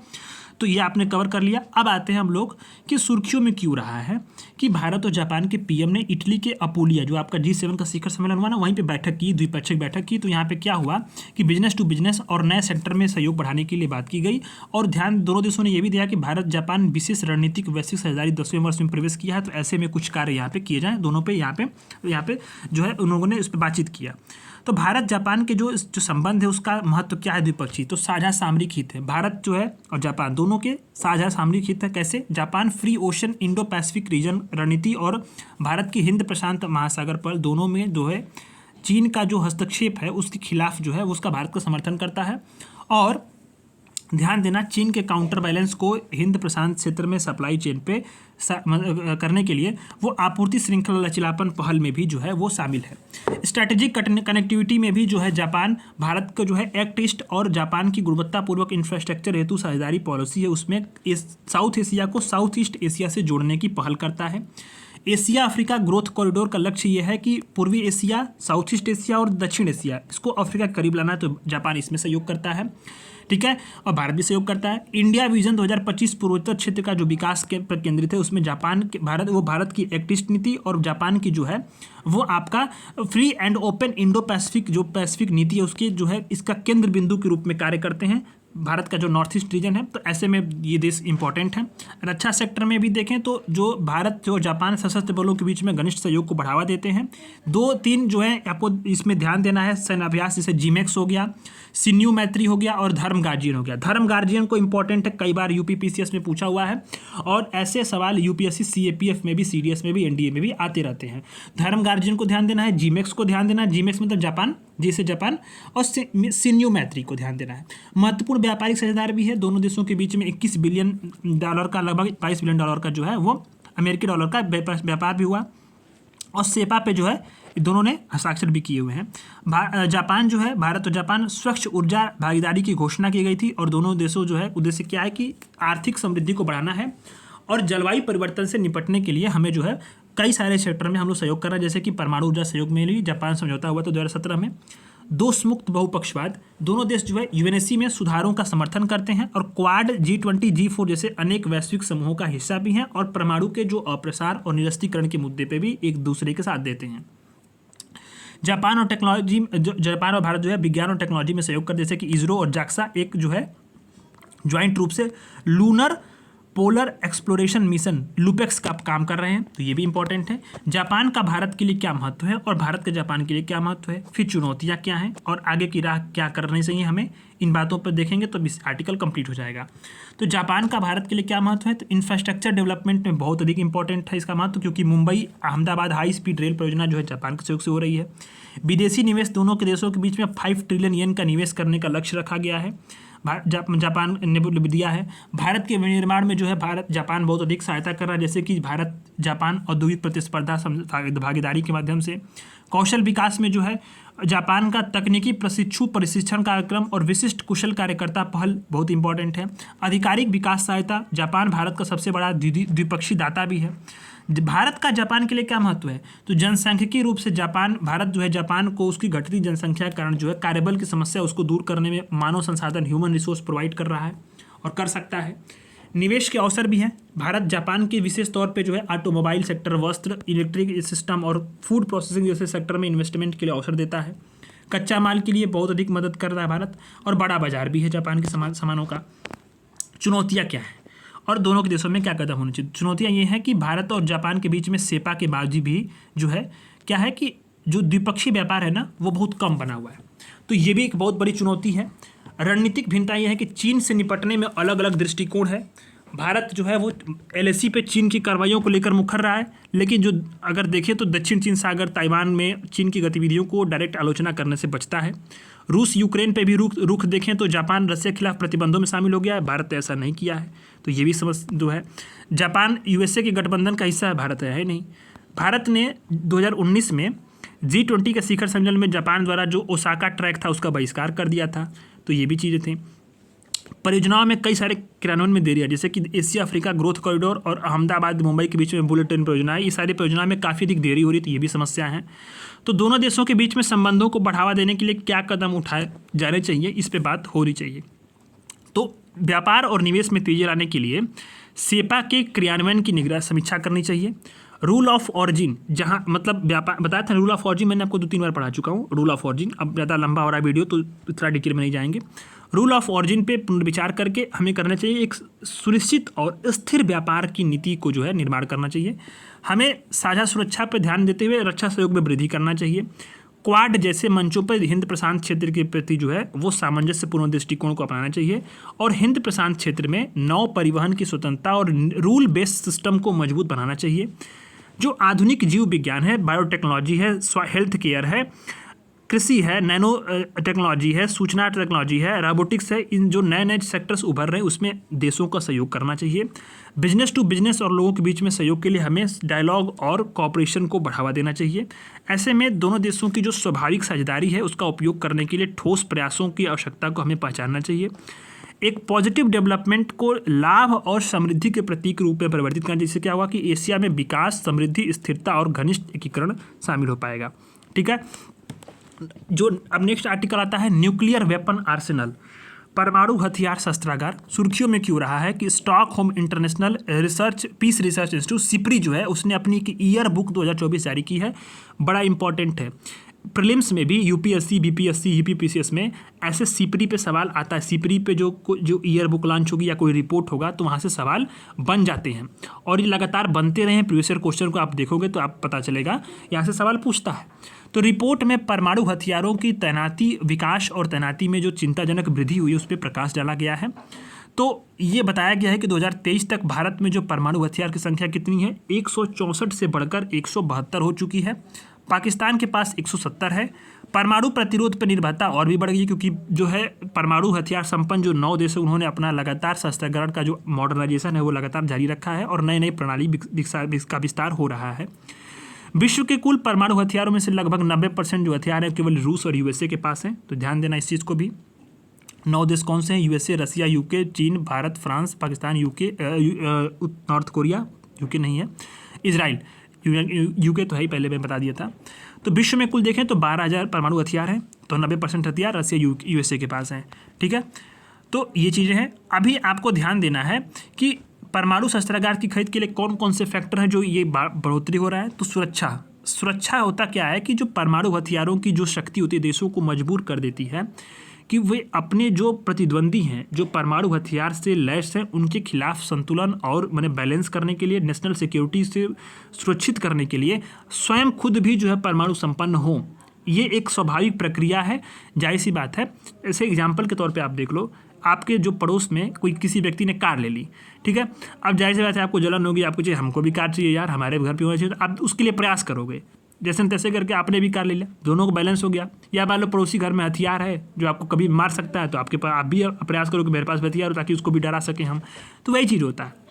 तो ये आपने कवर कर लिया। अब आते हैं हम लोग कि सुर्खियों में क्यों रहा है कि भारत और जापान के पीएम ने इटली के अपूलिया, जो आपका G7 का शिखर सम्मेलन हुआ ना, वहीं पे बैठक की, द्विपक्षीय बैठक की। तो यहाँ पे क्या हुआ कि बिजनेस टू बिजनेस और नए सेक्टर में सहयोग बढ़ाने के लिए बात की गई। और ध्यान दोनों देशों ने यह भी दिया कि भारत जापान विशेष रणनीतिक वैश्विक साझेदारी 10वें वर्ष में प्रवेश किया है, तो ऐसे में कुछ कार्य यहाँ पे किए जाएँ दोनों पे, यहाँ पे जो है उन लोगों ने उस पर बातचीत किया। तो भारत जापान के जो संबंध है उसका महत्व क्या है द्विपक्षीय, तो साझा सामरिक हित है, भारत जो है और जापान दोनों के साझा सामरिक हित है। कैसे, Japan free ocean Indo Pacific region रणनीति और भारत की हिंद प्रशांत महासागर पर दोनों में जो है चीन का जो हस्तक्षेप है उसके खिलाफ जो है उसका भारत का समर्थन करता है। और ध्यान देना, चीन के काउंटर बैलेंस को हिंद प्रशांत क्षेत्र में सप्लाई चेन पे करने के लिए वो आपूर्ति श्रृंखला लचीलापन पहल में भी जो है वो शामिल है। स्ट्रैटेजिक कनेक्टिविटी में भी जो है जापान भारत को जो है एक्ट ईस्ट और जापान की गुणवत्तापूर्वक इंफ्रास्ट्रक्चर हेतु साझेदारी पॉलिसी है, उसमें साउथ एशिया को साउथ ईस्ट एशिया से जोड़ने की पहल करता है। एशिया अफ्रीका ग्रोथ कॉरिडोर का लक्ष्य ये है कि पूर्वी एशिया, साउथ ईस्ट एशिया और दक्षिण एशिया इसको अफ्रीका के करीब लाना है, तो जापान इसमें सहयोग करता है, ठीक है, और भारत भी सहयोग करता है। इंडिया विजन 2025 पूर्वोत्तर क्षेत्र का जो विकास के पर केंद्रित है, उसमें भारत की एक्ट ईस्ट नीति और जापान की जो है वो आपका free and open Indo Pacific जो पैसिफिक नीति है उसके जो है इसका केंद्र बिंदु के रूप में कार्य करते हैं। भारत का जो नॉर्थ ईस्ट रीजन है, तो ऐसे में ये देश इंपॉर्टेंट है। रक्षा सेक्टर में भी देखें तो जो भारत जो जापान सशस्त्र बलों के बीच में घनिष्ठ सहयोग को बढ़ावा देते हैं। 2-3 जो है आपको इसमें ध्यान देना है, सैन्य अभ्यास जैसे जीमेक्स हो गया, सिन्यू मैत्री हो गया और धर्म गार्जियन हो गया। धर्म गार्जियन को इंपॉर्टेंट है, कई बार यूपीपीसीएस में पूछा हुआ है और ऐसे सवाल यूपीएससी सीएपीएफ में भी, सीडीएस में भी, एनडीए में भी आते रहते हैं। धर्म गार्जियन को ध्यान देना है, जीमेक्स को ध्यान देना है, जीमेक्स मतलब जापान, जैसे जापान, और सिन्यू मैत्री को ध्यान देना है। महत्वपूर्ण व्यापारिक साझेदार भी है, दोनों देशों के बीच में $21 बिलियन का, लगभग $22 बिलियन का जो है वो अमेरिकी डॉलर का व्यापार भी हुआ। और सेपा पे जो है दोनों ने हस्ताक्षर भी किए हुए हैं। जापान जो है, भारत और जापान स्वच्छ ऊर्जा भागीदारी की घोषणा की गई थी और दोनों देशों जो है उद्देश्य क्या है कि आर्थिक समृद्धि को बढ़ाना है और जलवायु परिवर्तन से निपटने के लिए हमें जो है कई सारे सेक्टर में हम लोग सहयोग कर रहे हैं, जैसे कि परमाणु ऊर्जा सहयोग में भी जापान समझौता हुआ था 2017 में। दोष मुक्त बहुपक्षवाद, दोनों देश जो है यूएनएससी में सुधारों का समर्थन करते हैं और क्वाड, G20, G4 जैसे अनेक वैश्विक समूहों का हिस्सा भी हैं और परमाणु के जो अप्रसार और निरस्त्रीकरण के मुद्दे पे भी एक दूसरे के साथ देते हैं। जापान और भारत जो है विज्ञान और टेक्नोलॉजी में सहयोग कर, जैसे कि इसरो और जाक्सा एक जो है ज्वाइंट रूप से lunar polar exploration mission LUPEX का काम कर रहे हैं, तो ये भी इंपॉर्टेंट है। जापान का भारत के लिए क्या महत्व है और भारत के जापान के लिए क्या महत्व है, फिर चुनौतियां क्या हैं और आगे की राह क्या करनी चाहिए हमें, इन बातों पर देखेंगे तो आर्टिकल कंप्लीट हो जाएगा। तो जापान का भारत के लिए क्या महत्व है, तो इंफ्रास्ट्रक्चर डेवलपमेंट में बहुत अधिक इंपॉर्टेंट है इसका महत्व, क्योंकि Mumbai Ahmedabad high speed rail परियोजना जो है जापान के सहयोग से हो रही है। विदेशी निवेश, दोनों के देशों के बीच में 5 ट्रिलियन येन का निवेश करने का लक्ष्य रखा गया है, जापान ने दिया है। भारत के विनिर्माण में जो है जापान बहुत अधिक सहायता कर रहा है, जैसे कि भारत जापान औद्योगिक प्रतिस्पर्धा भागीदारी के माध्यम से। कौशल विकास में जो है जापान का तकनीकी प्रशिक्षण कार्यक्रम और विशिष्ट कुशल कार्यकर्ता पहल बहुत इंपॉर्टेंट है। आधिकारिक विकास सहायता, जापान भारत का सबसे बड़ा द्विपक्षीय दाता भी है। भारत का जापान के लिए क्या महत्व है, तो जनसांख्यिकीय रूप से भारत जो है जापान को उसकी घटती जनसंख्या के कारण जो है कार्यबल की समस्या उसको दूर करने में मानव संसाधन ह्यूमन रिसोर्स प्रोवाइड कर रहा है और कर सकता है। निवेश के अवसर भी हैं, भारत जापान के विशेष तौर पे जो है ऑटोमोबाइल सेक्टर, वस्त्र, इलेक्ट्रिक सिस्टम और फूड प्रोसेसिंग जैसे सेक्टर में इन्वेस्टमेंट के लिए अवसर देता है। कच्चा माल के लिए बहुत अधिक मदद कर रहा है भारत और बड़ा बाजार भी है जापान के सामानों का। चुनौतियाँ क्या हैं और दोनों के देशों में क्या कदम होने चाहिए। चुनौतियाँ ये हैं कि भारत और जापान के बीच में सेपा के बावजूद भी जो है क्या है कि जो द्विपक्षीय व्यापार है ना वो बहुत कम बना हुआ है, तो ये भी एक बहुत बड़ी चुनौती है। रणनीतिक भिन्नता ये है कि चीन से निपटने में अलग अलग दृष्टिकोण है। भारत जो है वो LAC पे चीन की कार्रवाइयों को लेकर मुखर रहा है, लेकिन जो अगर देखें तो दक्षिण चीन सागर, ताइवान में चीन की गतिविधियों को डायरेक्ट आलोचना करने से बचता है। रूस यूक्रेन पे भी रुख देखें तो जापान रसिया के खिलाफ प्रतिबंधों में शामिल हो गया है, भारत ने ऐसा नहीं किया है, तो ये भी समझ जो है। जापान USA के गठबंधन का हिस्सा है, भारत है नहीं। भारत ने 2019 में G20 के शिखर सम्मेलन में जापान द्वारा जो ओसाका ट्रैक था उसका बहिष्कार कर दिया था, तो ये भी चीज़ें थी। परियोजनाओं में कई सारे क्रियान्वयन में देरी है, जैसे कि एशिया अफ्रीका ग्रोथ कॉरिडोर और अहमदाबाद मुंबई के बीच में बुलेट ट्रेन परियोजना है, ये सारी परियोजना में काफ़ी अधिक देरी हो रही थी, ये भी समस्या है। तो दोनों देशों के बीच में संबंधों को बढ़ावा देने के लिए क्या कदम उठाए जाने चाहिए, इस पर बात हो रही चाहिए। तो व्यापार और निवेश में तेजी लाने के लिए सेपा के क्रियान्वयन की समीक्षा करनी चाहिए। रूल ऑफ ऑरिजिन, जहाँ मतलब व्यापार बताया था, रूल ऑफ ऑरिजिन मैंने आपको 2-3 बार पढ़ा चुका हूँ। रूल ऑफ ऑरिजिन अब ज़्यादा लंबा हो रहा है वीडियो, तो इतना डिटेल में नहीं जाएंगे। रूल ऑफ ऑरिजिन पे पुनर्विचार करके हमें करना चाहिए एक सुनिश्चित और स्थिर व्यापार की नीति को जो है निर्माण करना चाहिए। हमें साझा सुरक्षा पर ध्यान देते हुए रक्षा सहयोग में वृद्धि करना चाहिए। क्वाड जैसे मंचों पर हिंद प्रशांत क्षेत्र के प्रति जो है वो सामंजस्यपूर्ण दृष्टिकोण को अपनाना चाहिए और हिंद प्रशांत क्षेत्र में नौ परिवहन की स्वतंत्रता और रूल बेस्ड सिस्टम को मजबूत बनाना चाहिए। जो आधुनिक जीव विज्ञान है, बायोटेक्नोलॉजी है, हेल्थ केयर है, कृषि है, नैनो टेक्नोलॉजी है, सूचना टेक्नोलॉजी है, रोबोटिक्स है, इन जो नए नए सेक्टर्स उभर रहे हैं उसमें देशों का सहयोग करना चाहिए। बिजनेस टू बिजनेस और लोगों के बीच में सहयोग के लिए हमें डायलॉग और कॉपरेशन को बढ़ावा देना चाहिए। ऐसे में दोनों देशों की जो स्वाभाविक साझेदारी है उसका उपयोग करने के लिए ठोस प्रयासों की आवश्यकता को हमें पहचानना चाहिए। एक पॉजिटिव डेवलपमेंट को लाभ और समृद्धि के प्रतीक रूप में परिवर्तित करना, जिससे क्या होगा कि एशिया में विकास, समृद्धि, स्थिरता और घनिष्ठ एकीकरण शामिल हो पाएगा। ठीक है, जो अब नेक्स्ट आर्टिकल आता है न्यूक्लियर वेपन आर्सेनल, परमाणु हथियार शस्त्रागार। सुर्खियों में क्यों रहा है कि Stockholm International Peace Research Institute SIPRI जो है उसने अपनी ईयर बुक 2024 जारी की है, बड़ा इंपॉर्टेंट है। प्रीलिम्स में भी UPSC, BPSC, UPPCS में ऐसे सिप्री पे सवाल आता है। सिप्री पे जो ईयर बुक लॉन्च होगी या कोई रिपोर्ट होगा तो वहाँ से सवाल बन जाते हैं और ये लगातार बनते रहे हैं। प्रीवियस ईयर क्वेश्चन को आप देखोगे तो आप पता चलेगा यहाँ से सवाल पूछता है। तो रिपोर्ट में परमाणु हथियारों की तैनाती, विकास और तैनाती में जो चिंताजनक वृद्धि हुई उस पर प्रकाश डाला गया है। तो ये बताया गया है कि 2023 तक भारत में जो परमाणु हथियार की संख्या कितनी है, 164 से बढ़कर 172 हो चुकी है। पाकिस्तान के पास 170 है। परमाणु प्रतिरोध पर निर्भरता और भी बढ़ गई, क्योंकि जो है परमाणु हथियार संपन्न जो 9 देश हैं उन्होंने अपना लगातार शस्त्रागार का जो मॉडर्नाइजेशन है वो लगातार जारी रखा है और नई नई प्रणाली का विस्तार हो रहा है। विश्व के कुल परमाणु हथियारों में से लगभग 90% जो हथियार है केवल रूस और USA के पास हैं, तो ध्यान देना इस चीज़ को भी। 9 देश कौन से हैं? USA, रसिया, UK, चीन, Bharat, France, Pakistan, UK, north Korea, UK नहीं है, इजराइल, UK तो है ही, पहले मैं बता दिया था। तो विश्व में कुल देखें तो 12,000 परमाणु हथियार हैं। तो 90% हथियार रसिया यूएसए के पास हैं। ठीक है, तो ये चीज़ें हैं। अभी आपको ध्यान देना है कि परमाणु शस्त्रागार की खरीद के लिए कौन कौन से फैक्टर हैं जो ये बढ़ोतरी हो रहा है। तो सुरक्षा होता क्या है कि जो परमाणु हथियारों की जो शक्ति होती है देशों को मजबूर कर देती है कि वे अपने जो प्रतिद्वंदी हैं जो परमाणु हथियार से लैस हैं उनके खिलाफ संतुलन और मैंने बैलेंस करने के लिए, नेशनल सिक्योरिटी से सुरक्षित करने के लिए स्वयं खुद भी जो है परमाणु संपन्न हो। ये एक स्वाभाविक प्रक्रिया है, जाहिर सी बात है। ऐसे एग्जाम्पल के तौर पे आप देख लो, आपके जो पड़ोस में कोई किसी व्यक्ति ने कार ले ली, ठीक है, अब जाहिर सी बात है आपको जलन होगी, आपको चाहिए हमको भी कार चाहिए यार, हमारे घर पे होना चाहिए, तो आप उसके लिए प्रयास करोगे। जैसे न तैसे करके आपने भी कार ले लिया, दोनों को बैलेंस हो गया। या मान लो पड़ोसी घर में हथियार है जो आपको कभी मार सकता है, तो आपके पास आप भी प्रयास करो कि मेरे पास हथियार हो ताकि उसको भी डरा सकें हम। तो वही चीज़ होता है।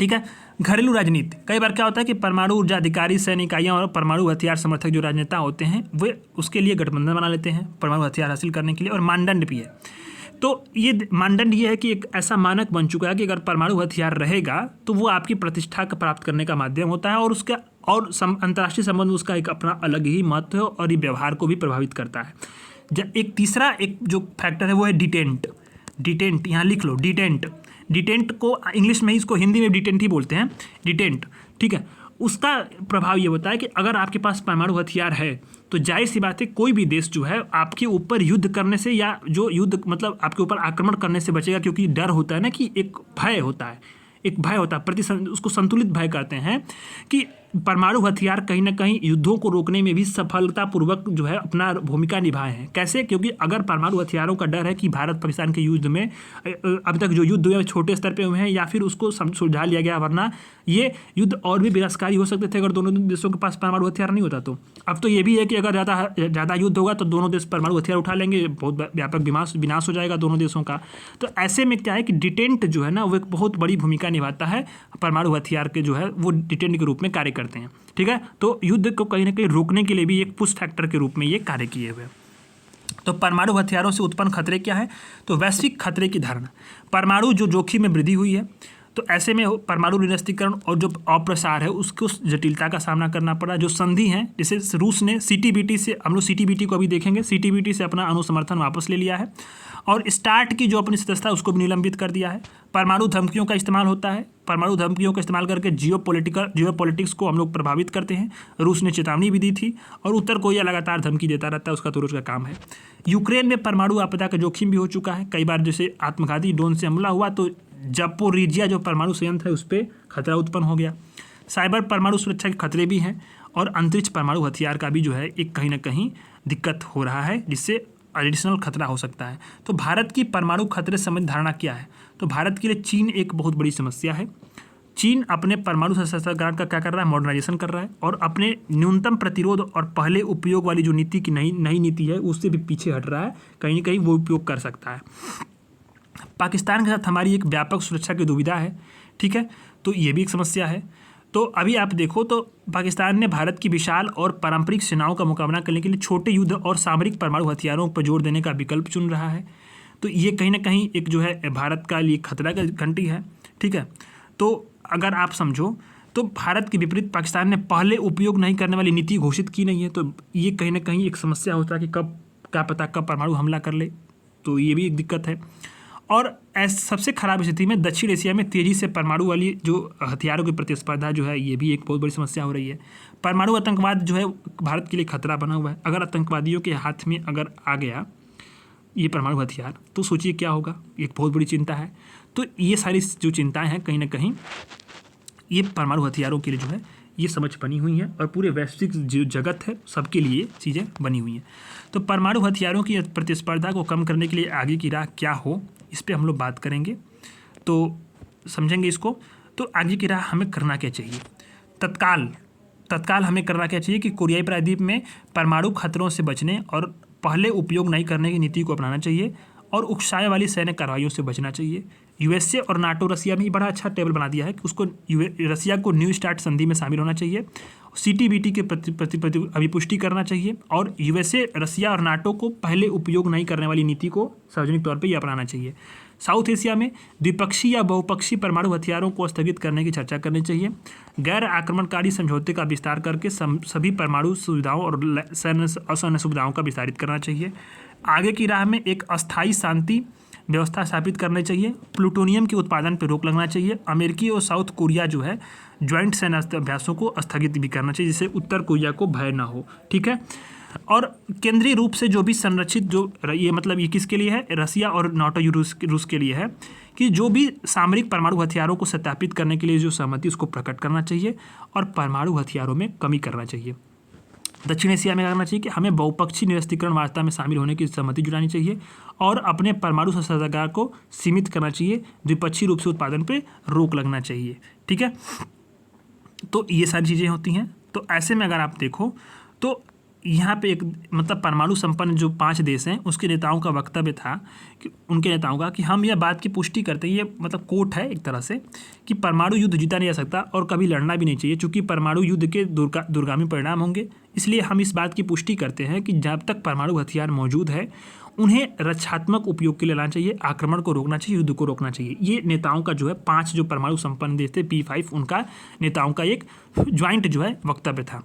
ठीक है, घरेलू राजनीति, कई बार क्या होता है कि परमाणु ऊर्जा अधिकारी, सैन्य इकाइयाँ और परमाणु हथियार समर्थक जो राजनेता होते हैं वे उसके लिए गठबंधन बना लेते हैं परमाणु हथियार हासिल करने के लिए। और मानदंड भी है। तो ये मानदंड ये है कि एक ऐसा मानक बन चुका है कि अगर परमाणु हथियार रहेगा तो वो आपकी प्रतिष्ठा का प्राप्त करने का माध्यम होता है और उसका और अंतर्राष्ट्रीय संबंध उसका एक अपना अलग ही महत्व है और ये व्यवहार को भी प्रभावित करता है। एक तीसरा एक जो फैक्टर है वो है डिटेंट, यहाँ लिख लो डिटेंट को इंग्लिश में ही, इसको हिंदी में डिटेंट ही बोलते हैं, डिटेंट। ठीक है, उसका प्रभाव ये होता है कि अगर आपके पास परमाणु हथियार है तो जाहिर सी बात है कोई भी देश जो है आपके ऊपर युद्ध करने से या जो युद्ध मतलब आपके ऊपर आक्रमण करने से बचेगा, क्योंकि डर होता है ना कि एक भय होता है, उसको संतुलित भय कहते हैं कि परमाणु हथियार कहीं ना कहीं युद्धों को रोकने में भी सफलतापूर्वक जो है अपना भूमिका निभाए हैं। कैसे? क्योंकि अगर परमाणु हथियारों का डर है कि भारत पाकिस्तान के युद्ध में अभी तक जो युद्ध हुए छोटे स्तर पे हुए हैं या फिर उसको सुलझा लिया गया, वरना ये युद्ध और भी विनाशकारी हो सकते थे अगर दोनों देशों के पास परमाणु हथियार नहीं होता। तो अब तो ये भी है कि अगर ज़्यादा युद्ध होगा तो दोनों देश परमाणु हथियार उठा लेंगे, बहुत व्यापक विनाश हो जाएगा दोनों देशों का। तो ऐसे में क्या है कि डिटेंट जो है ना वो एक बहुत बड़ी भूमिका निभाता है, परमाणु हथियार के जो है वो डिटेंट के रूप में कार्य करते हैं। ठीक है, तो युद्ध को कहीं ना कहीं रोकने के लिए भी एक पुश फैक्टर के रूप में ये कार्य किए हुए। तो परमाणु हथियारों से उत्पन्न खतरे क्या है? तो वैश्विक खतरे की धारणा, परमाणु जो जोखिम में वृद्धि हुई है, तो ऐसे में परमाणु निरस्त्रीकरण और जो अप्रसार है उसको जटिलता का सामना करना पड़ा। जो संधि है, जैसे रूस ने CTBT से, हम लोग CTBT को अभी देखेंगे, CTBT से अपना अणुसमर्थन वापस ले लिया है और स्टार्ट की जो अपनी सदस्यता उसको भी निलंबित कर दिया है। परमाणु धमकियों का इस्तेमाल होता है, परमाणु धमकियों का इस्तेमाल करके जियोपॉलिटिक्स को हम लोग प्रभावित करते हैं। रूस ने चेतावनी भी दी थी और उत्तर कोरिया लगातार धमकी देता रहता है, उसका तो रोज का काम है। यूक्रेन में परमाणु आपदा का जोखिम भी हो चुका है, कई बार जैसे आत्मघाती ड्रोन से हमला हुआ तो जापोरिजिया जो परमाणु संयंत्र है उस पर खतरा उत्पन्न हो गया। साइबर परमाणु सुरक्षा के खतरे भी हैं और अंतरिक्ष परमाणु हथियार का भी जो है एक कहीं ना कहीं दिक्कत हो रहा है, जिससे एडिशनल खतरा हो सकता है। तो भारत की परमाणु खतरे संबंधी धारणा क्या है? तो भारत के लिए चीन एक बहुत बड़ी समस्या है। चीन अपने परमाणु शस्त्रागार का क्या कर रहा है? मॉडर्नाइजेशन कर रहा है और अपने न्यूनतम प्रतिरोध और पहले उपयोग वाली जो नीति की नई नीति है उससे भी पीछे हट रहा है, कहीं ना कहीं वो उपयोग कर सकता है। पाकिस्तान के साथ हमारी एक व्यापक सुरक्षा की दुविधा है। ठीक है, तो ये भी एक समस्या है। तो अभी आप देखो तो पाकिस्तान ने भारत की विशाल और पारंपरिक सेनाओं का मुकाबला करने के लिए छोटे युद्ध और सामरिक परमाणु हथियारों पर जोर देने का विकल्प चुन रहा है। तो ये कहीं ना कहीं एक जो है भारत का लिए खतरा का घंटी है। ठीक है, तो अगर आप समझो तो भारत के विपरीत पाकिस्तान ने पहले उपयोग नहीं करने वाली नीति घोषित की नहीं है, तो ये कहीं ना कहीं एक समस्या होता है कि कब क्या पता कब परमाणु हमला कर ले, तो ये भी एक दिक्कत है। और सबसे खराब स्थिति में दक्षिण एशिया में तेज़ी से परमाणु वाली जो हथियारों की प्रतिस्पर्धा जो है ये भी एक बहुत बड़ी समस्या हो रही है। परमाणु आतंकवाद जो है भारत के लिए खतरा बना हुआ है। अगर आतंकवादियों के हाथ में अगर आ गया ये परमाणु हथियार तो सोचिए क्या होगा, एक बहुत बड़ी चिंता है। तो ये सारी जो चिंताएँ हैं कहीं ना कहीं ये परमाणु हथियारों के लिए जो है ये समझ बनी हुई है और पूरे वैश्विक जो जगत है सबके लिए चीज़ें बनी हुई हैं। तो परमाणु हथियारों की प्रतिस्पर्धा को कम करने के लिए आगे की राह क्या हो, इस पर हम लोग बात करेंगे, तो समझेंगे इसको। तो आगे की राह हमें करना क्या चाहिए? तत्काल हमें करना क्या चाहिए कि कोरियाई प्रायद्वीप में परमाणु खतरों से बचने और पहले उपयोग नहीं करने की नीति को अपनाना चाहिए और उकसावे वाली सैन्य कार्रवाइयों से बचना चाहिए। यूएसए और नाटो रसिया में बड़ा अच्छा टेबल बना दिया है कि उसको रसिया को न्यू स्टार्ट संधि में शामिल होना चाहिए, CTBT के प्रति अभिपुष्टि करना चाहिए और यूएसए, रसिया और नाटो को पहले उपयोग नहीं करने वाली नीति को सार्वजनिक तौर पे ये अपनाना चाहिए। साउथ एशिया में द्विपक्षीय या बहुपक्षीय परमाणु हथियारों को स्थगित करने की चर्चा करनी चाहिए। गैर आक्रमणकारी समझौते का विस्तार करके सभी परमाणु सुविधाओं और सैन्य सुविधाओं का विस्तारित करना चाहिए। आगे की राह में एक अस्थायी शांति व्यवस्था स्थापित करनी चाहिए। प्लूटोनियम के उत्पादन पर रोक लगना चाहिए। अमेरिकी और साउथ कोरिया जो है ज्वाइंट सैन्य अभ्यासों को स्थगित भी करना चाहिए, जिससे उत्तर कोरिया को भय ना हो। ठीक है। और केंद्रीय रूप से जो भी संरक्षित जो ये मतलब ये किसके लिए है, रसिया और नाटो रूस के लिए है, कि जो भी सामरिक परमाणु हथियारों को सत्यापित करने के लिए जो सहमति उसको प्रकट करना चाहिए और परमाणु हथियारों में कमी करना चाहिए। दक्षिण एशिया में करना चाहिए कि हमें बहुपक्षीय निरस्त्रीकरण वार्ता में शामिल होने की सहमति जुटानी चाहिए और अपने परमाणु शस्त्रागार को सीमित करना चाहिए। द्विपक्षीय रूप से उत्पादन पर रोक लगना चाहिए। ठीक है। तो ये सारी चीज़ें होती हैं। तो ऐसे में अगर आप देखो तो यहाँ पे एक मतलब परमाणु संपन्न जो 5 देश हैं उसके नेताओं का वक्तव्य था कि उनके नेताओं का कि हम यह बात की पुष्टि करते हैं, ये मतलब कोट है एक तरह से, कि परमाणु युद्ध जीता नहीं जा सकता और कभी लड़ना भी नहीं चाहिए, क्योंकि परमाणु युद्ध के दूरगामी परिणाम होंगे। इसलिए हम इस बात की पुष्टि करते हैं कि जब तक परमाणु हथियार मौजूद है उन्हें रक्षात्मक उपयोग के लिए लाना चाहिए, आक्रमण को रोकना चाहिए, युद्ध को रोकना चाहिए। ये नेताओं का जो है 5 जो परमाणु संपन्न देश थे P5 उनका नेताओं का एक ज्वाइंट जो है वक्तव्य था।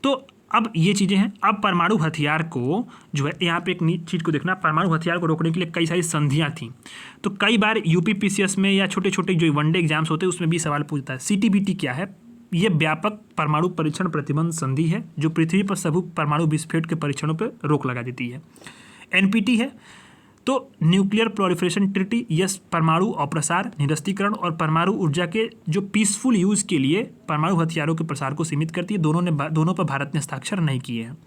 तो अब ये चीज़ें हैं। अब परमाणु हथियार को जो है यहाँ पे एक चीज़ को देखना, परमाणु हथियार को रोकने के लिए कई सारी संधियाँ थी। तो कई बार UPPCS में या छोटे छोटे जो वनडे एग्जाम्स होते हैं उसमें भी सवाल पूछता है। CTBT क्या है? ये व्यापक परमाणु परीक्षण प्रतिबंध संधि है जो पृथ्वी पर सभी परमाणु विस्फोट के परीक्षणों पर रोक लगा देती है। NPT है तो न्यूक्लियर प्रोलिफरेशन ट्रीटी, यस परमाणु अप्रसार, निरस्त्रीकरण और परमाणु ऊर्जा के जो पीसफुल यूज़ के लिए परमाणु हथियारों के प्रसार को सीमित करती है। दोनों पर भारत ने हस्ताक्षर नहीं किए हैं।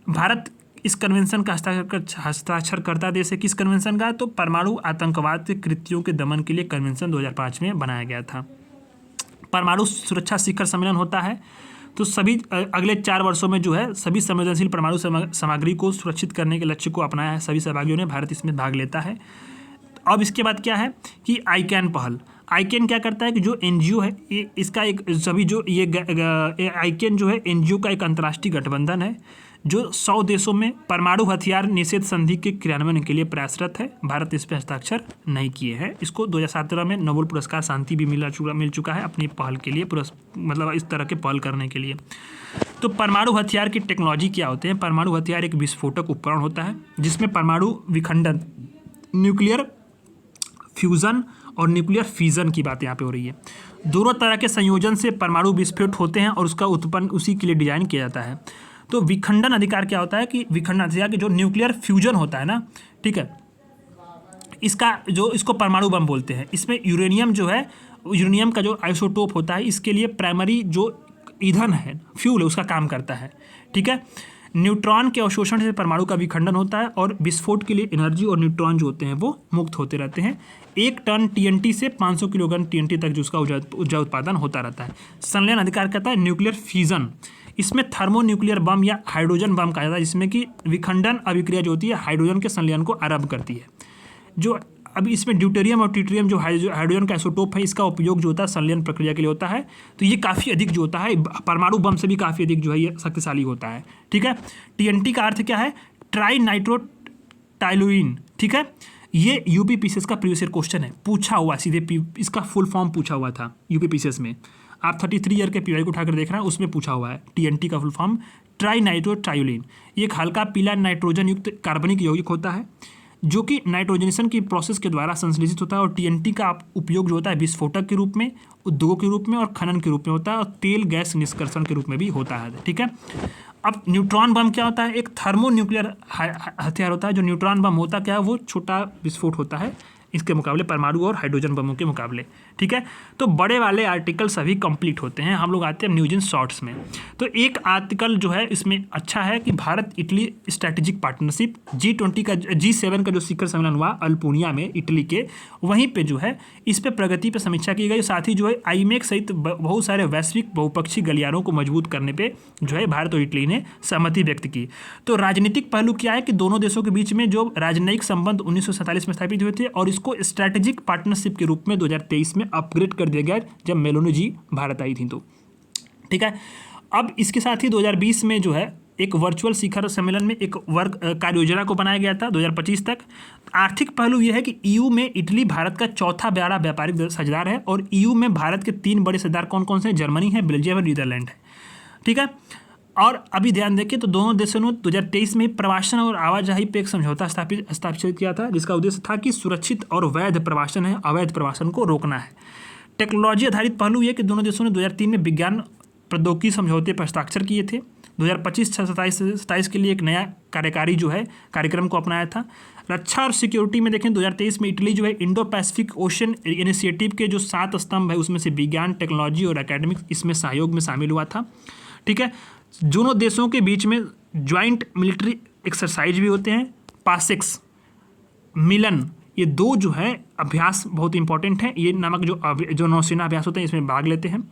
भारत इस कन्वेंशन का हस्ताक्षर करता देश है। किस कन्वेंशन का? तो परमाणु आतंकवाद के कृत्यों के दमन के लिए कन्वेंशन 2005 में बनाया गया था। परमाणु सुरक्षा शिखर सम्मेलन होता है तो सभी अगले 4 वर्षों में जो है सभी संवेदनशील परमाणु सामग्री को सुरक्षित करने के लक्ष्य को अपनाया है सभी सहभागियों ने। भारत इसमें भाग लेता है। अब इसके बाद क्या है कि आईकैन पहल। आईकैन क्या करता है कि जो NGO है ये इसका एक सभी जो ये आईकैन जो है NGO का एक अंतर्राष्ट्रीय गठबंधन है जो 100 देशों में परमाणु हथियार निषेध संधि के क्रियान्वयन के लिए प्रयासरत है। भारत इस पर हस्ताक्षर नहीं किए हैं। इसको 2017 में नोबेल पुरस्कार शांति भी मिल चुका है अपनी पहल के लिए, मतलब इस तरह के पहल करने के लिए। तो परमाणु हथियार की टेक्नोलॉजी क्या होते हैं? परमाणु हथियार एक विस्फोटक उपकरण होता है जिसमें परमाणु विखंडन, न्यूक्लियर फ्यूज़न और न्यूक्लियर फिजन की बात यहाँ पे हो रही है। दोनों तरह के संयोजन से परमाणु विस्फोट होते हैं और उसका उत्पन्न उसी के लिए डिजाइन किया जाता है। तो विखंडन अधिकार क्या होता है कि विखंडन अधिकार के जो न्यूक्लियर फ्यूजन होता है ना, ठीक है, इसको परमाणु बम बोलते हैं। इसमें यूरेनियम जो है, यूरेनियम का जो आइसोटोप होता है इसके लिए प्राइमरी जो ईंधन है, फ्यूल है, उसका काम करता है। ठीक है। न्यूट्रॉन के अवशोषण से परमाणु का विखंडन होता है और विस्फोट के लिए एनर्जी और न्यूट्रॉन जो होते हैं वो मुक्त होते रहते हैं। 1 टन TNT से 500 किलोग्राम TNT तक जो उसका ऊर्जा उत्पादन होता रहता है। संलयन अधिकार कहता है न्यूक्लियर फ्यूजन। इसमें थर्मो न्यूक्लियर बम या हाइड्रोजन बम कहा जाता है जिसमें कि विखंडन अभिक्रिया जो होती है हाइड्रोजन के संलयन को आरंभ करती है। जो अभी इसमें ड्यूटेरियम और ट्रिटियम जो हाइड्रोजन का आइसोटोप है इसका उपयोग जो होता है संलयन प्रक्रिया के लिए होता है। तो ये काफ़ी अधिक जो होता है परमाणु बम से भी काफ़ी अधिक जो है ये शक्तिशाली होता है। ठीक है। TNT का अर्थ क्या है? ट्राई नाइट्रोटाइलुइन। ठीक है। ये UPPCS का प्रीवियस ईयर क्वेश्चन है, पूछा हुआ सीधे इसका फुल फॉर्म पूछा हुआ था UPPCS में। आप 33 ईयर के PY को उठाकर देख रहे हैं, उसमें पूछा हुआ है TNT का फुल फॉर्म ट्राई नाइट्रोटाइलुइन। ये एक हल्का पीला नाइट्रोजन युक्त कार्बनिक यौगिक होता है जो कि नाइट्रोजनेशन की प्रोसेस के द्वारा संश्लेषित होता है। और TNT का उपयोग जो होता है विस्फोटक के रूप में, उद्योगों के रूप में और खनन के रूप में होता है और तेल गैस निष्कर्षण के रूप में भी होता है। ठीक है। अब न्यूट्रॉन बम क्या होता है? एक थर्मो न्यूक्लियर हथियार होता है। जो न्यूट्रॉन बम होता क्या है? वो छोटा विस्फोट होता है इसके मुकाबले, परमाणु और हाइड्रोजन बमों के मुकाबले। ठीक है। तो बड़े वाले आर्टिकल सभी कंप्लीट होते हैं। हम लोग आते हैं न्यूज इन शॉर्ट्स में। तो एक आर्टिकल जो है इसमें अच्छा है कि Bharat Italy strategic partnership G7 का जो शिखर सम्मेलन हुआ अल्पूनिया में इटली के, वहीं पे जो है इस पे प्रगति पे समीक्षा की गई। साथ ही जो है IMEC सहित बहुत सारे वैश्विक बहुपक्षीय गलियारों को मजबूत करने पर जो है भारत और इटली ने सहमति व्यक्त की। तो राजनीतिक पहलू क्या है कि दोनों देशों के बीच में जो राजनयिक संबंध 1947 में स्थापित हुए थे और इसको स्ट्रैटेजिक पार्टनरशिप के रूप में 2023 में अपग्रेड कर दिया गया जब मेलोनी जी भारत आई थी। तो ठीक है। अब इसके साथ ही 2020 में जो है एक वर्चुअल शिखर सम्मेलन में एक वर्ग कार्य योजना को बनाया गया था 2025 तक। आर्थिक पहलू यह है कि ईयू में इटली भारत का चौथा बड़ा व्यापारिक साझेदार है और ईयू में भारत के 3 बड़े साझेदार कौन कौन से हैं? जर्मनी है, बेल्जियम और नीदरलैंड है। ठीक है, और अभी ध्यान दें तो दोनों देशों ने 2023 में प्रवासन और आवाजाही पे एक समझौता स्थापित किया था, जिसका उद्देश्य था कि सुरक्षित और वैध प्रवासन है, अवैध प्रवासन को रोकना है। टेक्नोलॉजी आधारित पहलू ये कि दोनों देशों ने 2003 में विज्ञान प्रौद्योगिकी समझौते पर हस्ताक्षर किए थे। 2025-27 के लिए एक नया कार्यकारी जो है कार्यक्रम को अपनाया था। रक्षा और सिक्योरिटी में देखें 2023 में इटली जो है इंडो पैसिफिक ओशन इनिशिएटिव के जो 7 स्तंभ है उसमें से विज्ञान, टेक्नोलॉजी और एकेडमिक्स इसमें सहयोग में शामिल हुआ था। ठीक है, दोनों देशों के बीच में ज्वाइंट मिलिट्री एक्सरसाइज भी होते हैं। पासेक्स, मिलन, ये 2 जो है अभ्यास बहुत इंपॉर्टेंट है। ये नामक जो नौसेना अभ्यास होते हैं इसमें भाग लेते हैं।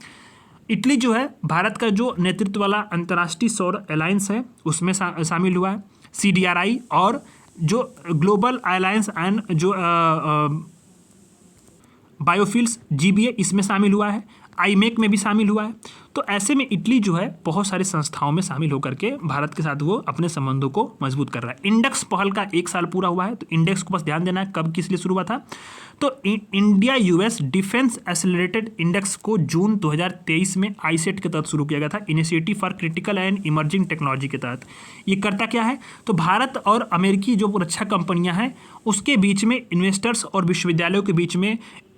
इटली जो है भारत का जो नेतृत्व वाला अंतर्राष्ट्रीय सौर अलायंस है उसमें शामिल हुआ है। CDRI और जो ग्लोबल अलायंस एंड जो बायोफिल्स GBA इसमें शामिल हुआ है। IMEC में भी शामिल हुआ है। तो ऐसे में इटली जो है बहुत सारी संस्थाओं में शामिल होकर के भारत के साथ वो अपने संबंधों को मजबूत कर रहा है। इंडेक्स पहल का 1 साल पूरा हुआ है, तो इंडेक्स को बस ध्यान देना है कब किस लिए शुरू हुआ था। तो India US defence accelerated index को जून 2023 में आईसेट के तहत शुरू किया गया था, initiative for critical and emerging technology के तहत। ये करता क्या है, तो भारत और अमेरिकी जो रक्षा कंपनियां हैं उसके बीच में इन्वेस्टर्स और विश्वविद्यालयों के बीच में,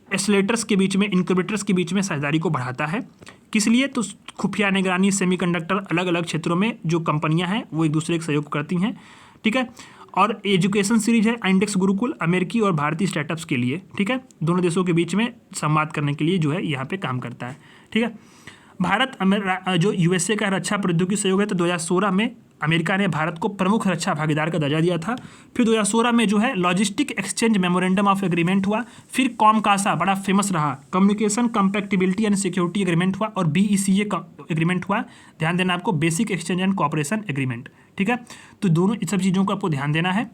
एक्सेलरेटर्स के बीच में, इनक्यूबेटर्स के बीच में साझेदारी को बढ़ाता है। किस लिए, तो खुफिया निगरानी, सेमीकंडक्टर, अलग अलग क्षेत्रों में जो कंपनियां हैं वो एक दूसरे के सहयोग करती हैं। ठीक है, और एजुकेशन सीरीज है इंडेक्स गुरुकुल, अमेरिकी और भारतीय स्टार्टअप्स के लिए। ठीक है, दोनों देशों के बीच में संवाद करने के लिए जो है यहाँ पे काम करता है। ठीक है, भारत जो USA का रक्षा प्रौद्योगिकी सहयोग है, तो 2016 में अमेरिका ने भारत को प्रमुख रक्षा भागीदार का दर्जा दिया था। फिर 2016 में जो है logistic exchange memorandum of agreement हुआ। फिर कॉमकासा बड़ा फेमस रहा, communication compatibility and security agreement हुआ, और BECA एग्रीमेंट हुआ। ध्यान देना आपको, basic exchange and cooperation agreement. ठीक है, तो दोनों इन सब चीज़ों को आपको ध्यान देना है।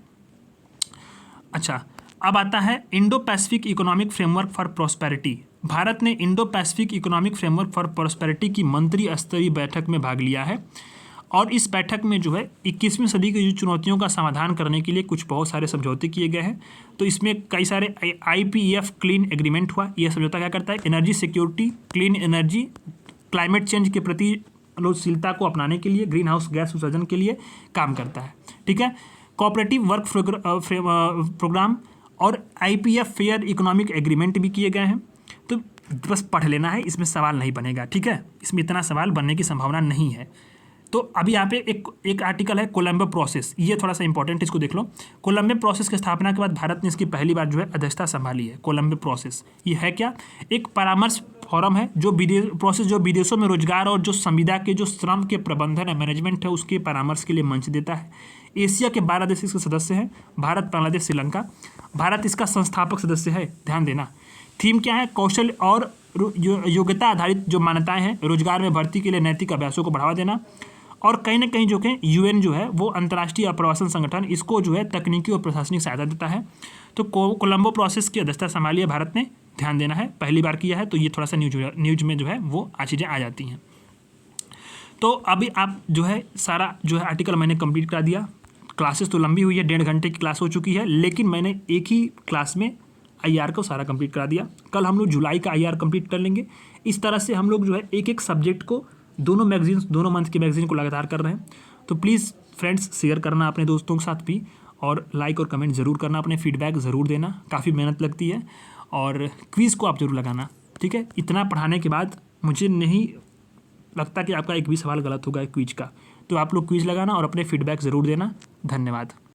अच्छा, अब आता है Indo Pacific economic framework for prosperity. Bharat ने Indo Pacific economic framework for prosperity की मंत्री स्तरीय बैठक में भाग लिया है, और इस बैठक में जो है 21वीं सदी की जो चुनौतियों का समाधान करने के लिए कुछ बहुत सारे समझौते किए गए हैं। तो इसमें कई सारे IPEF क्लीन एग्रीमेंट हुआ। यह समझौता क्या करता है, energy security, clean energy, climate change के प्रति अनुकूलता को अपनाने के लिए, ग्रीन हाउस गैस उत्सर्जन के लिए काम करता है। ठीक है, कोऑपरेटिव वर्क प्रोग्राम और IPEF फेयर इकोनॉमिक एग्रीमेंट भी किए गए हैं। तो बस पढ़ लेना है, इसमें सवाल नहीं बनेगा। ठीक है, इसमें इतना सवाल बनने की संभावना नहीं है। तो अभी यहाँ पे एक आर्टिकल है कोलंबो प्रोसेस, ये थोड़ा सा इंपॉर्टेंट, इसको देख लो। कोलंबो प्रोसेस की स्थापना के बाद भारत ने इसकी पहली बार जो है अध्यक्षता संभाली है। कोलंबो प्रोसेस ये है क्या, एक परामर्श फोरम है जो विदेशों में रोजगार और जो संविदा के जो श्रम के प्रबंधन है, मैनेजमेंट है, उसके परामर्श के लिए मंच देता है। एशिया के 12 देश इसके सदस्य हैं, भारत, बांग्लादेश, श्रीलंका। भारत इसका संस्थापक सदस्य है। ध्यान देना, थीम क्या है, कौशल और योग्यता आधारित जो मान्यताएं हैं, रोजगार में भर्ती के लिए नैतिक अभ्यासों को बढ़ावा देना, और कहीं ना कहीं जो कि UN जो है वो अंतर्राष्ट्रीय आप्रवासन संगठन इसको जो है तकनीकी और प्रशासनिक सहायता देता है। तो कोलंबो प्रोसेस की अध्यक्षता संभाली है भारत ने। ध्यान देना है, पहली बार किया है, तो ये थोड़ा सा न्यूज में जो है वो चीज़ें आ जाती हैं। तो अभी आप जो है सारा जो है आर्टिकल मैंने कंप्लीट करा दिया। क्लासेस तो लंबी हुई है, 1.5 घंटे की क्लास हो चुकी है, लेकिन मैंने एक ही क्लास में IR को सारा कंप्लीट करा दिया। कल हम लोग जुलाई का IR कंप्लीट कर लेंगे। इस तरह से हम लोग जो है एक सब्जेक्ट को, दोनों मंथ की मैगजीन को लगातार कर रहे हैं। तो प्लीज़ फ्रेंड्स शेयर करना अपने दोस्तों के साथ भी, और लाइक और कमेंट ज़रूर करना, अपने फीडबैक ज़रूर देना, काफ़ी मेहनत लगती है, और क्विज़ को आप ज़रूर लगाना। ठीक है, इतना पढ़ाने के बाद मुझे नहीं लगता कि आपका एक भी सवाल गलत होगा क्विज़ का। तो आप लोग क्विज़ लगाना और अपने फीडबैक ज़रूर देना। धन्यवाद।